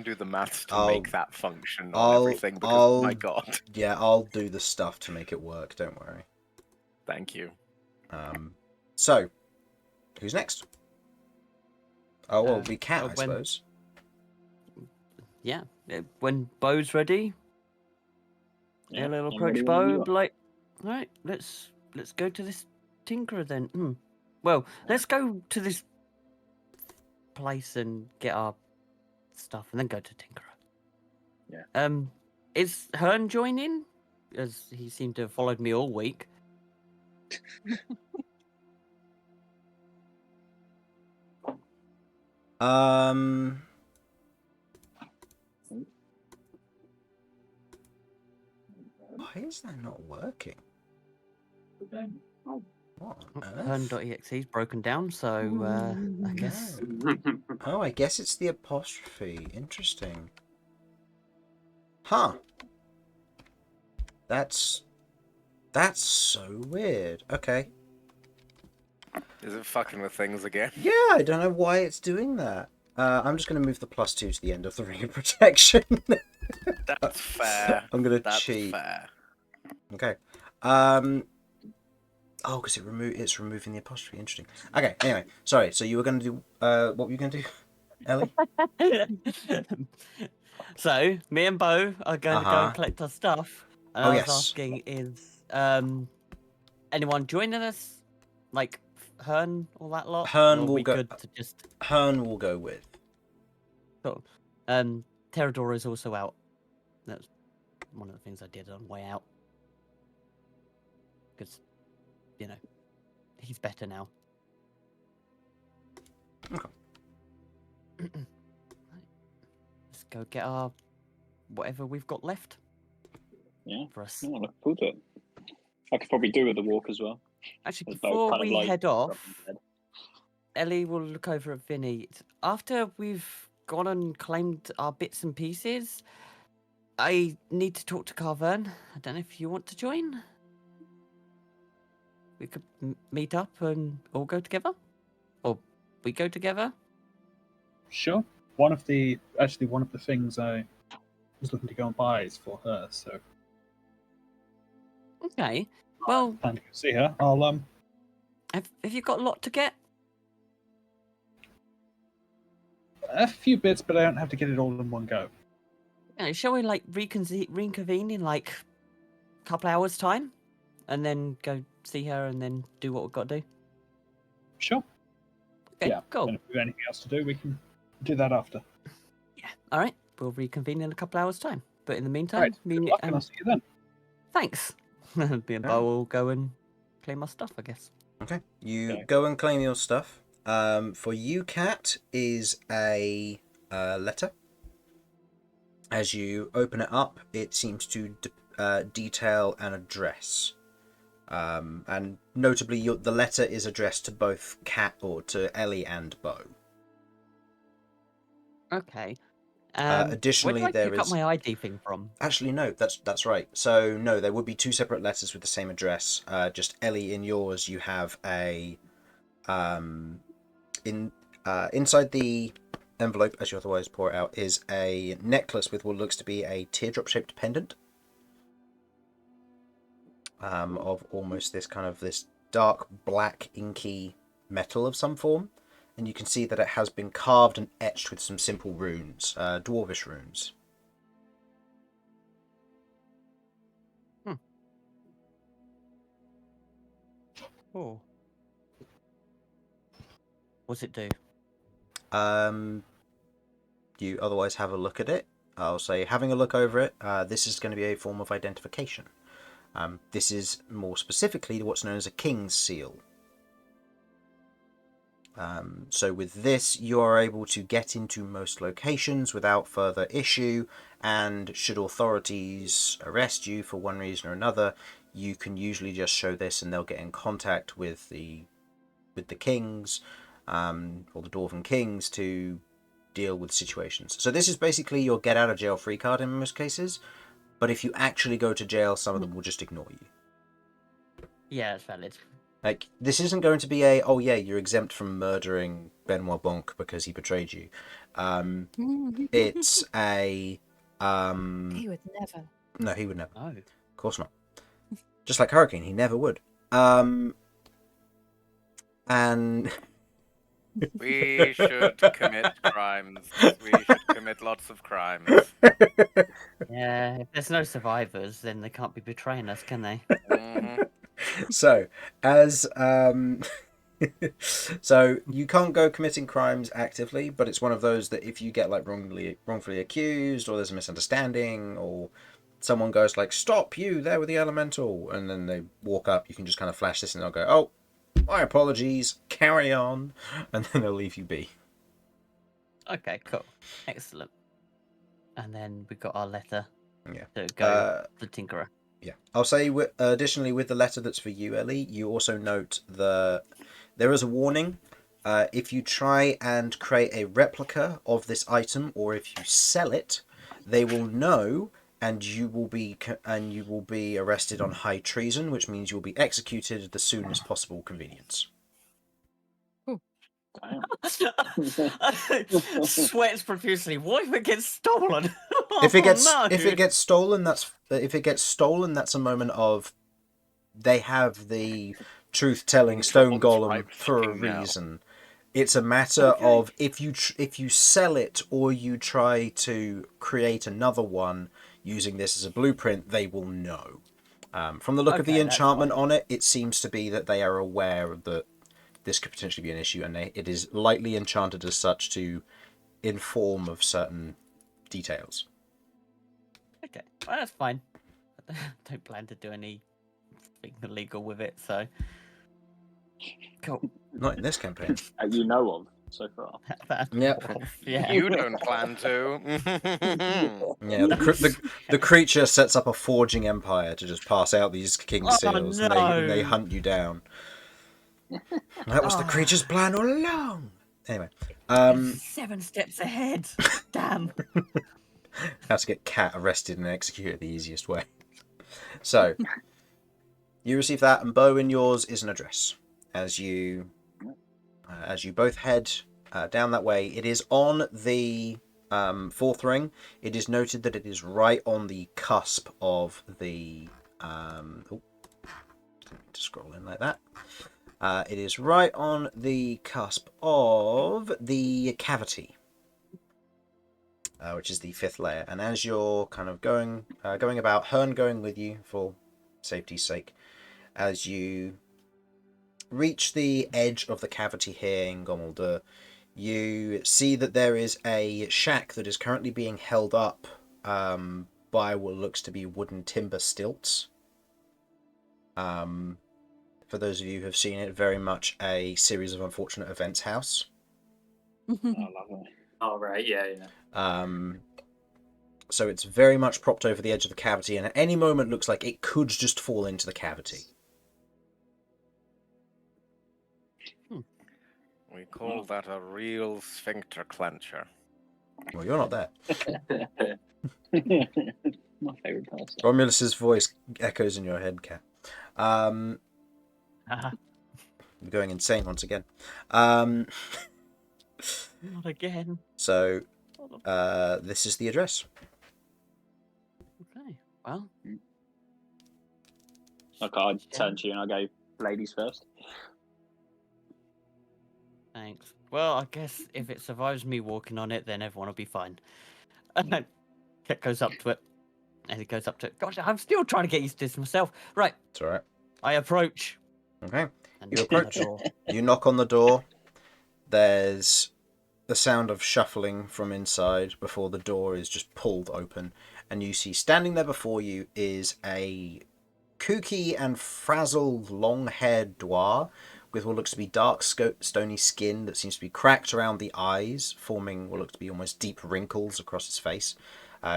S7: do the maths to
S1: I'll-
S7: make that function on
S1: I'll-
S7: everything because my
S1: I'll-
S7: God.
S1: yeah, I'll do the stuff to make it work. Don't worry.
S7: Thank you.
S1: So, who's next? Oh, well, it'll be Cat,
S4: well,
S1: I
S4: when-
S1: suppose.
S4: Yeah, when Beau's ready,
S6: Yeah,
S4: Ella will
S6: I'm
S4: approach
S6: ready when you
S4: Beau,
S6: are.
S4: be like, all right, let's go to this tinkerer then. Well, let's go to this place and get our stuff, and then go to tinkerer.
S6: Yeah.
S4: Is Hearn joining? As he seemed to have followed me all week.
S1: Why is that not working? What on earth?
S4: Hearn.exe is broken down, so I guess.
S1: Oh, I guess it's the apostrophe. Interesting. Huh. That's so weird. Okay.
S7: Is it fucking with things again?
S1: Yeah, I don't know why it's doing that. I'm just going to move the +2 to the end of the ring of protection.
S7: That's fair.
S1: I'm going to
S7: That's
S1: cheat.
S7: fair.
S1: Okay. Oh, because it's removing the apostrophe. Interesting. Okay. Anyway, sorry. So you were going to do. What were you going to do, Ellie?
S4: So me and Beau are going to go
S1: Uh-huh.
S4: and collect our stuff. And
S1: Oh,
S4: I was
S1: yes.
S4: asking, is anyone joining us? Like Hearn, all that lot?
S1: Hearn
S4: Or are
S1: will
S4: we
S1: go-
S4: good to just
S1: Hearn will go with.
S4: cool. Terrador is also out. That's one of the things I did on the way out. Because, he's better now.
S1: Okay.
S4: Let's go get our whatever we've got left
S6: Yeah.
S4: for us.
S6: I want to put it. I could probably do with the walk as well.
S4: Actually,
S6: As Beau
S4: before
S6: kind of
S4: we
S6: like
S4: head
S6: dropped
S4: off,
S6: in bed.
S4: Ellie will look over at Vinny. After we've gone and claimed our bits and pieces, I need to talk to Carvern. I don't know if you want to join. We could meet up and all go together, or we go together.
S5: Sure. One of the things I was looking to go and buy is for her, so
S4: Okay. Well,
S5: plan to go see her. I'll
S4: have you got a lot to get?
S5: a few bits, but I don't have to get it all in one go.
S4: Shall we reconvene in like a couple hours time, and then go see her, and then do what we've got to do?
S5: Sure.
S4: Okay,
S5: Yeah.
S4: cool.
S5: And if we have anything else to do, we can do that after.
S4: Yeah. All right. We'll reconvene in a couple hours time. But in the meantime,
S5: Right.
S4: me
S5: Good luck, and I'll see you then.
S4: thanks. Me and Beau will go and claim our stuff, I guess.
S1: Okay. You
S6: Okay.
S1: go and claim your stuff. For you, Cat, is a letter. As you open it up, it seems to detail an address. And notably, the letter is addressed to both Cat or to Ellie and Beau.
S4: Okay.
S1: Additionally,
S4: where do I
S1: there
S4: pick up
S1: is-
S4: my ID thing from?
S1: Actually, no, that's right. So, no, there would be two separate letters with the same address. Just Ellie, in yours, you have a inside the envelope, as you otherwise pour it out, is a necklace with what looks to be a teardrop-shaped pendant. Of almost this dark black inky metal of some form, and you can see that it has been carved and etched with some simple runes, dwarvish runes.
S4: Oh. What's it do?
S1: You otherwise have a look at it. I'll say, having a look over it, this is going to be a form of identification. This is more specifically what's known as a king's seal. So with this, you are able to get into most locations without further issue, and should authorities arrest you for one reason or another, you can usually just show this and they'll get in contact with the kings, or the Dwarven kings, to deal with situations. So this is basically your get out of jail free card in most cases, but if you actually go to jail, some of them will just ignore you.
S4: Yeah, it's valid.
S1: Like, this isn't going to be a, oh yeah, you're exempt from murdering Benoit Bonk because he betrayed you. It's a...
S2: He would never.
S1: No, he would never.
S4: Oh.
S1: Of course not. Just like Hurricane, he never would. And...
S7: We should commit crimes. We should commit lots of crimes.
S4: Yeah, if there's no survivors, then they can't be betraying us, can they?
S7: Mhm.
S1: So, as so you can't go committing crimes actively, but it's one of those that if you get like wrongfully accused, or there's a misunderstanding, or someone goes like, "Stop, you there with the elemental," and then they walk up, you can just kind of flash this and they'll go, "Oh, my apologies, carry on," and then they'll leave you be.
S4: Okay, cool. Excellent. And then we got our letter
S1: Yeah.
S4: to go to the Tinkerer.
S1: Yeah, I'll say additionally with the letter that's for you, Ellie, you also note there is a warning. If you try and create a replica of this item, or if you sell it, they will know, and you will be arrested on high treason, which means you will be executed at the soonest possible convenience.
S4: Sweats profusely. What if it gets stolen?
S1: If it gets
S4: no.
S1: if it gets stolen, that's a moment of they have the truth-telling stone golem
S7: right
S1: for a
S7: fucking now.
S1: reason. It's a matter of if you sell it or you try to create another one using this as a blueprint, they will know. From the look of the
S4: Okay, that's
S1: enchantment
S4: fine.
S1: on it, it seems to be that they are aware that this could potentially be an issue, and it is lightly enchanted as such to inform of certain details.
S4: Okay, well, that's fine. I don't plan to do anything illegal with it, so cool.
S1: Not in this campaign.
S6: That you know of so far.
S1: Yep.
S4: Yeah.
S7: You don't plan to.
S1: Yeah, the creature sets up a forging empire to just pass out these king
S4: Oh,
S1: seals, and they
S4: no.
S1: hunt you down. That was the
S4: Oh.
S1: creature's plan all along. Anyway,
S4: 7 steps ahead. Damn.
S1: how to get Cat arrested and executed the easiest way. So, you receive that, and Beau, in yours is an address. As you both head down that way, it is on the fourth ring. It is noted that it is right on the cusp of the. To scroll in like that. It is right on the cusp of the cavity, which is the 5th layer. And as you're kind of going about, Hearn going with you for safety's sake, as you reach the edge of the cavity here in Gommeldur, you see that there is a shack that is currently being held up by what looks to be wooden timber stilts. For those of you who have seen it, very much a series of unfortunate events house.
S6: Oh, lovely.
S3: Oh, right, yeah.
S1: So it's very much propped over the edge of the cavity, and at any moment looks like it could just fall into the cavity.
S7: We call that a real sphincter clencher.
S1: Well, you're not there.
S6: My favourite person.
S1: Romulus's voice echoes in your head, Kat. You're going insane once again.
S4: Not again.
S1: So, this is the address.
S4: Okay. Well,
S6: Okay, I turn to you and I go, ladies first.
S4: thanks. Well, I guess if it survives me walking on it, then everyone will be fine. And then Ket goes up to it. And he goes up to it. Gosh, I'm still trying to get used to this myself. Right.
S1: It's alright.
S4: I approach.
S1: Okay.
S4: And
S1: You
S4: knock on the
S1: approach.
S4: door.
S1: You knock on the door. There's the sound of shuffling from inside before the door is just pulled open, and you see standing there before you is a kooky and frazzled long-haired dwarf with what looks to be dark stony skin that seems to be cracked around the eyes, forming what looks to be almost deep wrinkles across his face.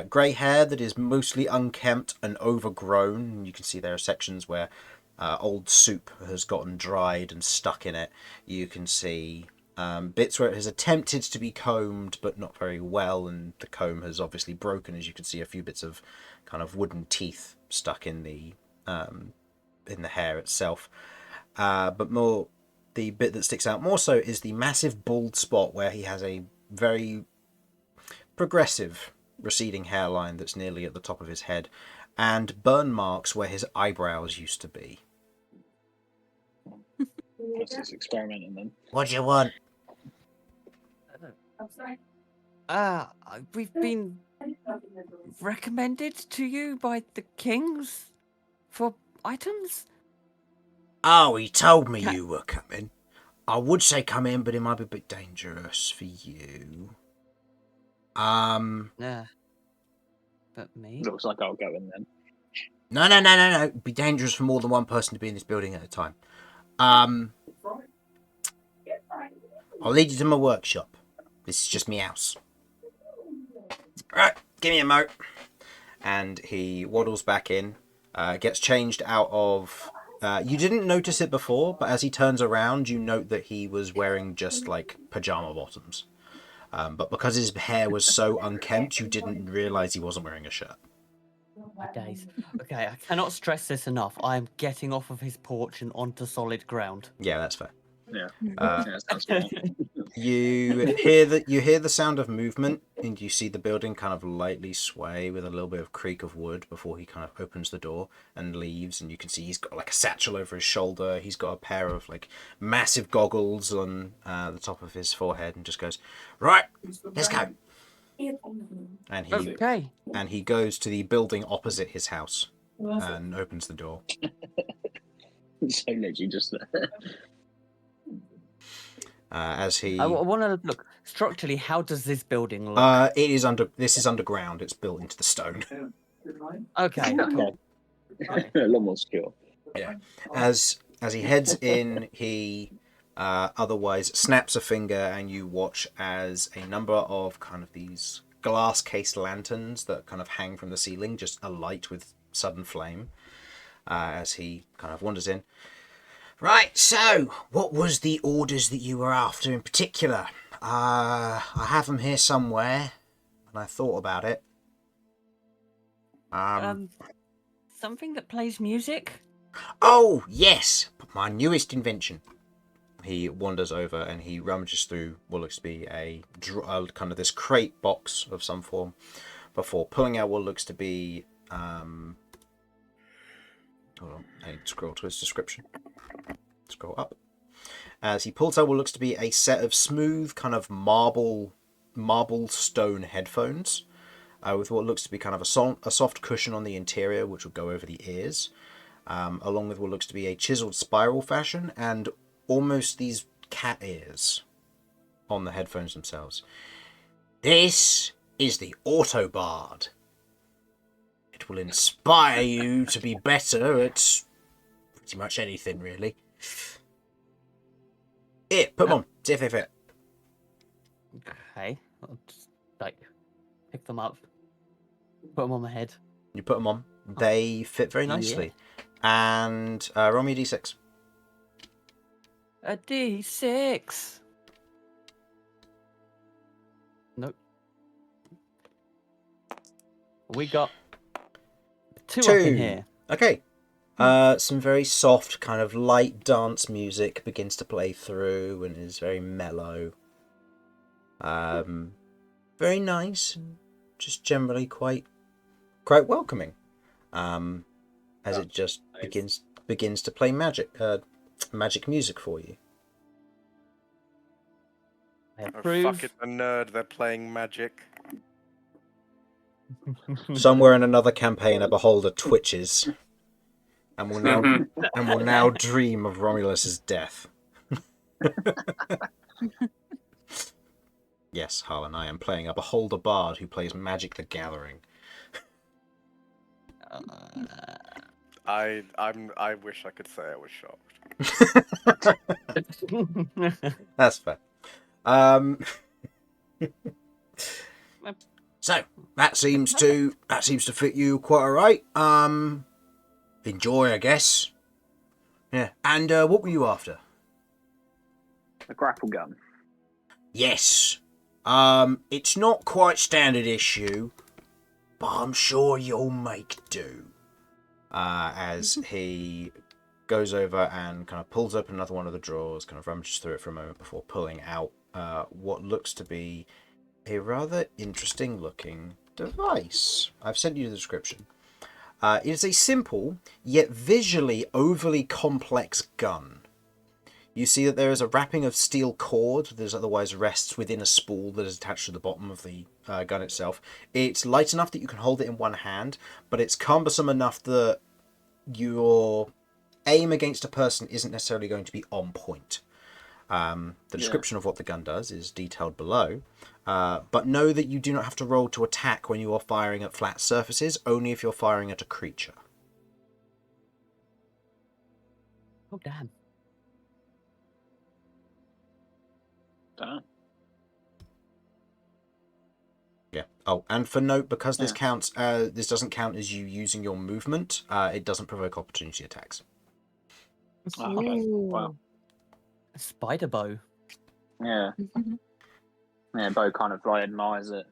S1: Grey hair that is mostly unkempt and overgrown. You can see there are sections where old soup has gotten dried and stuck in it. You can see bits where it has attempted to be combed but not very well, and the comb has obviously broken, as you can see a few bits of kind of wooden teeth stuck in the hair itself. But more, the bit that sticks out more so is the massive bald spot where he has a very progressive receding hairline that's nearly at the top of his head, and burn marks where his eyebrows used to be.
S6: Let's just experimenting then.
S1: What do you want?
S4: We've been recommended to you by the kings for items.
S1: Oh, he told me you were coming. I would say come in, but it might be a bit dangerous for you.
S4: Yeah. But me?
S6: Looks like I'll go in then.
S1: No. It'd be dangerous for more than one person to be in this building at a time. I'll lead you to my workshop. This is just me house. Right, give me a moat. And he waddles back in, gets changed out of... you didn't notice it before, but as he turns around, you note that he was wearing just, like, pajama bottoms. But because his hair was so unkempt, you didn't realise he wasn't wearing a shirt.
S4: My days. Okay, I cannot stress this enough. I am getting off of his porch and onto solid ground.
S1: Yeah, that's fair.
S6: Yeah.
S1: Uh,
S6: Yeah, sounds good.
S1: You hear the sound of movement, and you see the building kind of lightly sway with a little bit of creak of wood before he kind of opens the door and leaves. And you can see he's got like a satchel over his shoulder. He's got a pair of like massive goggles on the top of his forehead, and just goes, "Right, let's go." And he goes to the building opposite his house and opens the door.
S6: So literally just there.
S1: As he,
S4: I want to look structurally. How does this building look?
S1: This is underground. It's built into the stone.
S4: Okay, cool.
S6: A lot more skill.
S1: Yeah. As he heads in, he otherwise snaps a finger, and you watch as a number of kind of these glass-cased lanterns that kind of hang from the ceiling just alight with sudden flame. As he kind of wanders in. Right, so, what was the orders that you were after in particular? I have them here somewhere, and I thought about it.
S4: Something that plays music?
S1: Oh, yes, my newest invention. He wanders over and he rummages through what looks to be a kind of this crate box of some form before pulling out what looks to be... hold on, I need to scroll to his description. Scroll up. As he pulls out what looks to be a set of smooth kind of marble stone headphones with what looks to be kind of a soft cushion on the interior which will go over the ears, along with what looks to be a chiseled spiral fashion and almost these cat ears on the headphones themselves. This is the Autobard. It will inspire you to be better at pretty much anything, really. Here, put them on. See if they fit.
S4: Okay, I'll just like pick them up, put them on my head.
S1: You put them on. They fit very nicely. Yeah. And roll me a d6.
S4: A d6. Nope. We got two up in here.
S1: Okay. Some very soft, kind of light dance music begins to play through and is very mellow. Very nice, and just generally quite welcoming. As it just begins to play magic music for you.
S4: I
S7: Oh,
S4: approve.
S7: fuck it, a nerd, they're playing magic.
S1: Somewhere in another campaign, a beholder twitches, and will now dream of Romulus's death. Yes, Harlan, I am playing a beholder bard who plays Magic the Gathering.
S7: I wish I could say I was shocked.
S1: That's fair. So that seems to fit you quite alright. Enjoy, I guess. Yeah. And what were you after?
S6: A grapple gun.
S1: Yes. It's not quite standard issue, but I'm sure you'll make do. As he goes over and kind of pulls open another one of the drawers, kind of rummages through it for a moment before pulling out what looks to be a rather interesting looking device. I've sent you the description. It is a simple, yet visually overly complex gun. You see that there is a wrapping of steel cord that otherwise rests within a spool that is attached to the bottom of the gun itself. It's light enough that you can hold it in one hand, but it's cumbersome enough that your aim against a person isn't necessarily going to be on point. The description of what the gun does is detailed below, but know that you do not have to roll to attack when you are firing at flat surfaces, only if you're firing at a creature.
S4: Oh, damn.
S6: Damn.
S1: Yeah. Oh, and for note, because this counts, this doesn't count as you using your movement. It doesn't provoke opportunity attacks.
S6: Oh, okay. Wow.
S4: A spider bow.
S6: Yeah. Yeah, Beau kind of like admires it.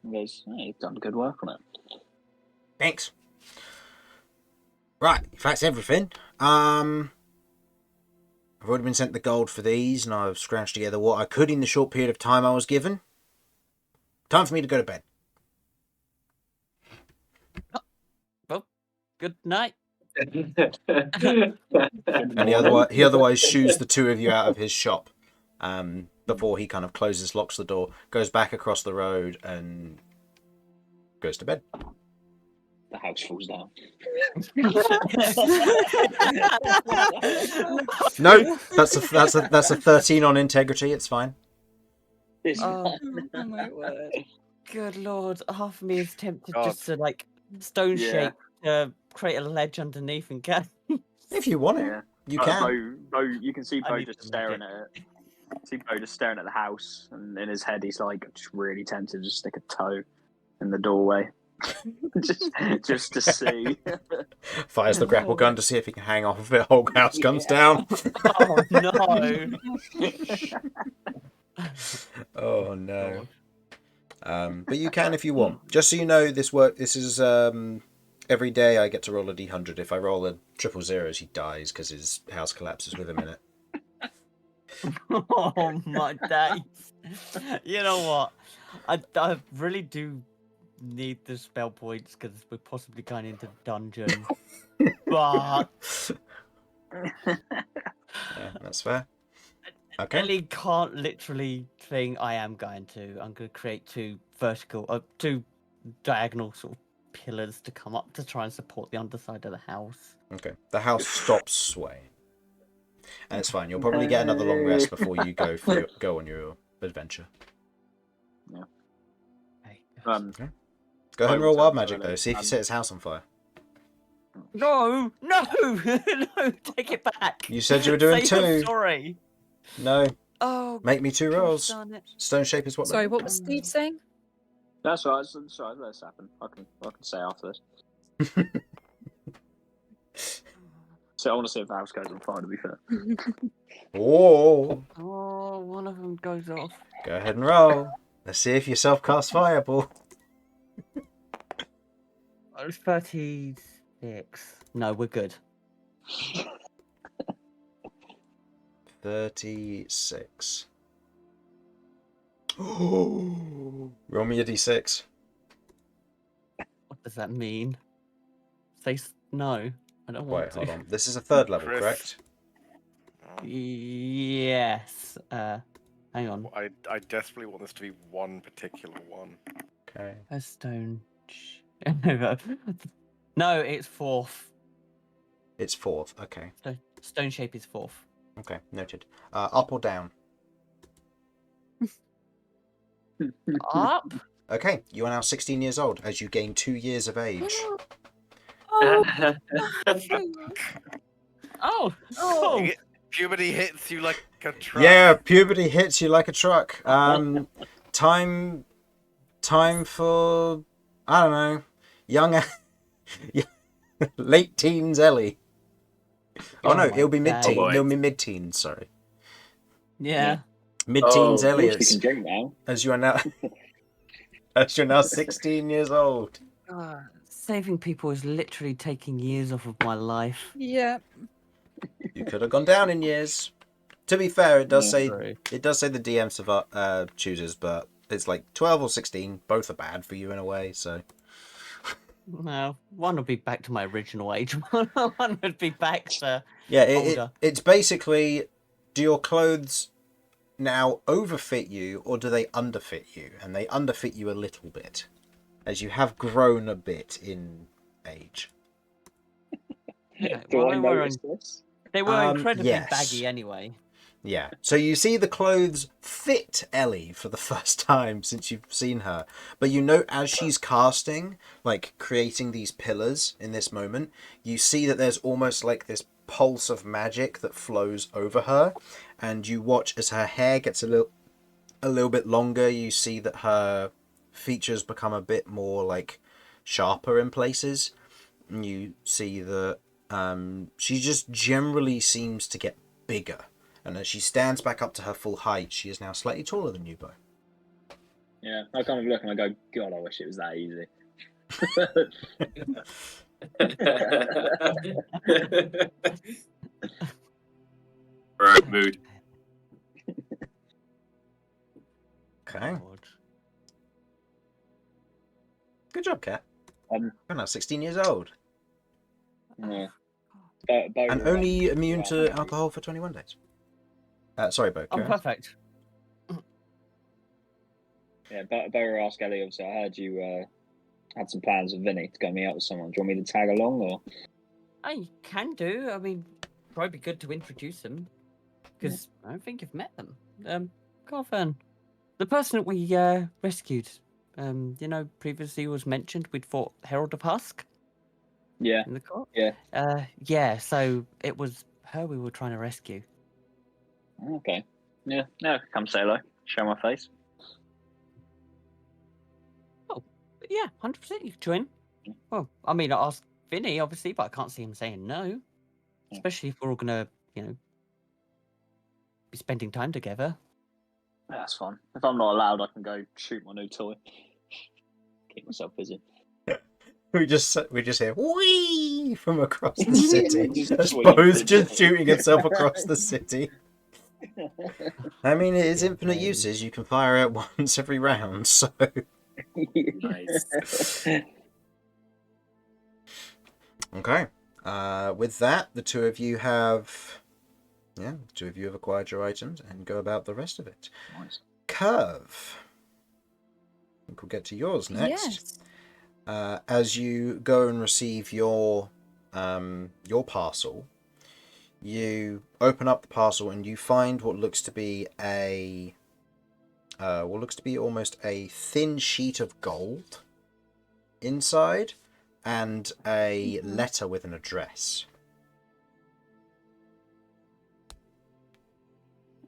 S6: He goes, hey, you've done good work on it.
S1: Thanks. Right, if that's everything, I've already been sent the gold for these, and I've scrounged together what I could in the short period of time I was given. Time for me to go to bed.
S4: Well, good night.
S1: And he otherwise shoos the two of you out of his shop before he kind of closes, locks the door, goes back across the road, and goes to bed.
S6: The house falls down.
S1: No, that's a 13 on integrity. It's fine.
S4: Oh,
S2: Oh my word.
S4: good lord. Half of me is tempted
S7: God.
S4: just to, like, stone
S6: Yeah.
S4: shape, create a ledge underneath and go.
S1: If you want it,
S6: Yeah.
S1: you can.
S6: Beau, you can see
S4: I
S6: Beau
S4: need
S6: just
S4: to make
S6: staring
S4: it.
S6: at it. See Beau just staring at the house, and in his head he's like just really tempted to just stick a toe in the doorway, just to see.
S1: Fires the grapple gun to see if he can hang off if the whole house comes down.
S4: Oh, no.
S1: Oh no.
S4: God.
S1: But you can if you want. Just so you know, this is every day I get to roll a d100. If I roll a 000, he dies because his house collapses with him in it.
S4: Oh, my days. You know what? I really do need the spell points because we're possibly going into dungeon. But
S1: Yeah, that's fair. Okay.
S4: Ellie can't literally think I am going to. I'm going to create two diagonal sort of pillars to come up to try and support the underside of the house.
S1: Okay. The house stops swaying. And it's fine. You'll probably get another long rest before you go on your adventure.
S4: Okay.
S1: Go ahead and
S6: I
S1: roll
S6: will
S1: wild
S6: tell
S1: magic,
S6: Ellie,
S1: though. See if you set his house on fire.
S4: No, no, no! Take it back.
S1: You said you were doing
S4: Say you're
S1: two.
S4: sorry.
S1: No.
S4: Oh,
S1: Make me 2 rolls.
S4: darn it.
S1: Stone shape is what...
S2: Sorry, what was Steve saying?
S6: That's right. That's right. Let this happen. I can say after this. So I want to see if the house goes on fire. To be fair.
S1: Whoa.
S4: Oh, one of them goes off.
S1: Go ahead and roll. Let's see if you self-cast Fireball.
S4: Oh, 36. No, we're good.
S1: 36. Oh, roll me a d6.
S4: What does that mean? Say no. I don't want
S1: Wait,
S4: to.
S1: hold on. This is a 3rd level,
S7: Chris.
S1: correct?
S4: Yes. Hang on.
S7: I desperately want this to be one particular one.
S1: Okay.
S4: A stone. No, it's 4th.
S1: It's 4th. Okay.
S4: So stone shape is 4th.
S1: Okay, noted. Up or down?
S4: Up.
S1: Okay, you are now 16 years old as you gain 2 years of age.
S2: Oh,
S4: Oh,
S2: oh.
S4: cool.
S7: Puberty hits you like a truck.
S1: Yeah, puberty hits you like a truck. Time for, I don't know, young, late teens Ellie. Oh, no,
S4: my
S1: it'll be
S4: days.
S1: mid-teen.
S3: boy.
S1: It'll be mid-teens. Sorry,
S4: Yeah.
S1: mid-teens
S3: Oh,
S1: Ellie.
S6: Of course we can drink now.
S1: As you are now, as you're now 16 years old.
S4: Saving people is literally taking years off of my life.
S2: Yeah.
S1: You could have gone down in years. To be fair, it does
S6: Yeah.
S1: say
S4: True.
S1: the DM chooses, but it's like 12 or 16. Both are bad for you in a way. So
S4: No, one would be back to my original age. One would be back to
S1: yeah,
S4: older.
S1: it's basically, do your clothes now overfit you or do they underfit you? And they underfit you a little bit, as you have grown a bit in age.
S6: Do
S4: well,
S6: I notice this?
S4: They were incredibly
S1: yes.
S4: baggy anyway.
S1: Yeah. So you see the clothes fit Ellie for the first time since you've seen her. But you know, as she's casting, like creating these pillars in this moment, you see that there's almost like this pulse of magic that flows over her. And you watch as her hair gets a little bit longer. You see that her features become a bit more like sharper in places. And you see that she just generally seems to get bigger. And as she stands back up to her full height, she is now slightly taller than you, Beau.
S6: Yeah, I kind of look and I go, God, I wish it was that easy.
S3: Right, mood.
S1: Okay.
S4: God.
S1: Good job, Kat.
S6: Um,
S1: You're now 16 years old.
S6: yeah.
S1: And only immune to alcohol for 21 days. Sorry, Beau.
S4: Oh,
S1: go ahead.
S4: perfect.
S6: Yeah, Beau asked Ellie, obviously, I heard you had some plans with Vinny to go meet up with someone. Do you want me to tag along or?
S4: I can do. I mean, probably be good to introduce them because I don't think you've met them. Carfern, the person that we rescued. You know, previously was mentioned we'd fought Herald of Husk
S6: Yeah,
S4: in the court.
S6: yeah.
S4: Yeah. So it was her we were trying to rescue.
S6: Okay. Yeah, come say hello. Show my face.
S4: But yeah, 100% you can join. Well, I mean, I asked Vinny obviously, but I can't see him saying no.
S6: Yeah.
S4: Especially if we're all gonna, be spending time together.
S6: Yeah, that's fine. If I'm not allowed, I can go shoot my new toy. Keep myself busy.
S1: We just hear wee from across the city.
S6: Just
S1: As
S6: tweet.
S1: Beau's just shooting himself across the city. I mean, it is infinite
S4: Okay.
S1: uses. You can fire out once every round, so
S3: Nice.
S1: okay. With that, the two of you have acquired your items and go about the rest of it.
S6: Nice.
S1: Kirv. I think we'll get to yours next.
S2: Yes.
S1: As you go and receive your parcel, you open up the parcel and you find what looks to be almost a thin sheet of gold inside, and a letter with an address.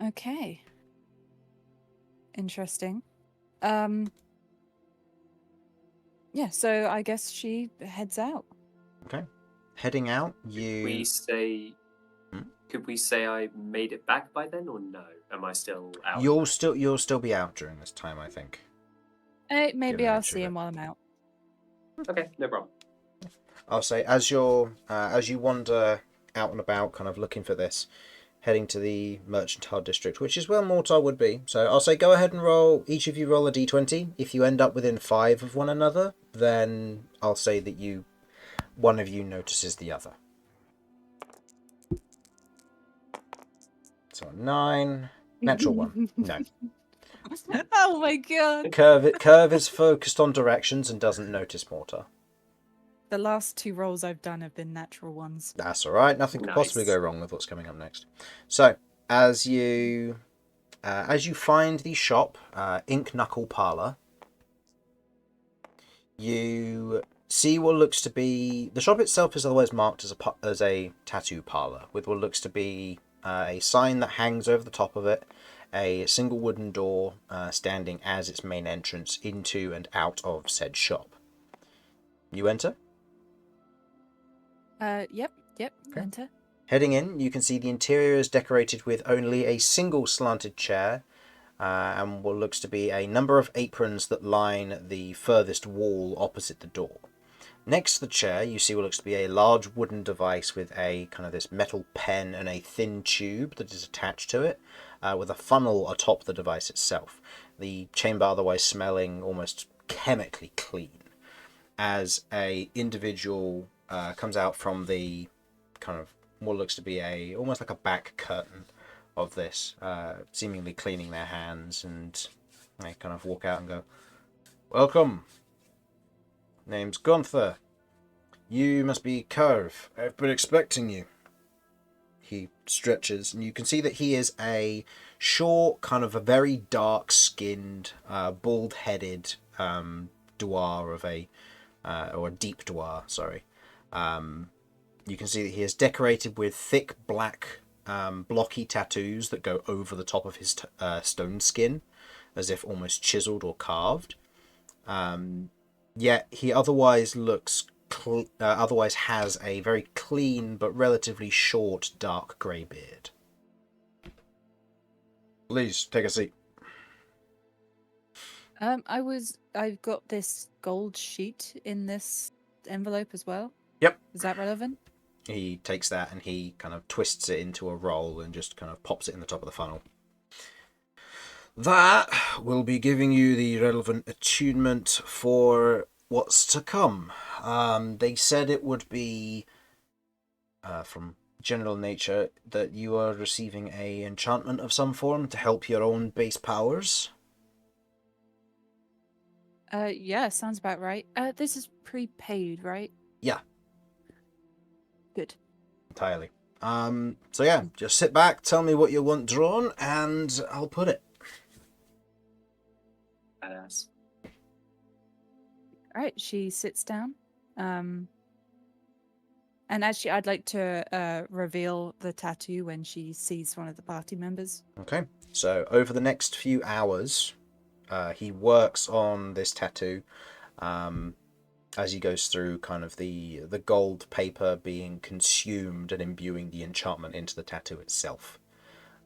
S2: Okay. Interesting. Yeah, so I guess she heads out.
S1: Okay. Heading out,
S3: We say.
S1: Hmm?
S3: Could we say I made it back by then, or no? Am I still out?
S1: you'll still be out during this time, I think.
S2: Maybe
S1: Given the
S2: I'll
S1: nature
S2: see
S1: of
S2: him
S1: it.
S2: while I'm out.
S3: Okay, no problem.
S1: I'll say as you wander out and about, kind of looking for this, heading to the Mercantile District, which is where Mortar would be. So I'll say go ahead and roll. Each of you roll a d20. If you end up within 5 of one another, then I'll say that one of you notices the other. So 9, natural 1. No.
S2: Oh my god.
S1: Kirv is focused on directions and doesn't notice Mortar.
S2: The last 2 rolls I've done have been natural ones.
S1: That's all right. Nothing could possibly
S3: Nice.
S1: go wrong with what's coming up next. So, as you as you find the shop, Ink Knuckle Parlor, you see what looks to be... The shop itself is otherwise marked as a tattoo parlor, with what looks to be a sign that hangs over the top of it, a single wooden door standing as its main entrance into and out of said shop. You enter?
S2: Yep.
S1: Okay.
S2: Enter.
S1: Heading in, you can see the interior is decorated with only a single slanted chair, and what looks to be a number of aprons that line the furthest wall opposite the door. Next to the chair, you see what looks to be a large wooden device with a kind of this metal pen and a thin tube that is attached to it, with a funnel atop the device itself. The chamber otherwise smelling almost chemically clean, as a individual comes out from the kind of what looks to be almost like a back curtain of this, seemingly cleaning their hands, and they kind of walk out and go, "Welcome. Name's Gunther. You must be Kirv. I've been expecting you." He stretches, and you can see that he is a short, kind of a very dark-skinned, bald-headed dwarf of or a deep dwarf, sorry. You can see that he is decorated with thick black blocky tattoos that go over the top of his stone skin, as if almost chiseled or carved. Yet he otherwise has a very clean but relatively short dark grey beard. Please take a seat.
S2: I've got this gold sheet in this envelope as well.
S1: Yep.
S2: Is that relevant?
S1: He takes that and he kind of twists it into a roll and just kind of pops it in the top of the funnel. That will be giving you the relevant attunement for what's to come. They said it would be, from general nature, that you are receiving a enchantment of some form to help your own base powers.
S2: Yeah, sounds about right. This is prepaid, right?
S1: Yeah.
S2: Good.
S1: Entirely. So yeah, just sit back, tell me what you want drawn, and I'll put it.
S3: Badass.
S2: All right, she sits down. And actually, I'd like to reveal the tattoo when she sees one of the party members.
S1: Okay. So over the next few hours, he works on this tattoo, as he goes through kind of the gold paper being consumed and imbuing the enchantment into the tattoo itself,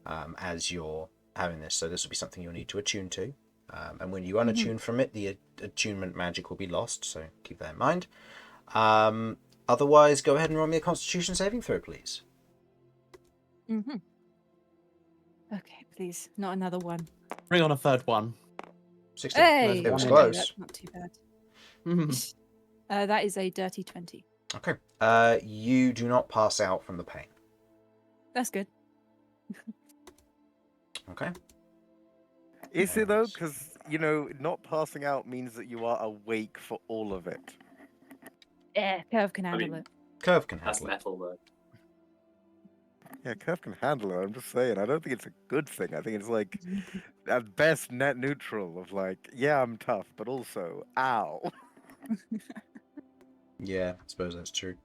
S1: as you're having this. So this will be something you'll need to attune to. And when you unattune from it, the attunement magic will be lost, so keep that in mind. Otherwise, go ahead and roll me a Constitution saving throw, please.
S2: Mm-hmm. Okay, please, not another one.
S4: Bring on a third one.
S1: 16.
S2: Hey!
S1: It was
S4: okay,
S1: close.
S2: That's not too bad.
S4: Mhm.
S2: That is a dirty 20.
S1: Okay. You do not pass out from the pain.
S2: That's good.
S1: Okay.
S7: Is it though?
S1: Yes.
S7: Because, not passing out means that you are awake for all of it.
S2: Yeah, Kirv can handle
S3: mean,
S2: it.
S1: Kirv can
S3: That's
S1: handle it.
S3: metal, though.
S7: Yeah, Kirv can handle it. I'm just saying. I don't think it's a good thing. I think it's like, at best, net neutral of like, yeah, I'm tough, but also, ow.
S1: Yeah, I suppose that's true.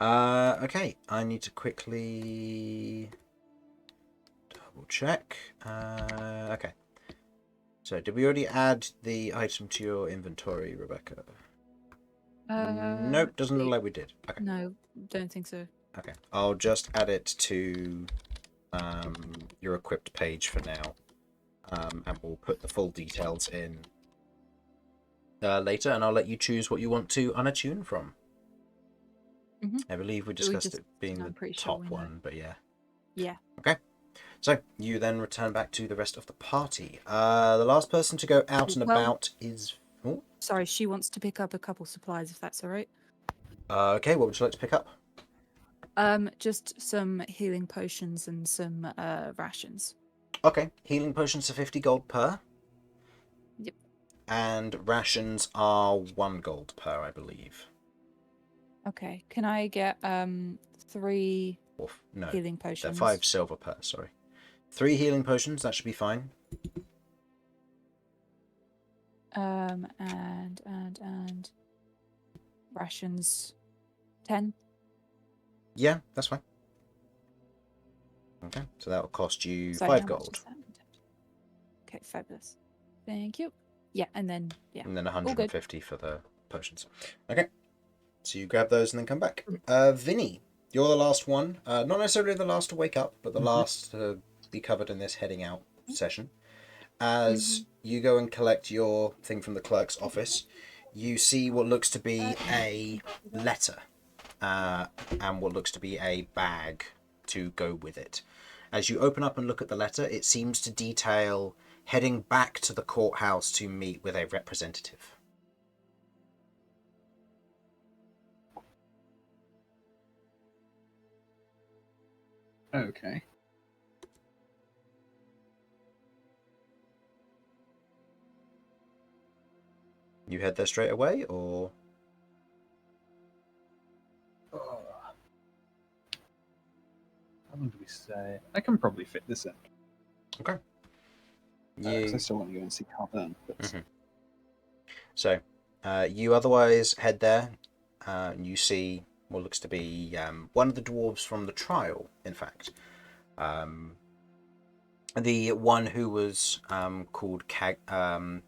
S1: Okay, I need to quickly double check. Okay. So, did we already add the item to your inventory, Rebecca? Nope, doesn't look like we did. Okay.
S2: No, don't think so.
S1: Okay, I'll just add it to your equipped page for now, and we'll put the full details in later, and I'll let you choose what you want to unattune from. I believe we discussed it being
S2: I'm
S1: the
S2: pretty sure
S1: top
S2: we know.
S1: one, but yeah.
S2: Yeah.
S1: Okay, so you then return back to the rest of the party. The last person to go out and
S2: Well-
S1: about is... Oh,
S2: Sorry, she wants to pick up a couple supplies, if that's all right.
S1: okay, what would you like to pick up?
S2: Just some healing potions and some rations.
S1: Okay, healing potions are 50 gold per.
S2: Yep.
S1: And rations are 1 gold per, I believe.
S2: Okay, can I get 3
S1: Or, no,
S2: healing
S1: they're
S2: potions?
S1: 5 silver per, sorry. 3 healing potions, that should be fine.
S2: And rations 10.
S1: Yeah, that's fine. Okay, so that will cost you
S2: Sorry,
S1: 5
S2: how much
S1: gold.
S2: is that? Okay, fabulous. Thank you. Yeah, and then
S1: And then
S2: good.
S1: 150 for the potions. Okay, so you grab those and then come back. Vinny, you're the last one. Not necessarily the last to wake up, but the last to be covered in this heading out session. As you go and collect your thing from the clerk's office, you see what looks to be a letter and what looks to be a bag to go with it. As you open up and look at the letter, it seems to detail heading back to the courthouse to meet with a representative.
S5: Okay.
S1: You head there straight away, or?
S5: How long do we say? I can probably fit this in.
S1: Okay.
S5: 'Cause I still want to go and see Harlan. But...
S1: So, you otherwise head there, and you see what looks to be one of the dwarves from the trial, in fact. The one who was called Kugnar,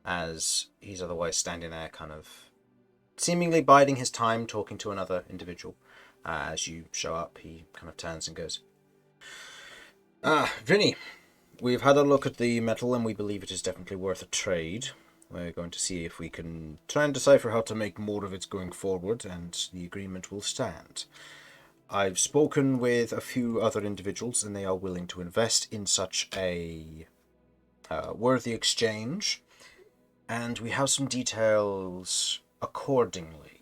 S1: as he's otherwise standing there kind of seemingly biding his time talking to another individual. As you show up, he kind of turns and goes, Vinny, we've had a look at the metal and we believe it is definitely worth a trade. We're going to see if we can try and decipher how to make more of it going forward, and the agreement will stand. I've spoken with a few other individuals and they are willing to invest in such a worthy exchange, and we have some details accordingly.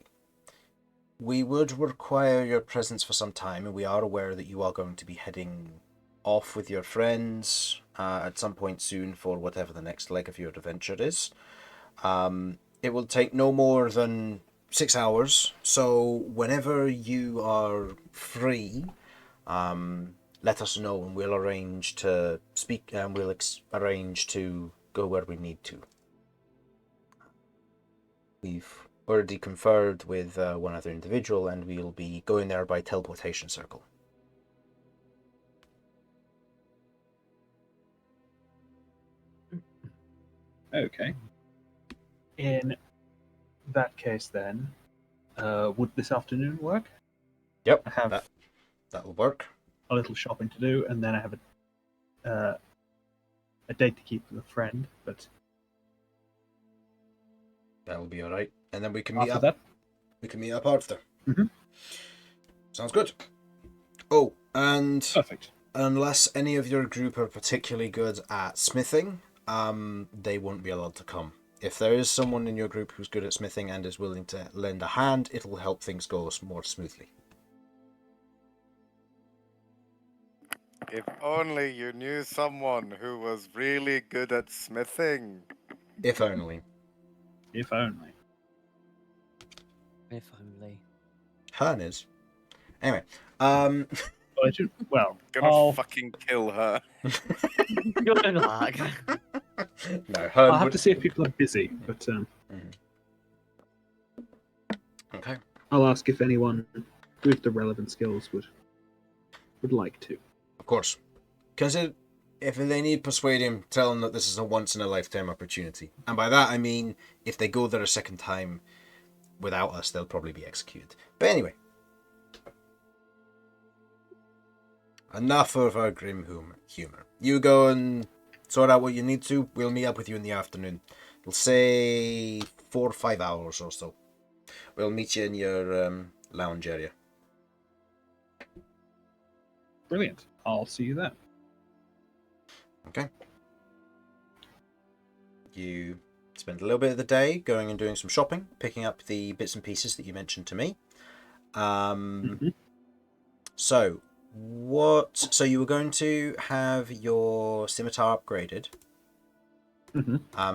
S1: We would require your presence for some time, and we are aware that you are going to be heading off with your friends at some point soon for whatever the next leg of your adventure is. It will take no more than 6 hours, so whenever you are free, let us know and we'll arrange to speak, and we'll arrange to go where we need to. We've already conferred with one other individual, and we'll be going there by teleportation circle.
S5: Okay. In that case, then, would this afternoon work?
S1: Yep,
S5: I have
S1: that will work.
S5: a little shopping to do, and then I have a date to keep with a friend. But
S1: That will be all right, and then we can meet
S5: after
S1: up.
S5: that,
S1: We can meet up after.
S5: Mhm.
S1: Sounds good. Oh, and
S5: perfect.
S1: unless any of your group are particularly good at smithing, they won't be allowed to come. If there is someone in your group who's good at smithing and is willing to lend a hand, it'll help things go more smoothly.
S7: If only you knew someone who was really good at smithing.
S1: If only.
S5: If only.
S4: If only.
S1: Hern is. Anyway,
S5: Well,
S7: Gonna
S5: I'll
S7: fucking kill her.
S4: Good luck.
S1: no, Hern
S5: have
S1: would...
S5: to see if people are busy, but
S1: Okay.
S5: I'll ask if anyone with the relevant skills would like to.
S1: Of course. Consider, if they need persuade him, tell him that this is a once-in-a-lifetime opportunity. And by that I mean, if they go there a second time without us, they'll probably be executed. But anyway. Enough of our grim humor. You go and sort out what you need to. We'll meet up with you in the afternoon. It'll say 4 or 5 hours or so. We'll meet you in your lounge area.
S5: Brilliant. I'll see you then.
S1: Okay. You spend a little bit of the day going and doing some shopping, picking up the bits and pieces that you mentioned to me. So you were going to have your scimitar upgraded.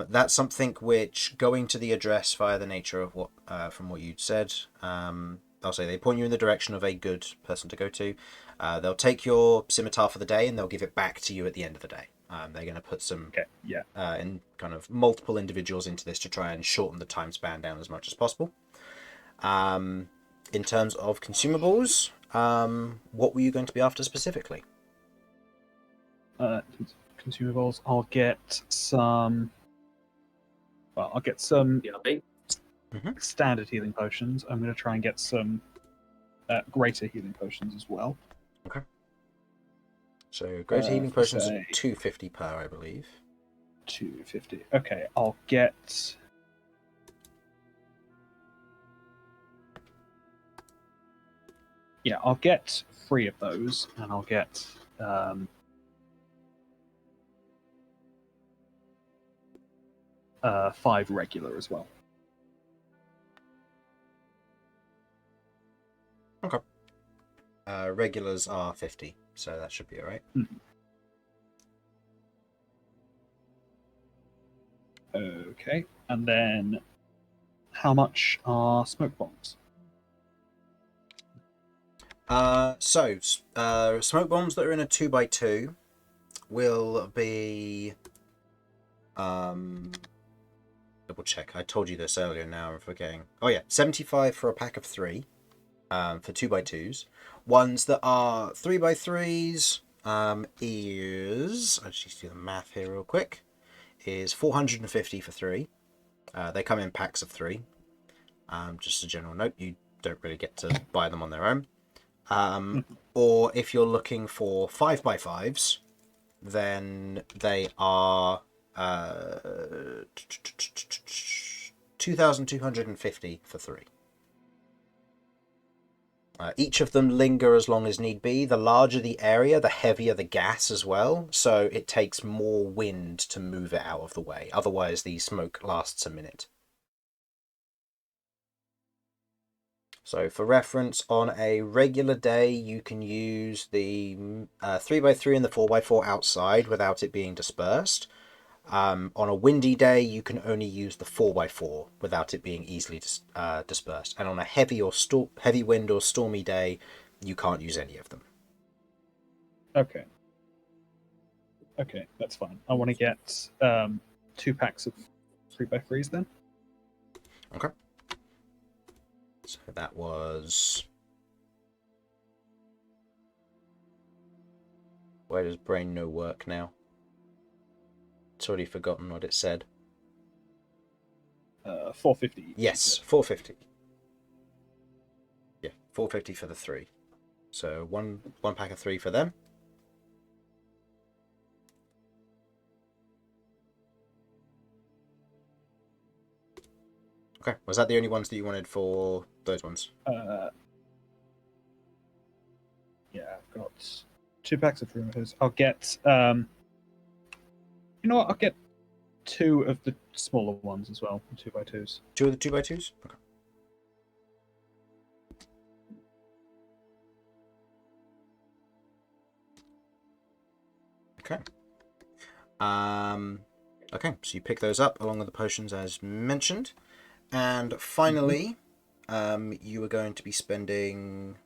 S1: That's something which, going to the address via the nature of what from what you'd said, I'll say they point you in the direction of a good person to go to. They'll take your scimitar for the day and they'll give it back to you at the end of the day. They're going to put some in kind of multiple individuals into this to try and shorten the time span down as much as possible. In terms of consumables, what were you going to be after specifically?
S5: Consumables. I'll get some. Well, I'll get some standard healing potions. I'm going to try and get some greater healing potions as well.
S1: Okay. So greater healing potions are 250 per, I believe.
S5: 250. Okay, I'll get. Yeah, I'll get 3 of those, and I'll get 5 regular as well.
S1: Okay. Regulars are 50, so that should be alright.
S5: Mm-hmm. Okay, and then how much are smoke bombs?
S1: Smoke bombs that are in a 2x2 will be double check. I told you this earlier, now I'm forgetting. Oh yeah, 75 for a pack of 3 for 2x2s. Ones that are 3x3s is, I just need to do the math here real quick, is 450 for 3. They come in packs of 3. Just a general note, you don't really get to buy them on their own. Or if you're looking for 5x5s, then they are 2,250 for 3. Each of them linger as long as need be. The larger the area, the heavier the gas as well, so it takes more wind to move it out of the way. Otherwise, the smoke lasts a minute. So for reference, on a regular day, you can use the 3x3 and the 4x4 outside without it being dispersed. On a windy day, you can only use the 4x4 without it being easily dispersed. And on a heavy wind or stormy day, you can't use any of them.
S5: Okay. Okay, that's fine. I want to get 2 packs of 3x3s then.
S1: Okay. So that was... Where does brain no work now? It's already forgotten what it said.
S5: 450.
S1: Yes, 450. Yeah, 450 for the 3. So one pack of 3 for them. Okay, was that the only ones that you wanted for those ones?
S5: Yeah, I've got 2 packs of primitives. I'll get, you know what? I'll get 2 of the smaller ones as well, 2x2s.
S1: 2 of the 2x2s? Okay. Okay. Okay, so you pick those up along with the potions as mentioned. And finally, you are going to be spending...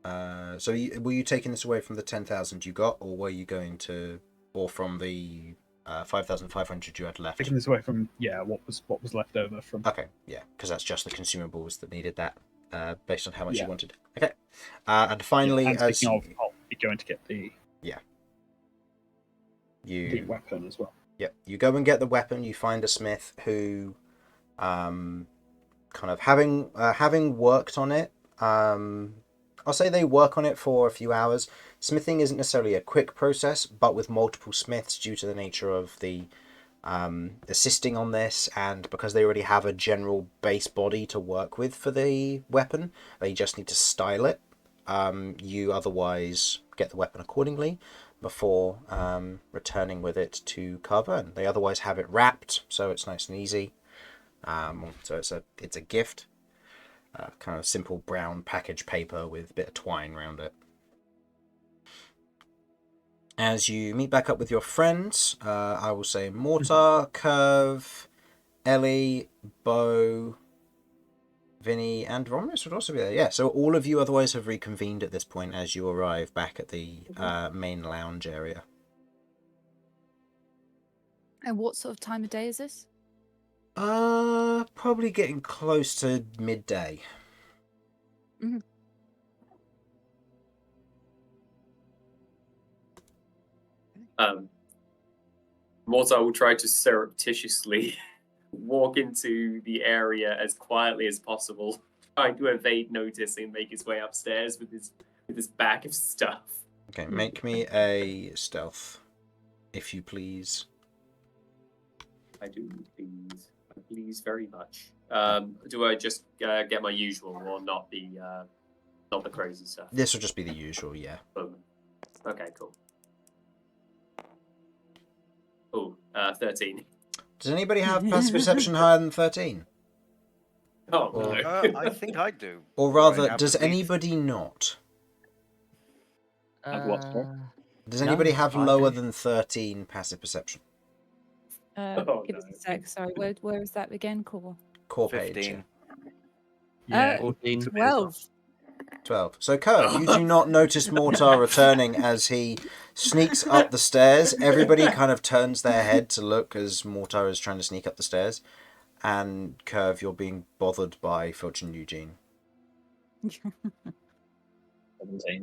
S1: were you taking this away from the 10,000 you got, or were you going to... Or from the 5,500 you had left?
S5: Taking this away from, what was left over from...
S1: Okay, yeah, because that's just the consumables that needed that, based on how much you wanted. Okay. And finally...
S5: and speaking of, I'll be going to get the...
S1: Yeah.
S5: The weapon as well.
S1: Yep, you go and get the weapon, you find a smith who... kind of having worked on it, I'll say they work on it for a few hours. Smithing isn't necessarily a quick process, but with multiple smiths, due to the nature of the assisting on this, and because they already have a general base body to work with for the weapon, they just need to style it. You otherwise get the weapon accordingly before returning with it to cover, and they otherwise have it wrapped, so it's nice and easy. So it's a gift, kind of simple brown package paper with a bit of twine around it. As you meet back up with your friends, I will say Mortar, Kirv, Ellie, Beau, Vinny and Romulus would also be there. Yeah, so all of you otherwise have reconvened at this point as you arrive back at the main lounge area.
S2: And what sort of time of day is this?
S1: Probably getting close to midday.
S3: Mortar will try to surreptitiously walk into the area as quietly as possible, trying to evade notice and make his way upstairs with his bag of stuff.
S1: Okay, make me a stealth, if you please.
S3: I do, please. I please very much. Do I just get my usual or not the crazy stuff?
S1: This will just be the usual, yeah.
S3: Boom. Okay, cool. Oh, 13.
S1: Does anybody have passive perception higher than 13?
S3: Oh,
S1: Or-
S3: no.
S7: I think I do.
S1: Or
S7: I
S1: rather,
S7: have
S1: does
S7: at least-
S1: anybody not?
S6: Have what, sorry?
S1: Does
S4: No,
S1: anybody have
S4: I
S1: lower
S4: do.
S1: than 13 passive perception?
S3: Oh,
S2: Give us
S3: no.
S2: a sec. Sorry, where is that again? Core.
S1: Core page.
S7: 15.
S5: Yeah,
S4: 14.
S2: 12.
S1: 12. So, Kirv, you do not notice Mortar returning as he sneaks up the stairs. Everybody kind of turns their head to look as Mortar is trying to sneak up the stairs. And, Kirv, you're being bothered by Filch and Eugene.
S6: 17,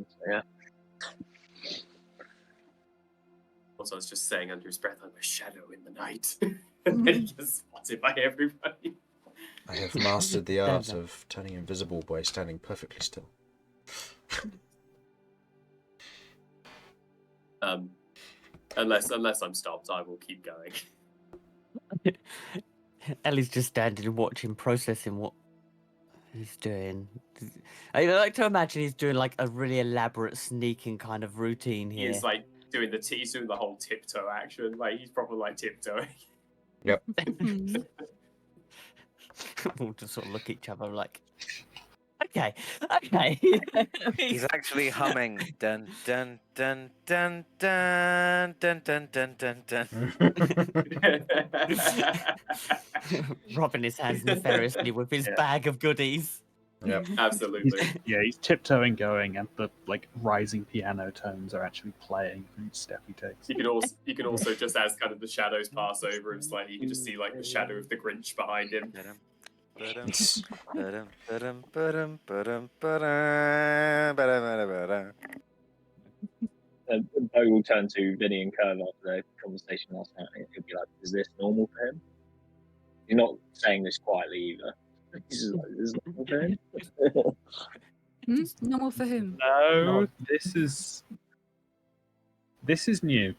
S6: so yeah.
S3: Also, I was just saying under his breath, I'm a shadow in the night. And then he gets spotted by everybody.
S1: I have mastered the art of turning invisible by standing perfectly still.
S3: Unless I'm stopped, I will keep going.
S4: Ellie's just standing and watching, processing what he's doing. I like to imagine he's doing like a really elaborate sneaking kind of routine here.
S3: He's like he's doing the whole tiptoe action. Like he's probably like tiptoeing.
S4: We'll just sort of look at each other like, okay.
S7: He's actually humming dun dun dun dun dun dun dun dun dun dun.
S4: rubbing his hands nefariously with his
S3: Yeah.
S4: bag of goodies.
S1: Yep.
S3: Absolutely.
S5: he's tiptoeing going, and the rising piano tones are actually playing for each step he takes.
S3: You can also just as kind of the shadows pass over him slightly, you can just see like the shadow of the Grinch behind him.
S6: Beau will turn to Vinny and Kirv after their conversation last night. He'll be like, "Is this normal for him?" You're not saying this quietly either. He's just like, "Is this normal for him?"
S2: Normal for whom?
S5: No, this is new.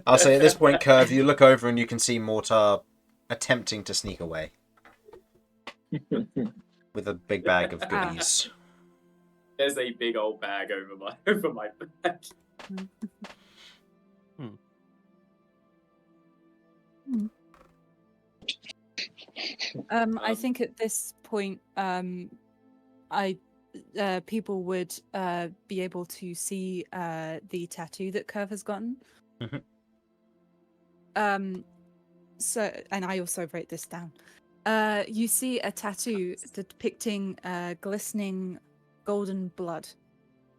S1: I'll say at this point, Kirv, you look over and you can see Mortar attempting to sneak away with a big bag of goodies.
S3: There's a big old bag over my back.
S2: I think at this point, people would be able to see the tattoo that Kirv has gotten. So, and I also wrote this down. You see a tattoo depicting glistening golden blood,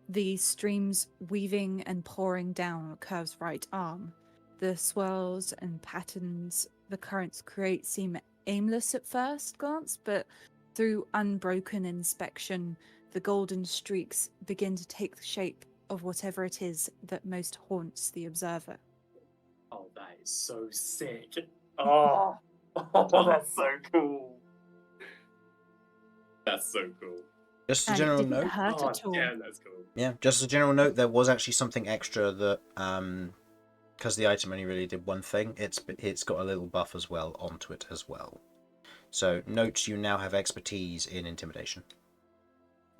S2: the streams weaving and pouring down Kirv's right arm. The swirls and patterns the currents create seem aimless at first glance, but through unbroken inspection, the golden streaks begin to take the shape of whatever it is that most haunts the observer.
S3: Oh, that is so sick. Oh, that's so cool. That's so cool.
S1: Just a
S2: And it
S1: general
S2: didn't
S1: note.
S2: hurt
S3: Oh,
S2: at all.
S3: damn, that's cool.
S1: Yeah, just as a general note, there was actually something extra that, because the item only really did one thing, it's got a little buff as well onto it as well. So note you now have expertise in intimidation.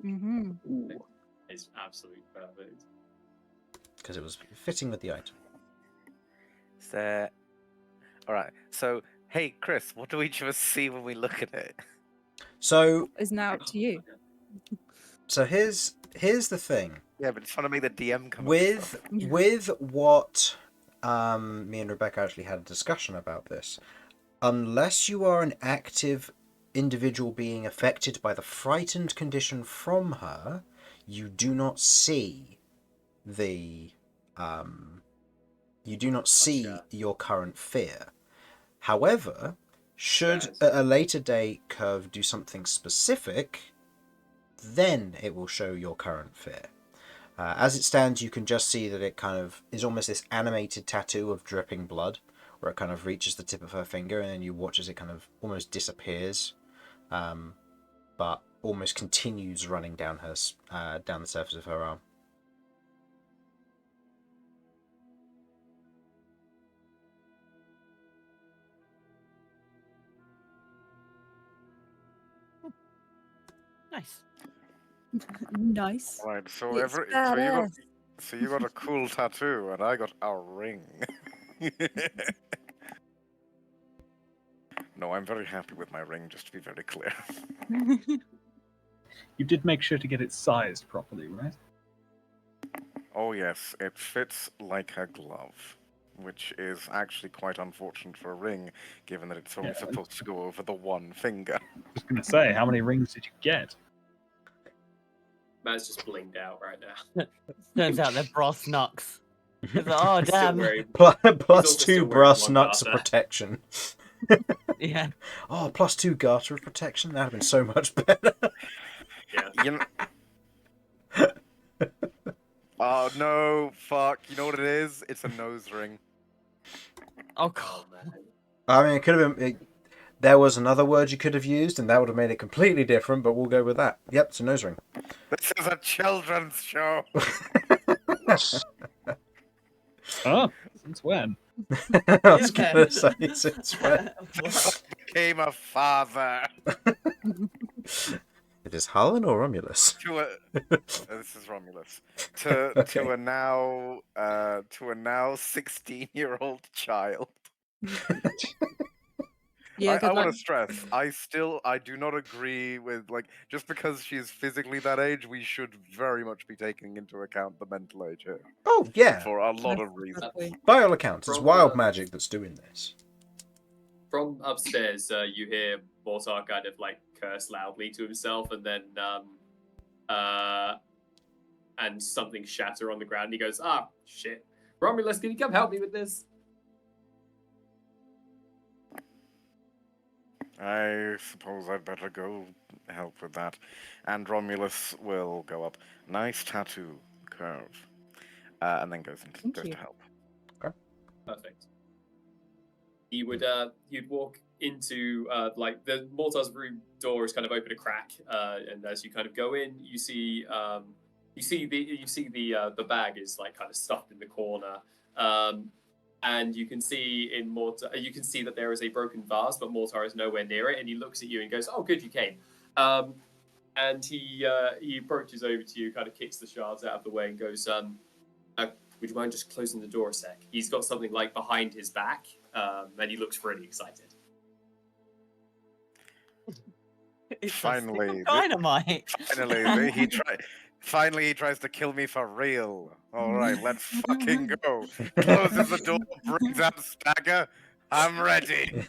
S2: Mm-hmm.
S3: It's absolutely perfect.
S1: Because it was fitting with the item.
S7: Is there... Alright, so, hey Chris, what do each of us see when we look at it?
S1: So
S2: Is now up to you.
S1: here's the thing.
S7: Yeah, but it's trying to make the DM come up
S1: With
S7: stuff.
S1: with what me and Rebecca actually had a discussion about this. unless you are an active individual being affected by the frightened condition from her, you do not see the
S3: Gotcha.
S1: your current fear. However, should
S3: Yes.
S1: at a later date Kirv do something specific, then it will show your current fear. As it stands, you can just see that it kind of is almost this animated tattoo of dripping blood, where it kind of reaches the tip of her finger, and then you watch as it kind of almost disappears, but almost continues running down down the surface of her arm.
S4: Nice.
S2: Nice.
S7: Right, so
S2: It's
S7: you
S2: badass.
S7: got a cool tattoo, and I got a ring. No, I'm very happy with my ring, just to be very clear.
S5: You did make sure to get it sized properly, right?
S7: Oh yes, it fits like a glove, which is actually quite unfortunate for a ring, given that it's only
S5: Yeah.
S7: supposed to go over the one finger.
S5: I was going to say, how many rings did you get?
S3: Man's just blinged out right now.
S4: Turns out they're brass knucks. It's like, oh
S3: He's still
S4: damn.
S3: wearing-
S1: Plus
S3: also still
S1: 2
S3: wearing
S1: brass
S3: one
S1: nuts of
S3: garter.
S1: protection.
S4: Yeah.
S1: Oh, plus 2 garter of protection? That'd have been so much better.
S3: Yeah.
S7: You know... Oh no, fuck! You know what it is? It's a nose ring.
S4: Oh
S3: Oh
S4: god.
S3: man.
S1: I mean, it could have been. There was another word you could have used, and that would have made it completely different, but we'll go with that. Yep, it's a nose ring.
S7: This is a children's show.
S5: Oh, since when?
S1: I was
S4: Yeah.
S1: going to say, since when?
S4: What?
S7: Became a father
S1: It is Harlan or Romulus?
S7: to a. This is Romulus to
S1: Okay.
S7: a now 16-year-old child.
S2: Yeah,
S7: I want
S2: like,
S7: to stress, I do not agree with, like, just because she's physically that age, we should very much be taking into account the mental age here
S1: Oh, yeah.
S7: for a lot
S2: That's
S7: of reasons.
S2: exactly.
S1: By all accounts, it's
S3: From,
S1: wild magic that's doing this.
S3: From upstairs, you hear Mortar kind of like curse loudly to himself, and then and something shatter on the ground. And he goes, "Ah, shit! Romulus, can you come help me with this?"
S7: I suppose I'd better go help with that. And Romulus will go up. Nice tattoo, Kirv. And then goes
S2: Thank
S7: to
S2: you.
S7: help.
S3: Perfect. You would you'd walk into like the Mortar's room door is kind of open a crack, and as you kind of go in, you see the bag is like kind of stuffed in the corner, and you can see in Mortar that there is a broken vase, but Mortar is nowhere near it, and he looks at you and goes, "Oh, good, you came." And he approaches over to you, kind of kicks the shards out of the way, and goes, "Would you mind just closing the door a sec?" He's got something like behind his back, and he looks really excited.
S4: It's
S7: Finally,
S4: a stick of dynamite.
S7: Finally, he tries to kill me for real. All right, let's fucking go. Closes the door, brings out stagger. I'm ready.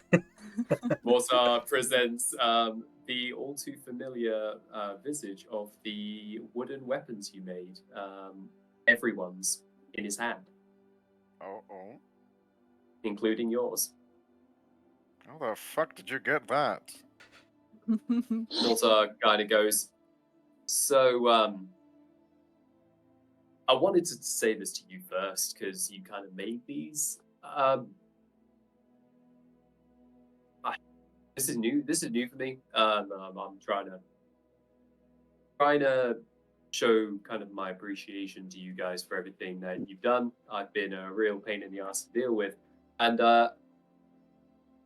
S3: Mortar presents the all too familiar visage of the wooden weapons you made. Everyone's in his hand,
S7: Oh.
S3: including yours.
S7: How the fuck did you get that?
S3: Mortar kind of goes, "So, I wanted to say this to you first because you kind of made these. This is new. This is new for me. I'm trying to show kind of my appreciation to you guys for everything that you've done. I've been a real pain in the ass to deal with, and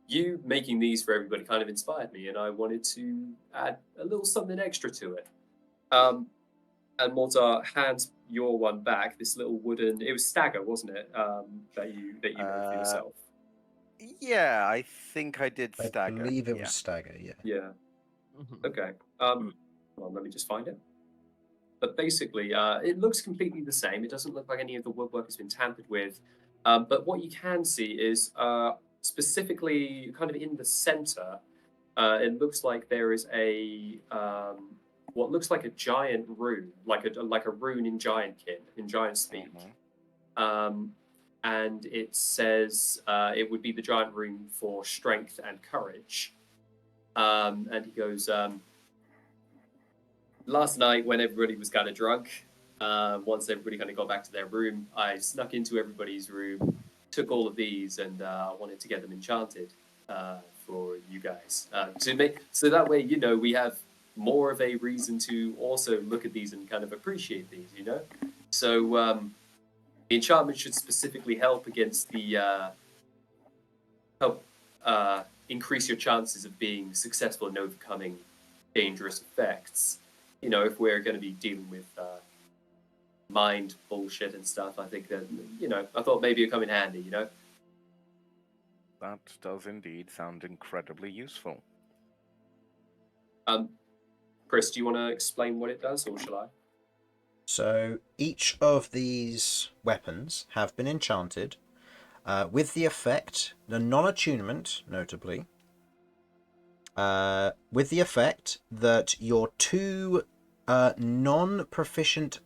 S3: you making these for everybody kind of inspired me, and I wanted to add a little something extra to it." And Mortar hands your one back. This little wooden. It was stagger, wasn't it? That you made for yourself.
S7: Yeah, I think I did
S1: I
S7: stagger.
S1: believe it
S7: yeah.
S1: was stagger, yeah.
S3: Yeah.
S4: Mhm.
S3: Okay. Well, let me just find it. But basically, it looks completely the same. It doesn't look like any of the woodwork has been tampered with. But what you can see is specifically kind of in the center, it looks like there is a what looks like a giant rune, like a rune in giant speak. And it says it would be the giant rune for strength and courage. And he goes, last night when everybody was kind of drunk, once everybody kind of got back to their room, I snuck into everybody's room, took all of these, and wanted to get them enchanted for you guys. So that way, we have more of a reason to also look at these and kind of appreciate these, So the enchantment should specifically help against the increase your chances of being successful in overcoming dangerous effects. If we're going to be dealing with mind bullshit and stuff, I think that, I thought maybe it'd come in handy,
S7: That does indeed sound incredibly useful.
S3: Chris, do you want to explain what it does, or shall I?
S1: So each of these weapons have been enchanted with the effect, the non-attunement, notably, with the effect that your two non-proficient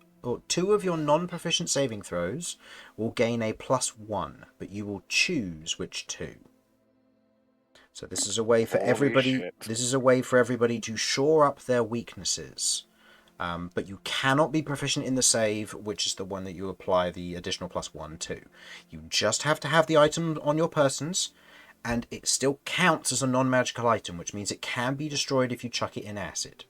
S1: saving throws will gain a +1, but you will choose which two. So this is a way for everybody.
S7: Shit.
S1: This is a way for everybody to shore up their weaknesses. But you cannot be proficient in the save, which is the one that you apply the additional +1 to. You just have to have the item on your persons, and it still counts as a non-magical item, which means it can be destroyed if you chuck it in acid.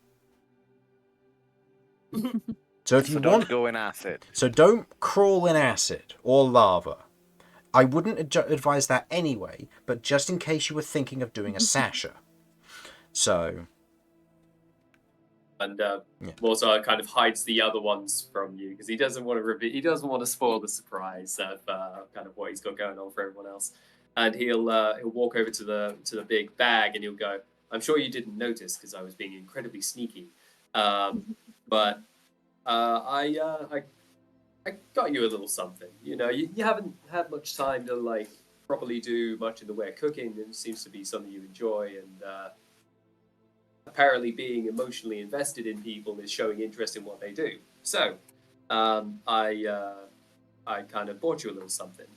S1: So if you
S7: don't
S1: want,
S7: go in acid.
S1: So don't crawl in acid or lava. I wouldn't advise that anyway, but just in case you were thinking of doing a Sasha. So.
S3: And Mortar kind of hides the other ones from you because he doesn't want to he doesn't want to spoil the surprise of kind of what he's got going on for everyone else. And he'll walk over to the big bag and he'll go, "I'm sure you didn't notice because I was being incredibly sneaky, but I got you a little something. You haven't had much time to properly do much in the way of cooking. It seems to be something you enjoy, and apparently being emotionally invested in people is showing interest in what they do. So I kind of bought you a little something.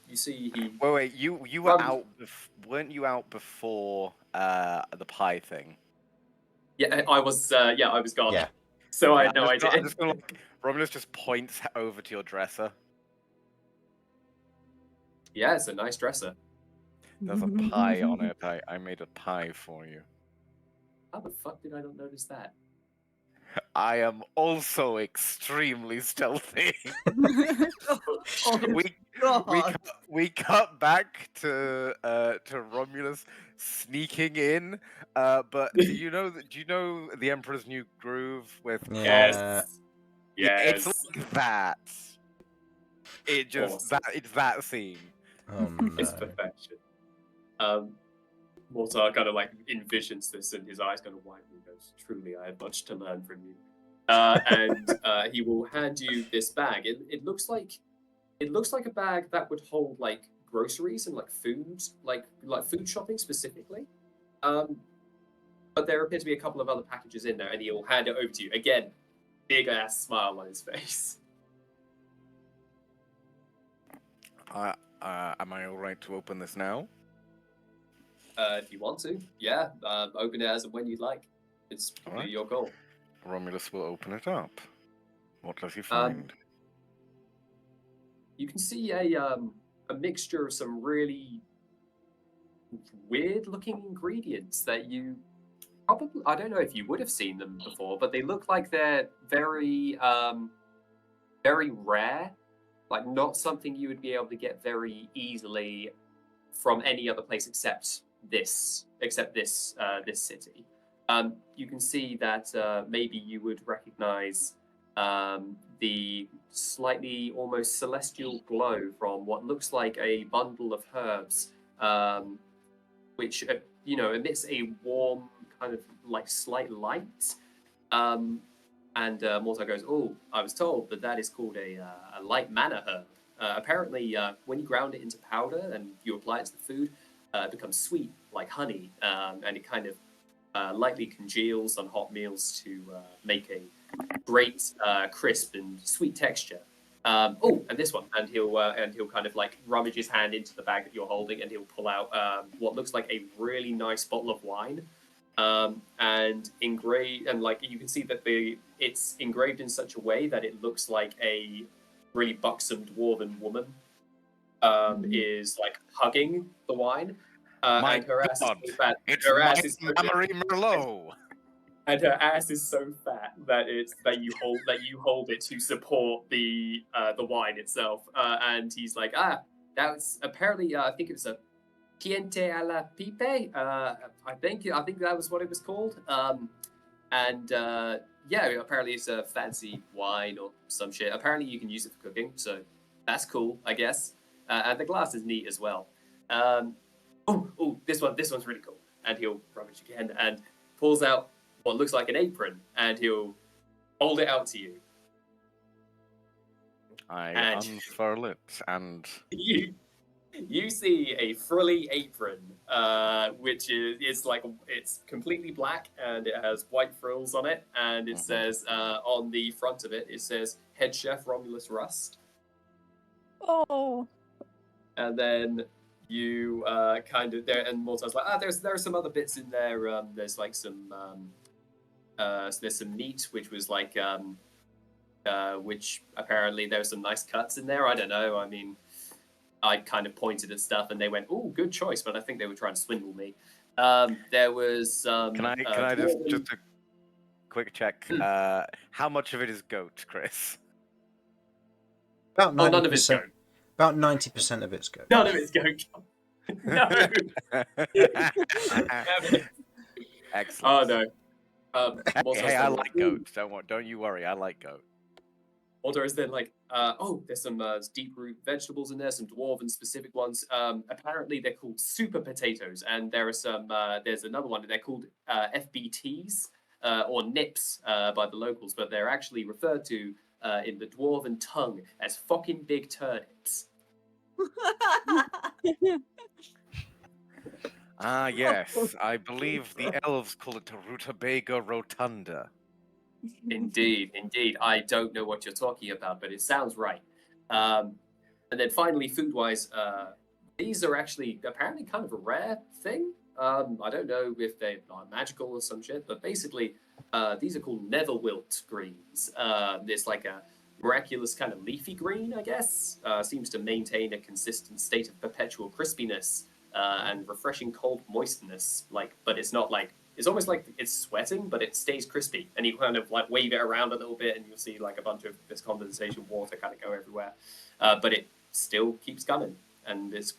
S3: You see, he.
S7: Wait, you were out? Weren't you out before the pie thing?
S3: Yeah, I was. I was gone.
S1: Yeah.
S3: So I had no idea.
S7: I'm just gonna, Romulus just points over to your dresser.
S3: Yeah, it's a nice dresser.
S7: There's a pie on it. I made a pie for you.
S3: How the fuck did I not notice that?
S7: I am also extremely stealthy. we cut back to Romulus sneaking in. But do you know the Emperor's New Groove with?
S1: Yeah.
S3: Yes.
S7: It's like that. It just
S3: Awesome.
S7: it's that scene.
S1: Oh, no.
S3: It's perfection. Mortar kind of envisions this, and his eyes kind of widen and goes, "Truly, I have much to learn from you." And he will hand you this bag. It looks like a bag that would hold groceries and food, like food shopping specifically. But there appear to be a couple of other packages in there, and he'll hand it over to you again. Big ass smile on his face.
S7: Am I all right to open this now?
S3: If you want to, yeah. Open it as and when you'd like. It's completely your call.
S7: Romulus will open it up. What does he find?
S3: You can see a mixture of some really weird-looking ingredients that you probably, I don't know if you would have seen them before, but they look like they're very, very rare. Not something you would be able to get very easily from any other place except this city. You can see that maybe you would recognize the slightly almost celestial glow from what looks like a bundle of herbs, which emits a warm kind of slight light. And Mortar goes, "Oh, I was told that is called a light mana herb. Apparently, when you ground it into powder and you apply it to the food, becomes sweet like honey, and it kind of lightly congeals on hot meals to make a great crisp and sweet texture. Oh, and this one, and he'll kind of like rummage his hand into the bag that you're holding, and he'll pull out what looks like a really nice bottle of wine, and engraved, and like you can see that it's engraved in such a way that it looks like a really buxom dwarven woman is like hugging the wine,
S7: My
S3: and her ass
S7: God,
S3: is so fat.
S7: it's
S3: Her ass is so
S7: Marie Merlot.
S3: and her ass is so fat that you hold it to support the wine itself. And he's like, that was apparently I think it was a Piente a la Pipe. I think that was what it was called. Yeah, apparently it's a fancy wine or some shit. Apparently you can use it for cooking, so that's cool, I guess. And the glass is neat as well. This one's really cool. And he'll rummage again and pulls out what looks like an apron, and he'll hold it out to you.
S7: I
S3: And-
S7: unfurl it, and
S3: You see a frilly apron, which is like it's completely black and it has white frills on it, and it says on the front of it says Head Chef Romulus Rust.
S2: Oh.
S3: And then you kind of there, and Mortar's like, there are some other bits in there. There's like some there's some meat, which was like which apparently there's some nice cuts in there. I don't know. I mean, I kind of pointed at stuff, and they went, "Oh, good choice," but I think they were trying to swindle me. There was
S7: can I just a quick check? How much of it is goat, Chris?
S1: About
S3: none of it's
S1: 90%.
S3: goat.
S1: About 90% of it's goat.
S3: None of it's goat. No.
S7: Excellent.
S3: Oh no.
S7: Hey, I like goat. Don't you worry. I like goat.
S3: Mortar is then like, there's some deep root vegetables in there, some dwarven specific ones. Apparently they're called super potatoes, and there are some. There's another one. They're called FBTs or nips by the locals, but they're actually referred to in the dwarven tongue as fucking big turnips.
S7: Ah, yes. I believe the elves call it Rutabaga rotunda.
S3: Indeed. I don't know what you're talking about, but it sounds right. And then finally, food-wise, these are actually apparently kind of a rare thing. I don't know if they are magical or some shit, but basically, these are called Neverwilt greens. It's like a miraculous kind of leafy green, I guess. Seems to maintain a consistent state of perpetual crispiness and refreshing cold moistness. But it's not like, it's almost like it's sweating, but it stays crispy. And you kind of like wave it around a little bit, and you'll see like a bunch of this condensation water kind of go everywhere. But it still keeps coming, and it's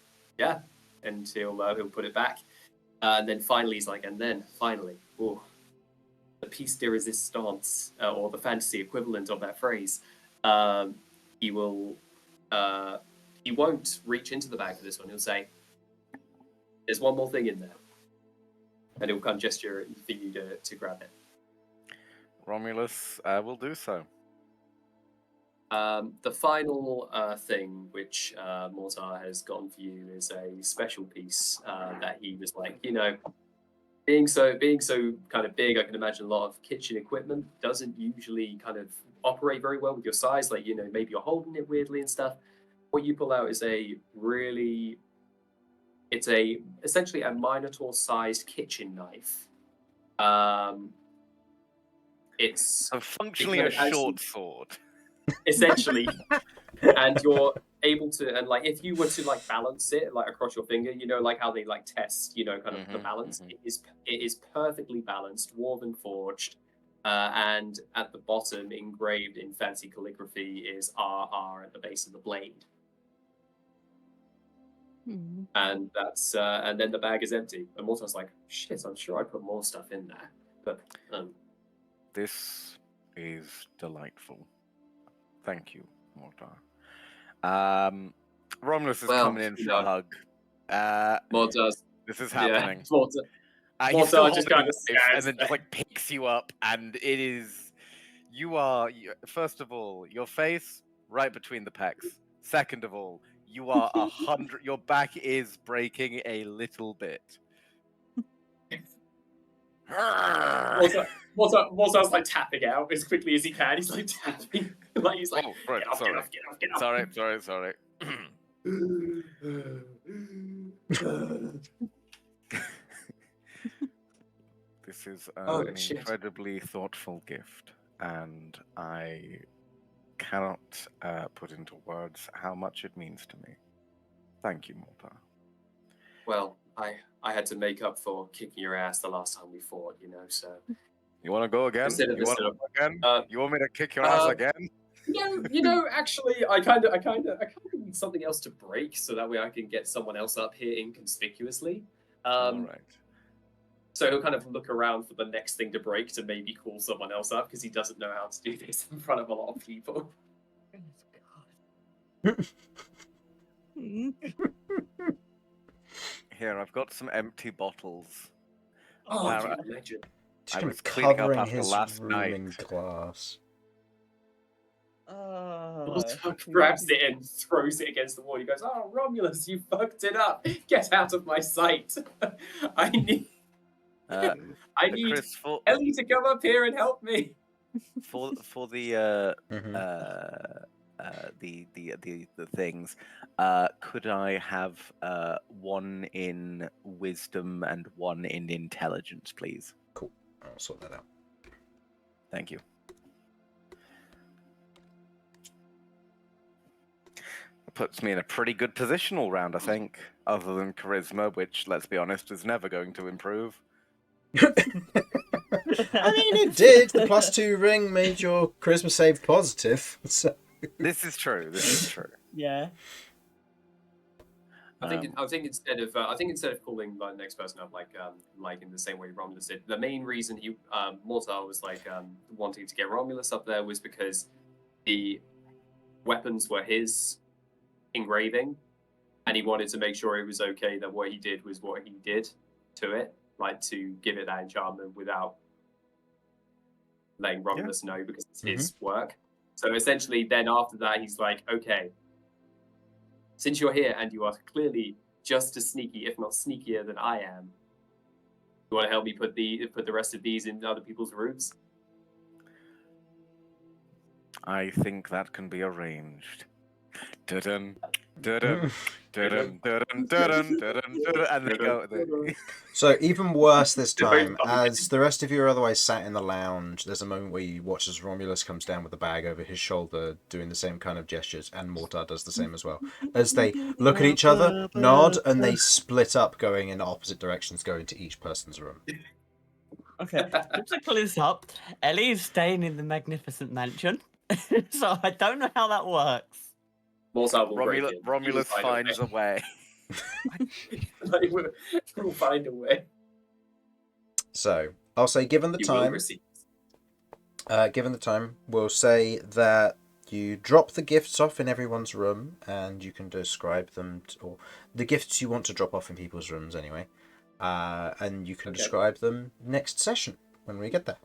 S3: and he'll put it back. And then finally he's like, the piece de resistance, or the fantasy equivalent of that phrase. He won't reach into the bag for this one. He'll say, "There's one more thing in there," and he'll kind of gesture for you to grab it.
S7: Romulus will do so.
S3: The final thing which Mortar has gotten for you is a special piece that he was like, being so kind of big, I can imagine a lot of kitchen equipment doesn't usually kind of operate very well with your size. Like, maybe you're holding it weirdly and stuff. What you pull out is essentially a Minotaur-sized kitchen knife. It's
S7: So functionally a short sword.
S3: Essentially, and you're able to, and like if you were to like balance it like across your finger, like how they like test, kind of the balance. It is perfectly balanced, dwarven forged, and at the bottom, engraved in fancy calligraphy, is RR at the base of the blade. And that's and then the bag is empty. And Mortar's like, shit, I'm sure I put more stuff in there, but
S7: This is delightful. Thank you, Mortar. Romulus is coming in for a hug.
S3: Mortar's
S7: This is happening.
S3: Yeah, Mortar.
S7: He's
S3: Mortar
S7: still
S3: just
S7: holding
S3: kind
S7: the
S3: of
S7: knife and
S3: stands
S7: then just like picks you up, and it is. You are, first of all, your face right between the pecs. Second of all, You are 100. Your back is breaking a little bit.
S3: Mortar's like tapping out as quickly as he can. He's like tapping, like he's like,
S7: Oh, right,
S3: get off,
S7: sorry.
S3: get off, get off, get off.
S7: Sorry. This is an
S3: shit.
S7: incredibly thoughtful gift, and I cannot put into words how much it means to me. Thank you, Mortar.
S3: Well, I had to make up for kicking your ass the last time we fought, so.
S7: You want to go again?
S3: Consider this
S7: go again? You want me to kick your ass again?
S3: Actually, I kind of need something else to break, so that way I can get someone else up here inconspicuously.
S7: All right.
S3: So he'll kind of look around for the next thing to break to maybe call someone else up because he doesn't know how to do this in front of a lot of people.
S7: Here, I've got some empty bottles.
S3: Oh,
S7: Now,
S3: you're a legend.
S7: I
S1: Just
S7: was cleaning up
S1: covering
S7: after
S1: his
S7: last
S1: room
S7: night.
S1: in glass.
S3: Mortar grabs it and throws it against the wall. He goes, "Oh, Romulus, you fucked it up. Get out of my sight. I need
S7: Chris,
S3: Ellie to come up here and help me."
S7: for the
S1: Mhm.
S7: the things, could I have one in wisdom and one in intelligence, please?
S1: Cool. I'll sort that out.
S7: Thank you. It puts me in a pretty good position all round, I think, other than charisma, which, let's be honest, is never going to improve.
S1: I mean, it did. The +2 ring made your charisma save positive. So.
S7: This is true.
S4: Yeah.
S3: I think instead of calling the next person up like in the same way Romulus did, the main reason Mortar was wanting to get Romulus up there was because the weapons were his engraving, and he wanted to make sure it was okay that what he did was what he did to it, like to give it that enchantment without letting Romulus know because it's his work. So essentially, then after that, he's like, okay, since you're here and you are clearly just as sneaky, if not sneakier than I am, you want to help me put the rest of these in other people's rooms?
S7: I think that can be arranged. Dun dun dun dun dun dun, and they go.
S1: So even worse this time, as the rest of you are otherwise sat in the lounge, there's a moment where you watch as Romulus comes down with a bag over his shoulder, doing the same kind of gestures, and Mortar does the same as well. As they look at each other, nod, and they split up, going in opposite directions, going to each person's room.
S4: Okay, just to clear this up, Ellie is staying in the magnificent mansion, so I don't know how that works.
S7: Romulus finds a way.
S3: We'll find a way.
S1: So I'll say, given the time, we'll say that you drop the gifts off in everyone's room, and you can describe them, or the gifts you want to drop off in people's rooms anyway, and you can describe them next session when we get there.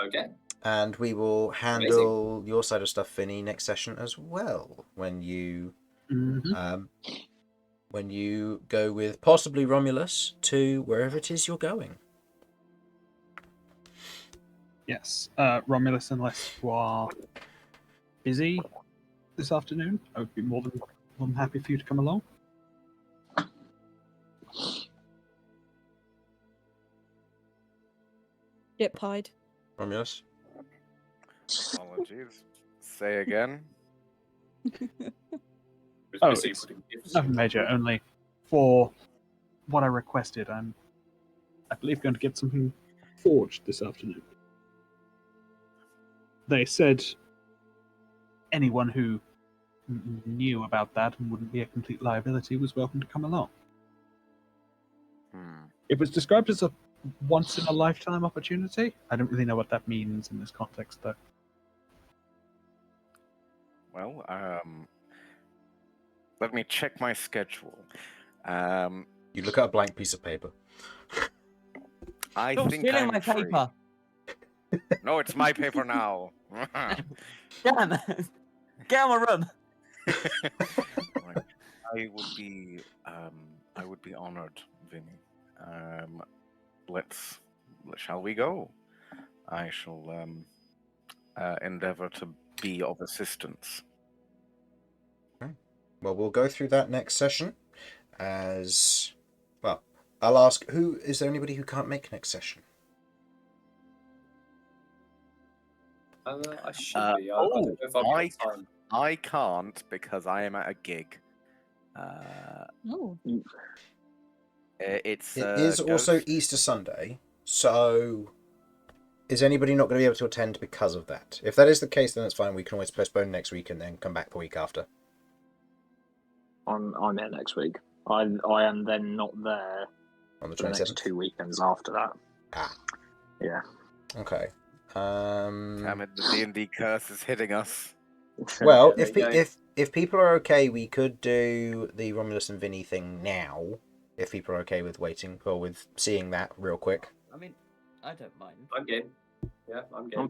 S3: Okay.
S1: And we will handle your side of stuff, Vinny, next session as well. When you, when you go with possibly Romulus to wherever it is you're going.
S5: Yes, Romulus, unless you are busy this afternoon, I would be more than happy for you to come along.
S2: Get pied.
S1: Romulus?
S7: Apologies. Say again.
S5: Oh, it's nothing major, only for what I requested. I'm, I believe, going to get something forged this afternoon. They said anyone who knew about that and wouldn't be a complete liability was welcome to come along. It was described as a once-in-a-lifetime opportunity. I don't really know what that means in this context, though.
S7: Well, let me check my schedule.
S1: You look at a blank piece of paper.
S7: I
S4: Stop
S7: think
S4: stealing
S7: I'm
S4: my
S7: free.
S4: paper.
S7: No, it's my paper now.
S4: Damn it. Get out of my room.
S7: I would be honored, Vinny. Shall we go? I shall endeavor to be of assistance.
S1: Well, we'll go through that next session. As well, I'll ask: who is there anybody who can't make next session?
S3: I should be. I don't know if I've got time.
S7: I can't because I am at a gig.
S2: Oh,
S1: It is also Easter Sunday, so is anybody not going to be able to attend because of that? If that is the case, then it's fine. We can always postpone next week and then come back the week after.
S6: I'm there next week. I am then not there
S1: On the
S6: for the
S1: 27th?
S6: next 2 weekends after that.
S1: Ah.
S6: Yeah.
S1: Okay.
S7: Damn it, the D&D curse is hitting us.
S1: Well,
S3: Yeah, there you go.
S1: if people are okay, we could do the Romulus and Vinny thing now. If people are okay with waiting or with seeing that real quick.
S4: I mean, I don't mind.
S3: I'm game. Yeah, I'm game.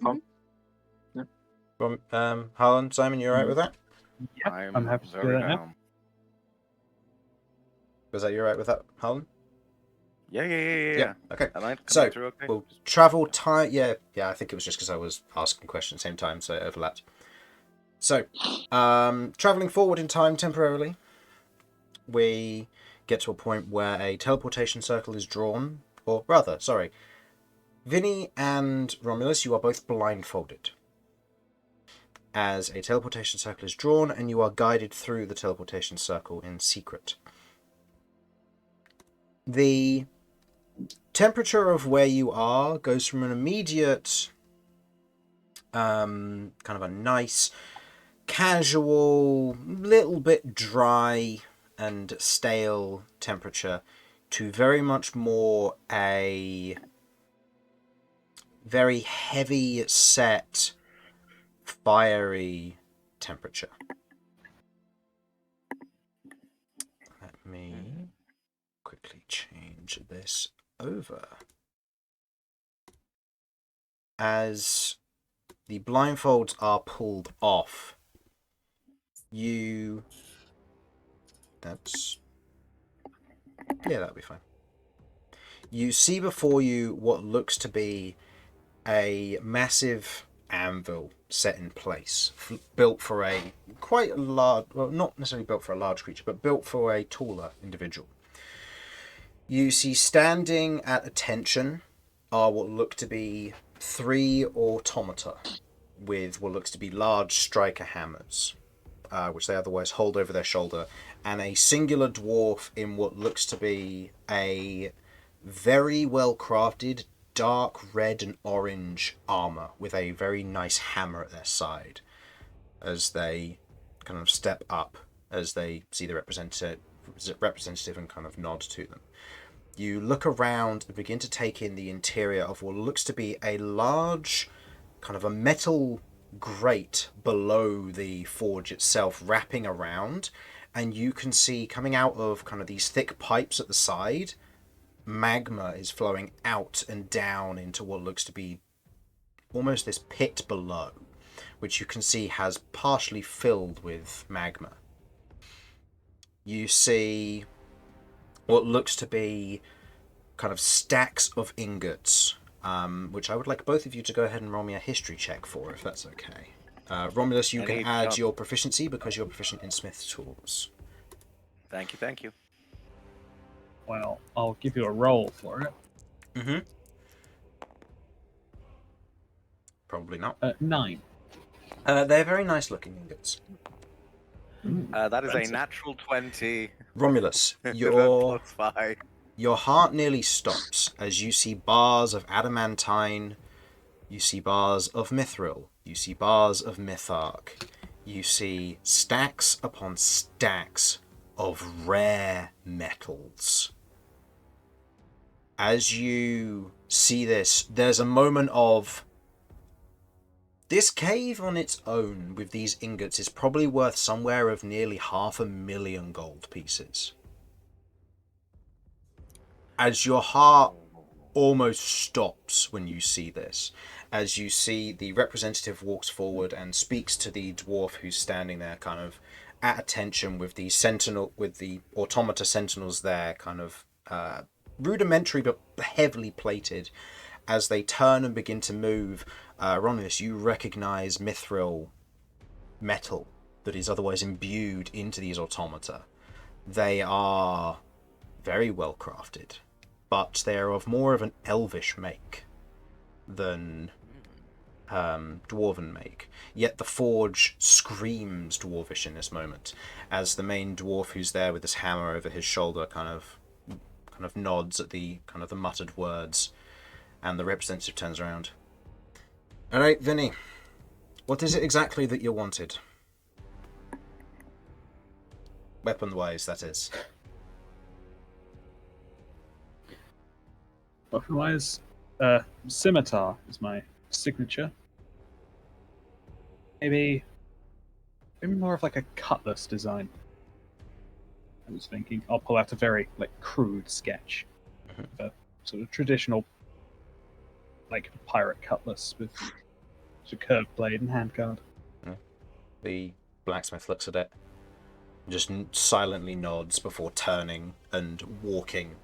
S6: I'm fine.
S1: Harlan, Simon, you alright with that?
S5: Yeah, I'm happy to do
S7: very
S5: that now.
S7: down.
S1: Was that you alright with that, Harlan?
S7: Yeah.
S1: Okay.
S7: Am I coming
S1: So,
S7: through okay?
S1: we'll travel time. Yeah, I think it was just because I was asking questions at the same time, so it overlapped. So, traveling forward in time temporarily, we get to a point where a teleportation circle is drawn, or rather, sorry, Vinny and Romulus, you are both blindfolded. As a teleportation circle is drawn, and you are guided through the teleportation circle in secret. The temperature of where you are goes from an immediate, kind of a nice, casual, little bit dry and stale temperature to very much more a very heavy set, fiery temperature. Let me quickly change this over. As the blindfolds are pulled off, that'll be fine. You see before you what looks to be a massive anvil set in place, built for a quite large, well, not necessarily built for a large creature, but built for a taller individual. You see standing at attention are what look to be 3 automata with what looks to be large striker hammers, which they otherwise hold over their shoulder, and a singular dwarf in what looks to be a very well crafted dark red and orange armor with a very nice hammer at their side as they kind of step up as they see the representative and kind of nod to them. You look around and begin to take in the interior of what looks to be a large kind of a metal grate below the forge itself wrapping around, and you can see coming out of kind of these thick pipes at the side, magma is flowing out and down into what looks to be almost this pit below, which you can see has partially filled with magma. You see what looks to be kind of stacks of ingots, which I would like both of you to go ahead and roll me a history check for, if that's okay. Romulus, you can add your proficiency because you're proficient in Smith's tools.
S7: Thank you.
S5: Well, I'll give you a roll for it.
S1: Mm-hmm. Probably not.
S5: 9.
S1: They're very nice looking ingots.
S7: That is a natural 20.
S1: Romulus,
S7: Plus 5.
S1: your heart nearly stops as you see bars of adamantine, you see bars of mithril, you see bars of mitharc, you see stacks upon stacks of rare metals. As you see this, there's a moment of, this cave on its own with these ingots is probably worth somewhere of nearly 500,000 gold pieces. As your heart almost stops when you see this, as you see the representative walks forward and speaks to the dwarf who's standing there kind of at attention with the automata sentinels there, kind of rudimentary but heavily plated. As they turn and begin to move, Romulus, you recognize mithril metal that is otherwise imbued into these automata. They are very well crafted, but they are of more of an elvish make than dwarven make. Yet the forge screams dwarvish in this moment, as the main dwarf who's there with his hammer over his shoulder kind of nods at the kind of the muttered words, and the representative turns around. All right, Vinny, what is it exactly that you wanted? Weapon-wise, that is.
S5: Weapon-wise, scimitar is my signature. Maybe more of like a cutlass design. I was thinking I'll pull out a very crude sketch of a sort of traditional pirate cutlass with a curved blade and handguard.
S1: The blacksmith looks at it, just silently nods before turning and walking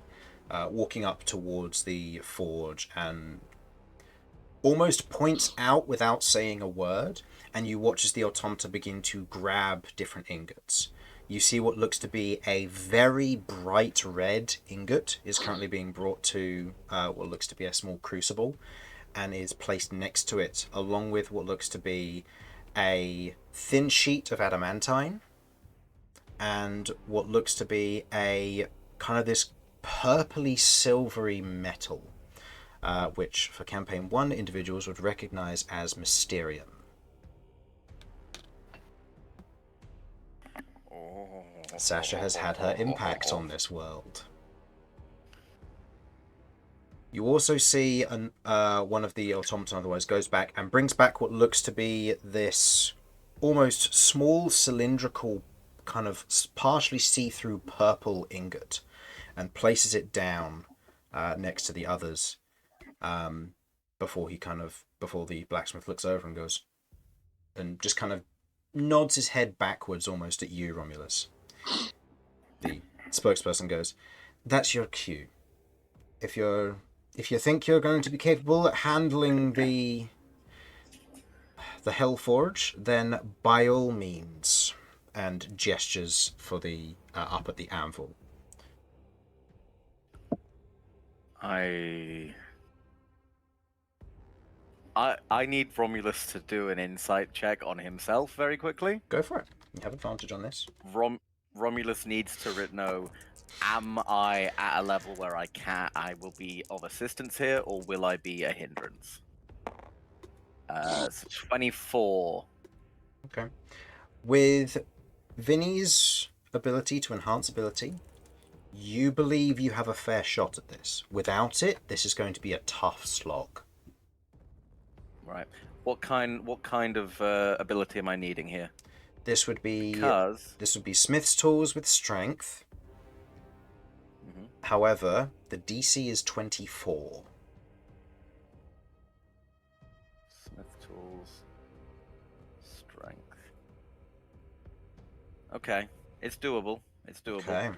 S1: up towards the forge, and almost points out without saying a word, and you watch as the automata begin to grab different ingots. You see what looks to be a very bright red ingot is currently being brought to what looks to be a small crucible, and is placed next to it, along with what looks to be a thin sheet of adamantine, and what looks to be a kind of this purpley silvery metal, which for campaign 1 individuals would recognize as Mysterium. Sasha has had her impact on this world. You also see one of the automaton otherwise goes back and brings back what looks to be this almost small cylindrical kind of partially see-through purple ingot, and places it down next to the others before the blacksmith looks over and goes and just kind of nods his head backwards almost at you, Romulus. The spokesperson goes, "That's your cue. If you think you're going to be capable at handling the Hellforge, then by all means," and gestures for the up at the anvil.
S7: I need Romulus to do an insight check on himself very quickly.
S1: Go for it. You have advantage on this.
S7: Romulus needs to know, am I at a level where I will be of assistance here, or will I be a hindrance? So 24.
S1: Okay. With Vinny's ability to enhance ability, you believe you have a fair shot at this. Without it, this is going to be a tough slog.
S7: Right. What kind of ability am I needing here?
S1: This would be Smith's tools with strength.
S7: Mm-hmm.
S1: However, the DC is 24.
S7: Smith tools, strength. Okay, it's doable.
S1: Okay.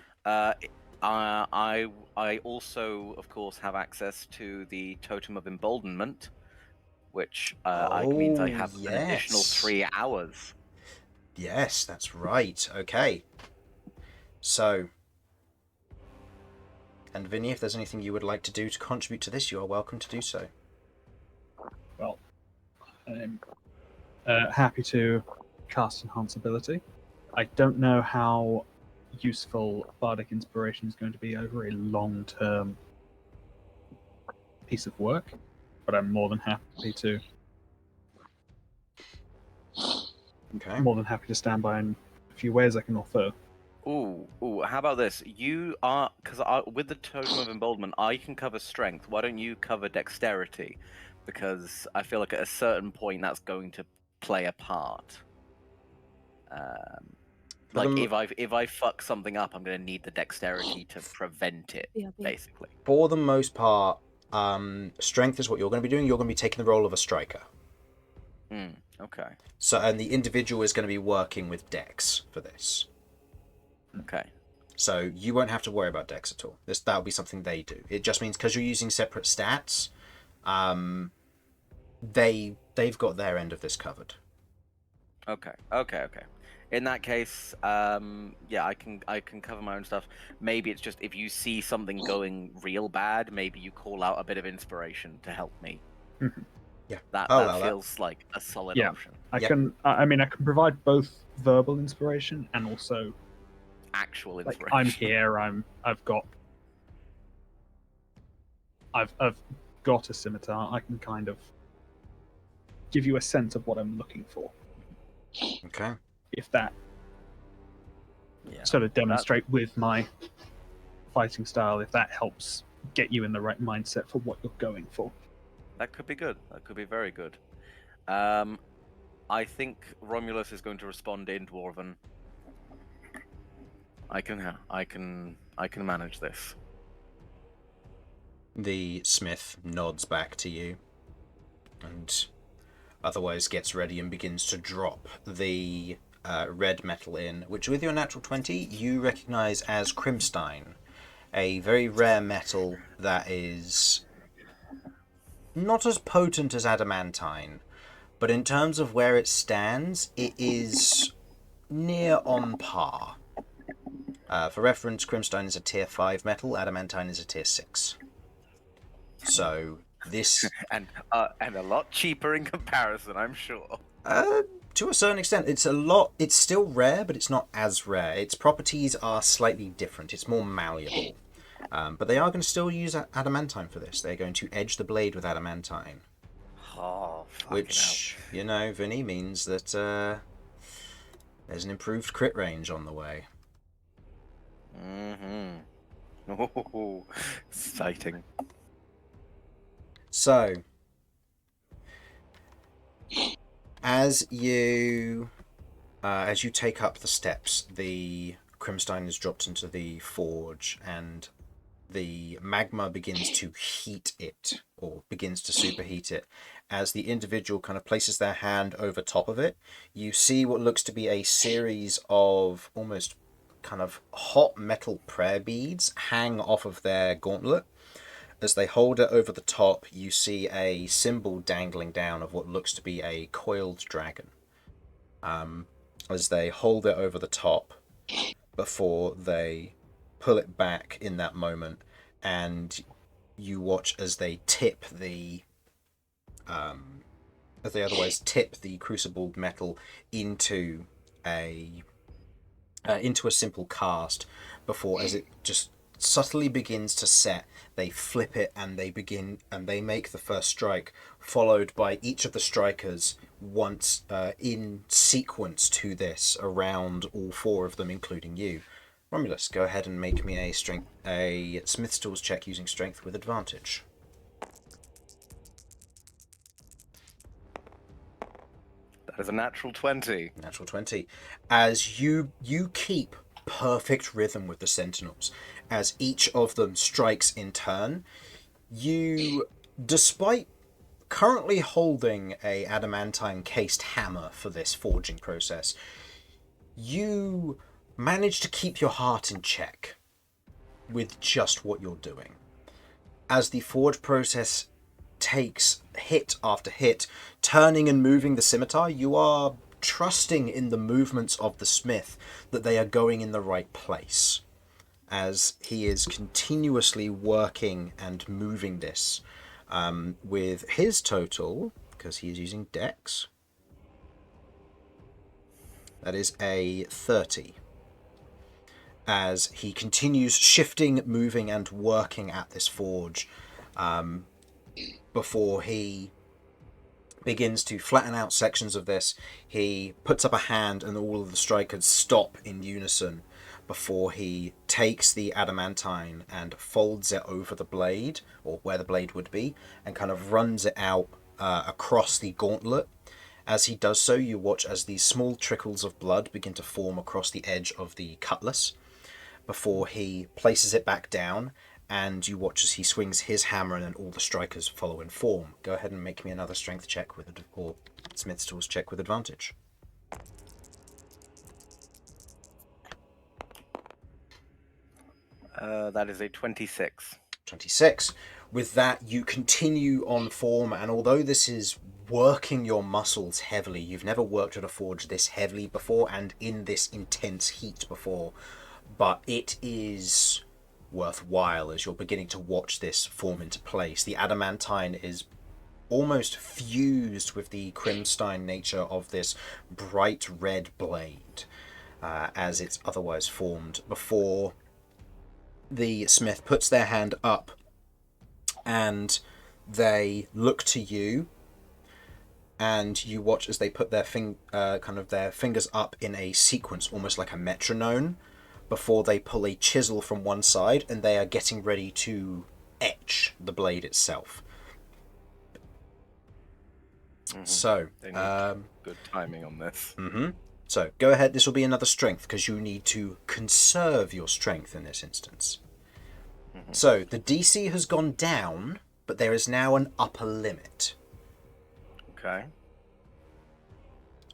S7: I also, of course, have access to the Totem of Emboldenment, which means I have an additional 3 hours.
S1: Yes, that's right. Okay. So, and Vinny, if there's anything you would like to do to contribute to this, you are welcome to do so.
S5: Well, I'm happy to cast Enhance ability. I don't know how useful Bardic Inspiration is going to be over a long-term piece of work, but I'm more than happy to.
S1: Okay.
S5: More than happy to stand by in a few ways I can offer.
S7: Ooh, how about this? You are, because with the Totem of Emboldenment, I can cover strength. Why don't you cover dexterity? Because I feel like at a certain point that's going to play a part. If I fuck something up, I'm going to need the dexterity to prevent it, basically.
S1: For the most part, strength is what you're going to be doing. You're going to be taking the role of a striker.
S7: Okay.
S1: So, and the individual is going to be working with Dex for this.
S7: Okay.
S1: So you won't have to worry about Dex at all. That'll be something they do. It just means because you're using separate stats, they've got their end of this covered.
S7: Okay. In that case, yeah, I can cover my own stuff. Maybe it's just if you see something going real bad, maybe you call out a bit of inspiration to help me.
S5: Mhm.
S1: Yeah.
S7: That feels like a solid
S5: Yeah.
S7: option.
S5: I
S1: Yep.
S5: can. I mean, I can provide both verbal inspiration and also
S7: Actual
S5: like
S7: inspiration.
S5: I'm here. I've got a scimitar. I can kind of give you a sense of what I'm looking for.
S1: Okay.
S5: If that
S7: Yeah.
S5: sort of demonstrate with my fighting style, if that helps get you in the right mindset for what you're going for.
S7: That could be good. That could be very good. I think Romulus is going to respond in Dwarven. I can manage this.
S1: The smith nods back to you, and otherwise gets ready and begins to drop the red metal in, which with your natural 20 you recognize as Crimstein, a very rare metal that is not as potent as adamantine, but in terms of where it stands, it is near on par. For reference, Crimstein is a tier 5 metal, adamantine is a tier 6. So this,
S7: and a lot cheaper in comparison, I'm sure.
S1: to a certain extent, it's still rare, but it's not as rare. Its properties are slightly different. It's more malleable. But they are going to still use adamantine for this. They're going to edge the blade with adamantine.
S7: Oh, fucking
S1: Which, you know, Vinny, means that there's an improved crit range on the way.
S7: Oh, exciting.
S1: So, as you take up the steps, the Crimstein is dropped into the forge, and the magma begins to heat it, or begins to superheat it. As the individual kind of places their hand over top of it, you see what looks to be a series of almost kind of hot metal prayer beads hang off of their gauntlet. As they hold it over the top, you see a symbol dangling down of what looks to be a coiled dragon. As they hold it over the top before they pull it back in that moment, and you watch as they tip the crucible metal into a simple cast before, as it just subtly begins to set, they flip it and they make the first strike, followed by each of the strikers once in sequence to this around all four of them, including you. Romulus, go ahead and make me a Smith's Tools check using strength with advantage.
S7: That is a natural 20.
S1: Natural 20. As you keep perfect rhythm with the Sentinels, as each of them strikes in turn, you, despite currently holding a adamantine cased hammer for this forging process, you manage to keep your heart in check with just what you're doing. As the forge process takes hit after hit, turning and moving the scimitar, you are trusting in the movements of the smith that they are going in the right place, as he is continuously working and moving this with his total, because he is using Dex, that is a 30. As he continues shifting, moving, and working at this forge, before he begins to flatten out sections of this, he puts up a hand and all of the strikers stop in unison before he takes the adamantine and folds it over the blade, or where the blade would be, and kind of runs it out across the gauntlet. As he does so, you watch as these small trickles of blood begin to form across the edge of the cutlass before he places it back down and you watch as he swings his hammer, and then all the strikers follow in form. Go ahead and make me another strength check or Smith's Tools check with advantage.
S7: That is a 26.
S1: 26. With that, you continue on form, and although this is working your muscles heavily, you've never worked at a forge this heavily before and in this intense heat before, but it is worthwhile as you're beginning to watch this form into place. The adamantine is almost fused with the crimstein nature of this bright red blade, as it's otherwise formed, before the smith puts their hand up and they look to you, and you watch as they put their their fingers up in a sequence, almost like a metronome, before they pull a chisel from one side, and they are getting ready to etch the blade itself.
S7: Mm-hmm.
S1: So,
S7: They need good timing on this.
S1: So, go ahead. This will be another strength, because you need to conserve your strength in this instance.
S7: Mm-hmm.
S1: So, the DC has gone down, but there is now an upper limit.
S7: Okay.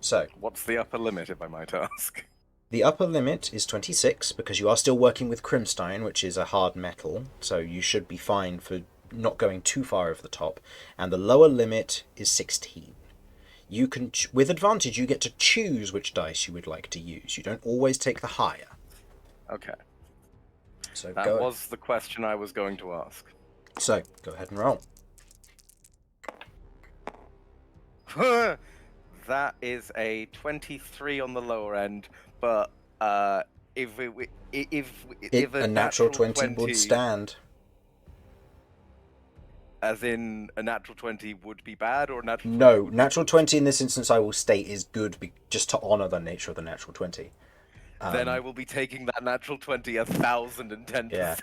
S1: So,
S7: What's the upper limit, if I might ask?
S1: the upper limit is 26, because you are still working with crimstein, which is a hard metal, so you should be fine for not going too far over the top. And the lower limit is 16. You can, with advantage, you get to choose which dice you would like to use. You don't always take the higher.
S7: Okay.
S1: So
S7: That was the question I was going to ask.
S1: So, go ahead and roll.
S7: That is a 23 on the lower end, but if a
S1: natural 20 would stand.
S7: As in, a natural 20 would be bad, or natural 20
S1: No,
S7: would be
S1: natural
S7: good?
S1: 20 in this instance I will state is good, just to honour the nature of the natural 20.
S7: Then I will be taking that natural 20 1,010%.
S1: Yeah.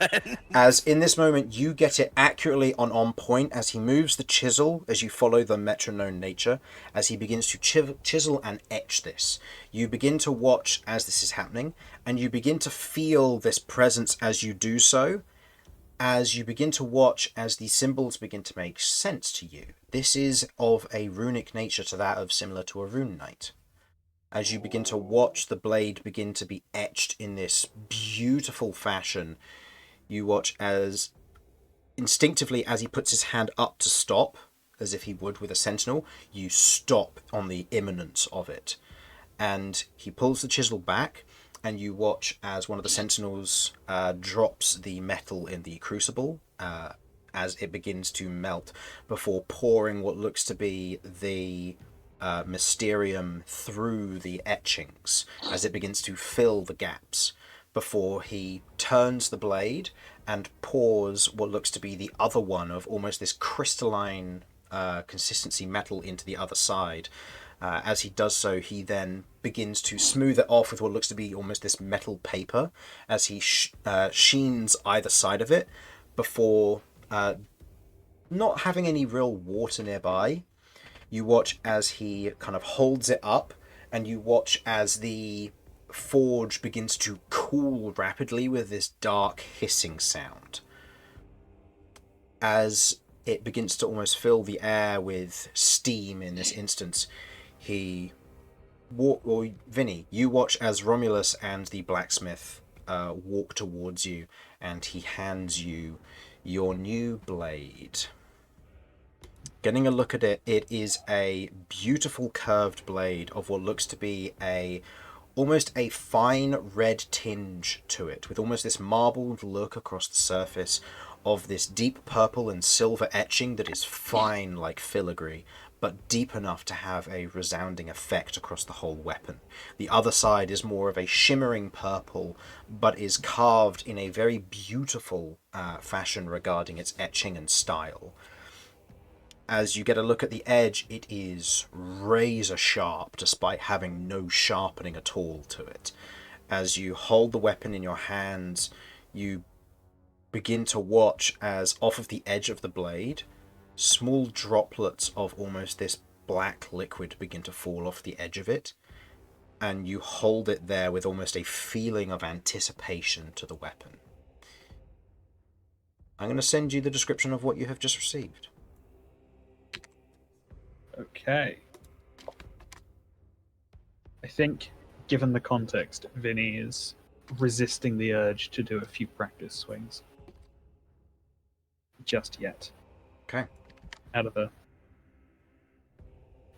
S1: As in this moment, you get it accurately on point as he moves the chisel, as you follow the metronome nature, as he begins to chisel and etch this. You begin to watch as this is happening, and you begin to feel this presence as you do so, as you begin to watch as the symbols begin to make sense to you. This is of a runic nature to that of similar to a rune knight. As you begin to watch the blade begin to be etched in this beautiful fashion, you watch as instinctively, as he puts his hand up to stop, as if he would with a sentinel, you stop on the imminence of it. And he pulls the chisel back, and you watch as one of the sentinels drops the metal in the crucible as it begins to melt, before pouring what looks to be the mysterium through the etchings as it begins to fill the gaps, before he turns the blade and pours what looks to be the other one of almost this crystalline consistency metal into the other side. As he does so, he then begins to smooth it off with what looks to be almost this metal paper as he sheens either side of it, before not having any real water nearby. You watch as he kind of holds it up, and you watch as the forge begins to cool rapidly with this dark hissing sound. As it begins to almost fill the air with steam in this instance, Vinny, you watch as Romulus and the blacksmith walk towards you, and he hands you your new blade. Getting a look at it, it is a beautiful curved blade of what looks to be almost a fine red tinge to it, with almost this marbled look across the surface of this deep purple and silver etching that is fine like filigree, but deep enough to have a resounding effect across the whole weapon. The other side is more of a shimmering purple, but is carved in a very beautiful fashion regarding its etching and style. As you get a look at the edge, it is razor sharp, despite having no sharpening at all to it. As you hold the weapon in your hands, you begin to watch as off of the edge of the blade, small droplets of almost this black liquid begin to fall off the edge of it, and you hold it there with almost a feeling of anticipation to the weapon. I'm going to send you the description of what you have just received.
S5: Okay. I think, given the context, Vinny is resisting the urge to do a few practice swings. Just yet.
S1: Okay.
S5: Out of a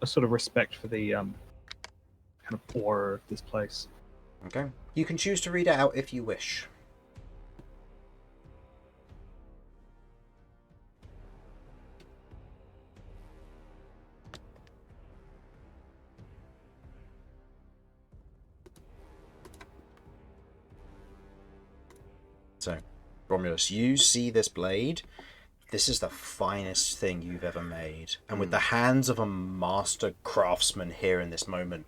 S5: sort of respect for the kind of aura of this place.
S1: Okay. You can choose to read it out if you wish. So, Romulus, you see this blade. This is the finest thing you've ever made. And with the hands of a master craftsman here in this moment,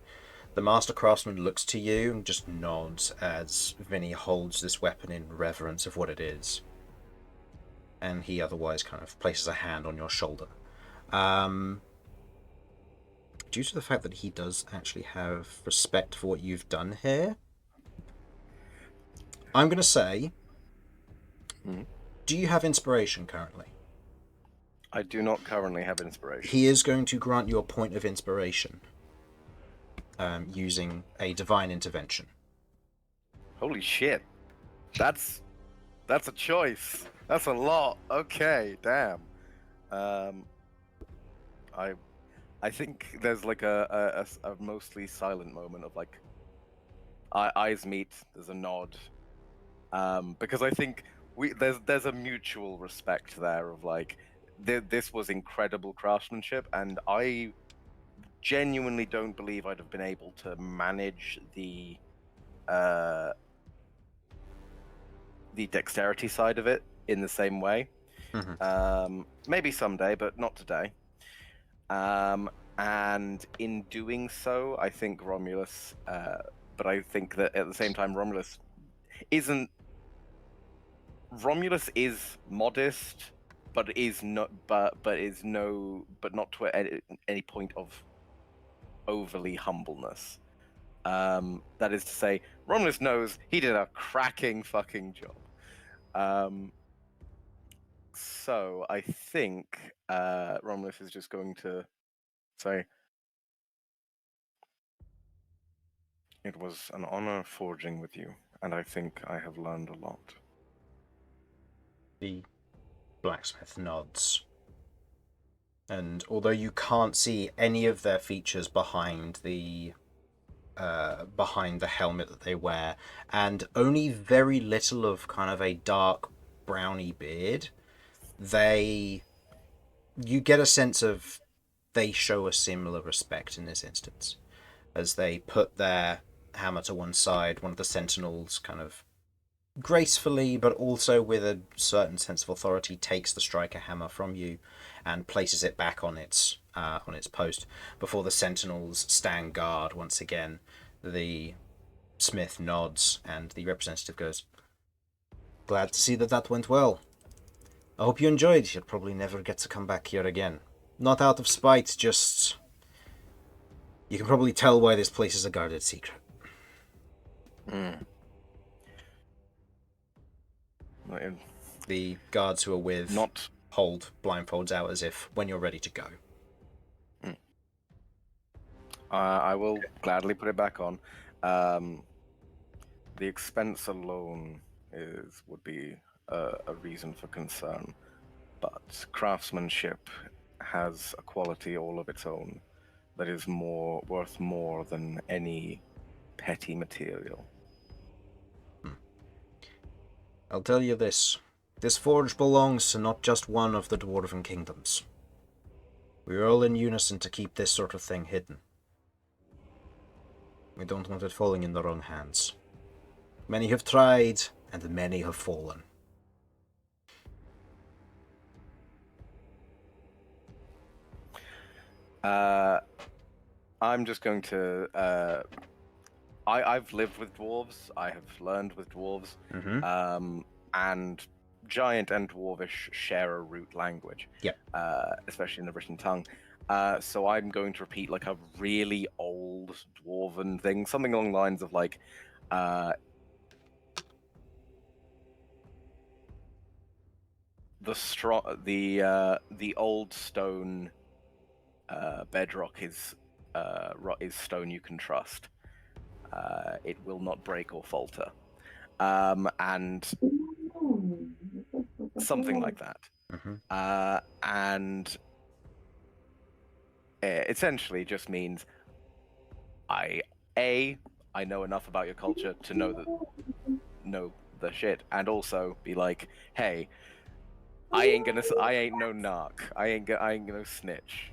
S1: the master craftsman looks to you and just nods as Vinny holds this weapon in reverence of what it is. And he otherwise kind of places a hand on your shoulder. Due to the fact that he does actually have respect for what you've done here, I'm going to say, do you have inspiration currently?
S7: I do not currently have inspiration.
S1: He is going to grant you a point of inspiration using a divine intervention.
S7: Holy shit. That's a choice. That's a lot. Okay, damn. I think there's like a mostly silent moment of like eyes meet, there's a nod. Because I think there's a mutual respect there of like this was incredible craftsmanship, and I genuinely don't believe I'd have been able to manage the dexterity side of it in the same way. Maybe someday, but not today. And in doing so, I think Romulus, but I think that at the same time, Romulus is modest, but not to any point of overly humbleness. That is to say, Romulus knows he did a cracking fucking job. So I think Romulus is just going to say, "It was an honor forging with you, and I think I have learned a lot."
S1: The blacksmith nods. And although you can't see any of their features behind the helmet that they wear, and only very little of kind of a dark browny beard, you get a sense of they show a similar respect in this instance. As they put their hammer to one side, one of the sentinels kind of gracefully, but also with a certain sense of authority, takes the striker hammer from you and places it back on its post. Before the sentinels stand guard once again, the smith nods and the representative goes, "Glad to see that went well. I hope you enjoyed. You'll probably never get to come back here again. Not out of spite, just... You can probably tell why this place is a guarded secret." The guards who are with hold blindfolds out as if when you're ready to go.
S7: I will gladly put it back on. The expense alone would be a reason for concern, but craftsmanship has a quality all of its own that is worth more than any petty material.
S1: I'll tell you this. This forge belongs to not just one of the Dwarven kingdoms. We're all in unison to keep this sort of thing hidden. We don't want it falling in the wrong hands. Many have tried, and many have fallen.
S7: I'm just going to... I've lived with dwarves. I have learned with dwarves. And giant and dwarvish share a root language.
S1: Yep.
S7: Especially in the written tongue. So I'm going to repeat like a really old dwarven thing, something along the lines of like, the old stone bedrock is stone you can trust. It will not break or falter, and something like that. And it essentially just means I know enough about your culture to know the shit, and also be like, hey, I ain't no narc. I ain't gonna snitch.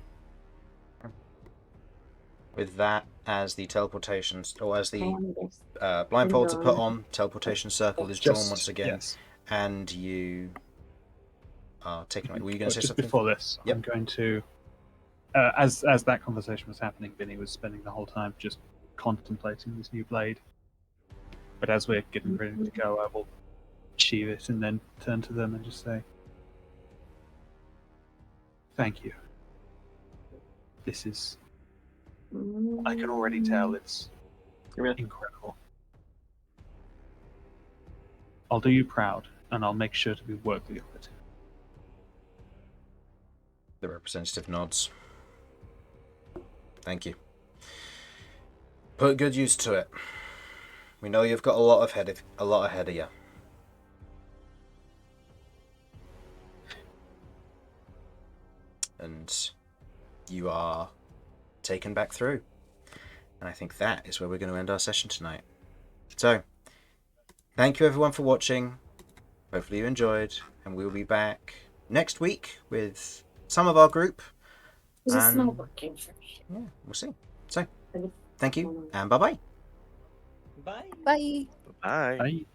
S1: With that, as the teleportations, or as the blindfolds are put on, teleportation circle is drawn once again,
S5: Yes.
S1: and you are taken away. Were you going to say
S5: Just
S1: something?
S5: before this,
S1: Yep.
S5: I'm going to, as that conversation was happening, Vinny was spending the whole time just contemplating this new blade. But as we're getting ready to go, I will sheathe it and then turn to them and just say, "Thank you. This is. I can already tell it's incredible. I'll do you proud, and I'll make sure to be worthy of it."
S1: The representative nods. Thank you. Put good use to it. We know you've got a lot ahead of you. And you are taken back through. And I think that is where we're going to end our session tonight. So, thank you everyone for watching. Hopefully you enjoyed, and we'll be back next week with some of our group.
S8: It's
S1: And
S8: not working for me.
S1: yeah, we'll see. So, thank you, and bye-bye.
S4: Bye.
S2: Bye.
S7: Bye.
S5: Bye.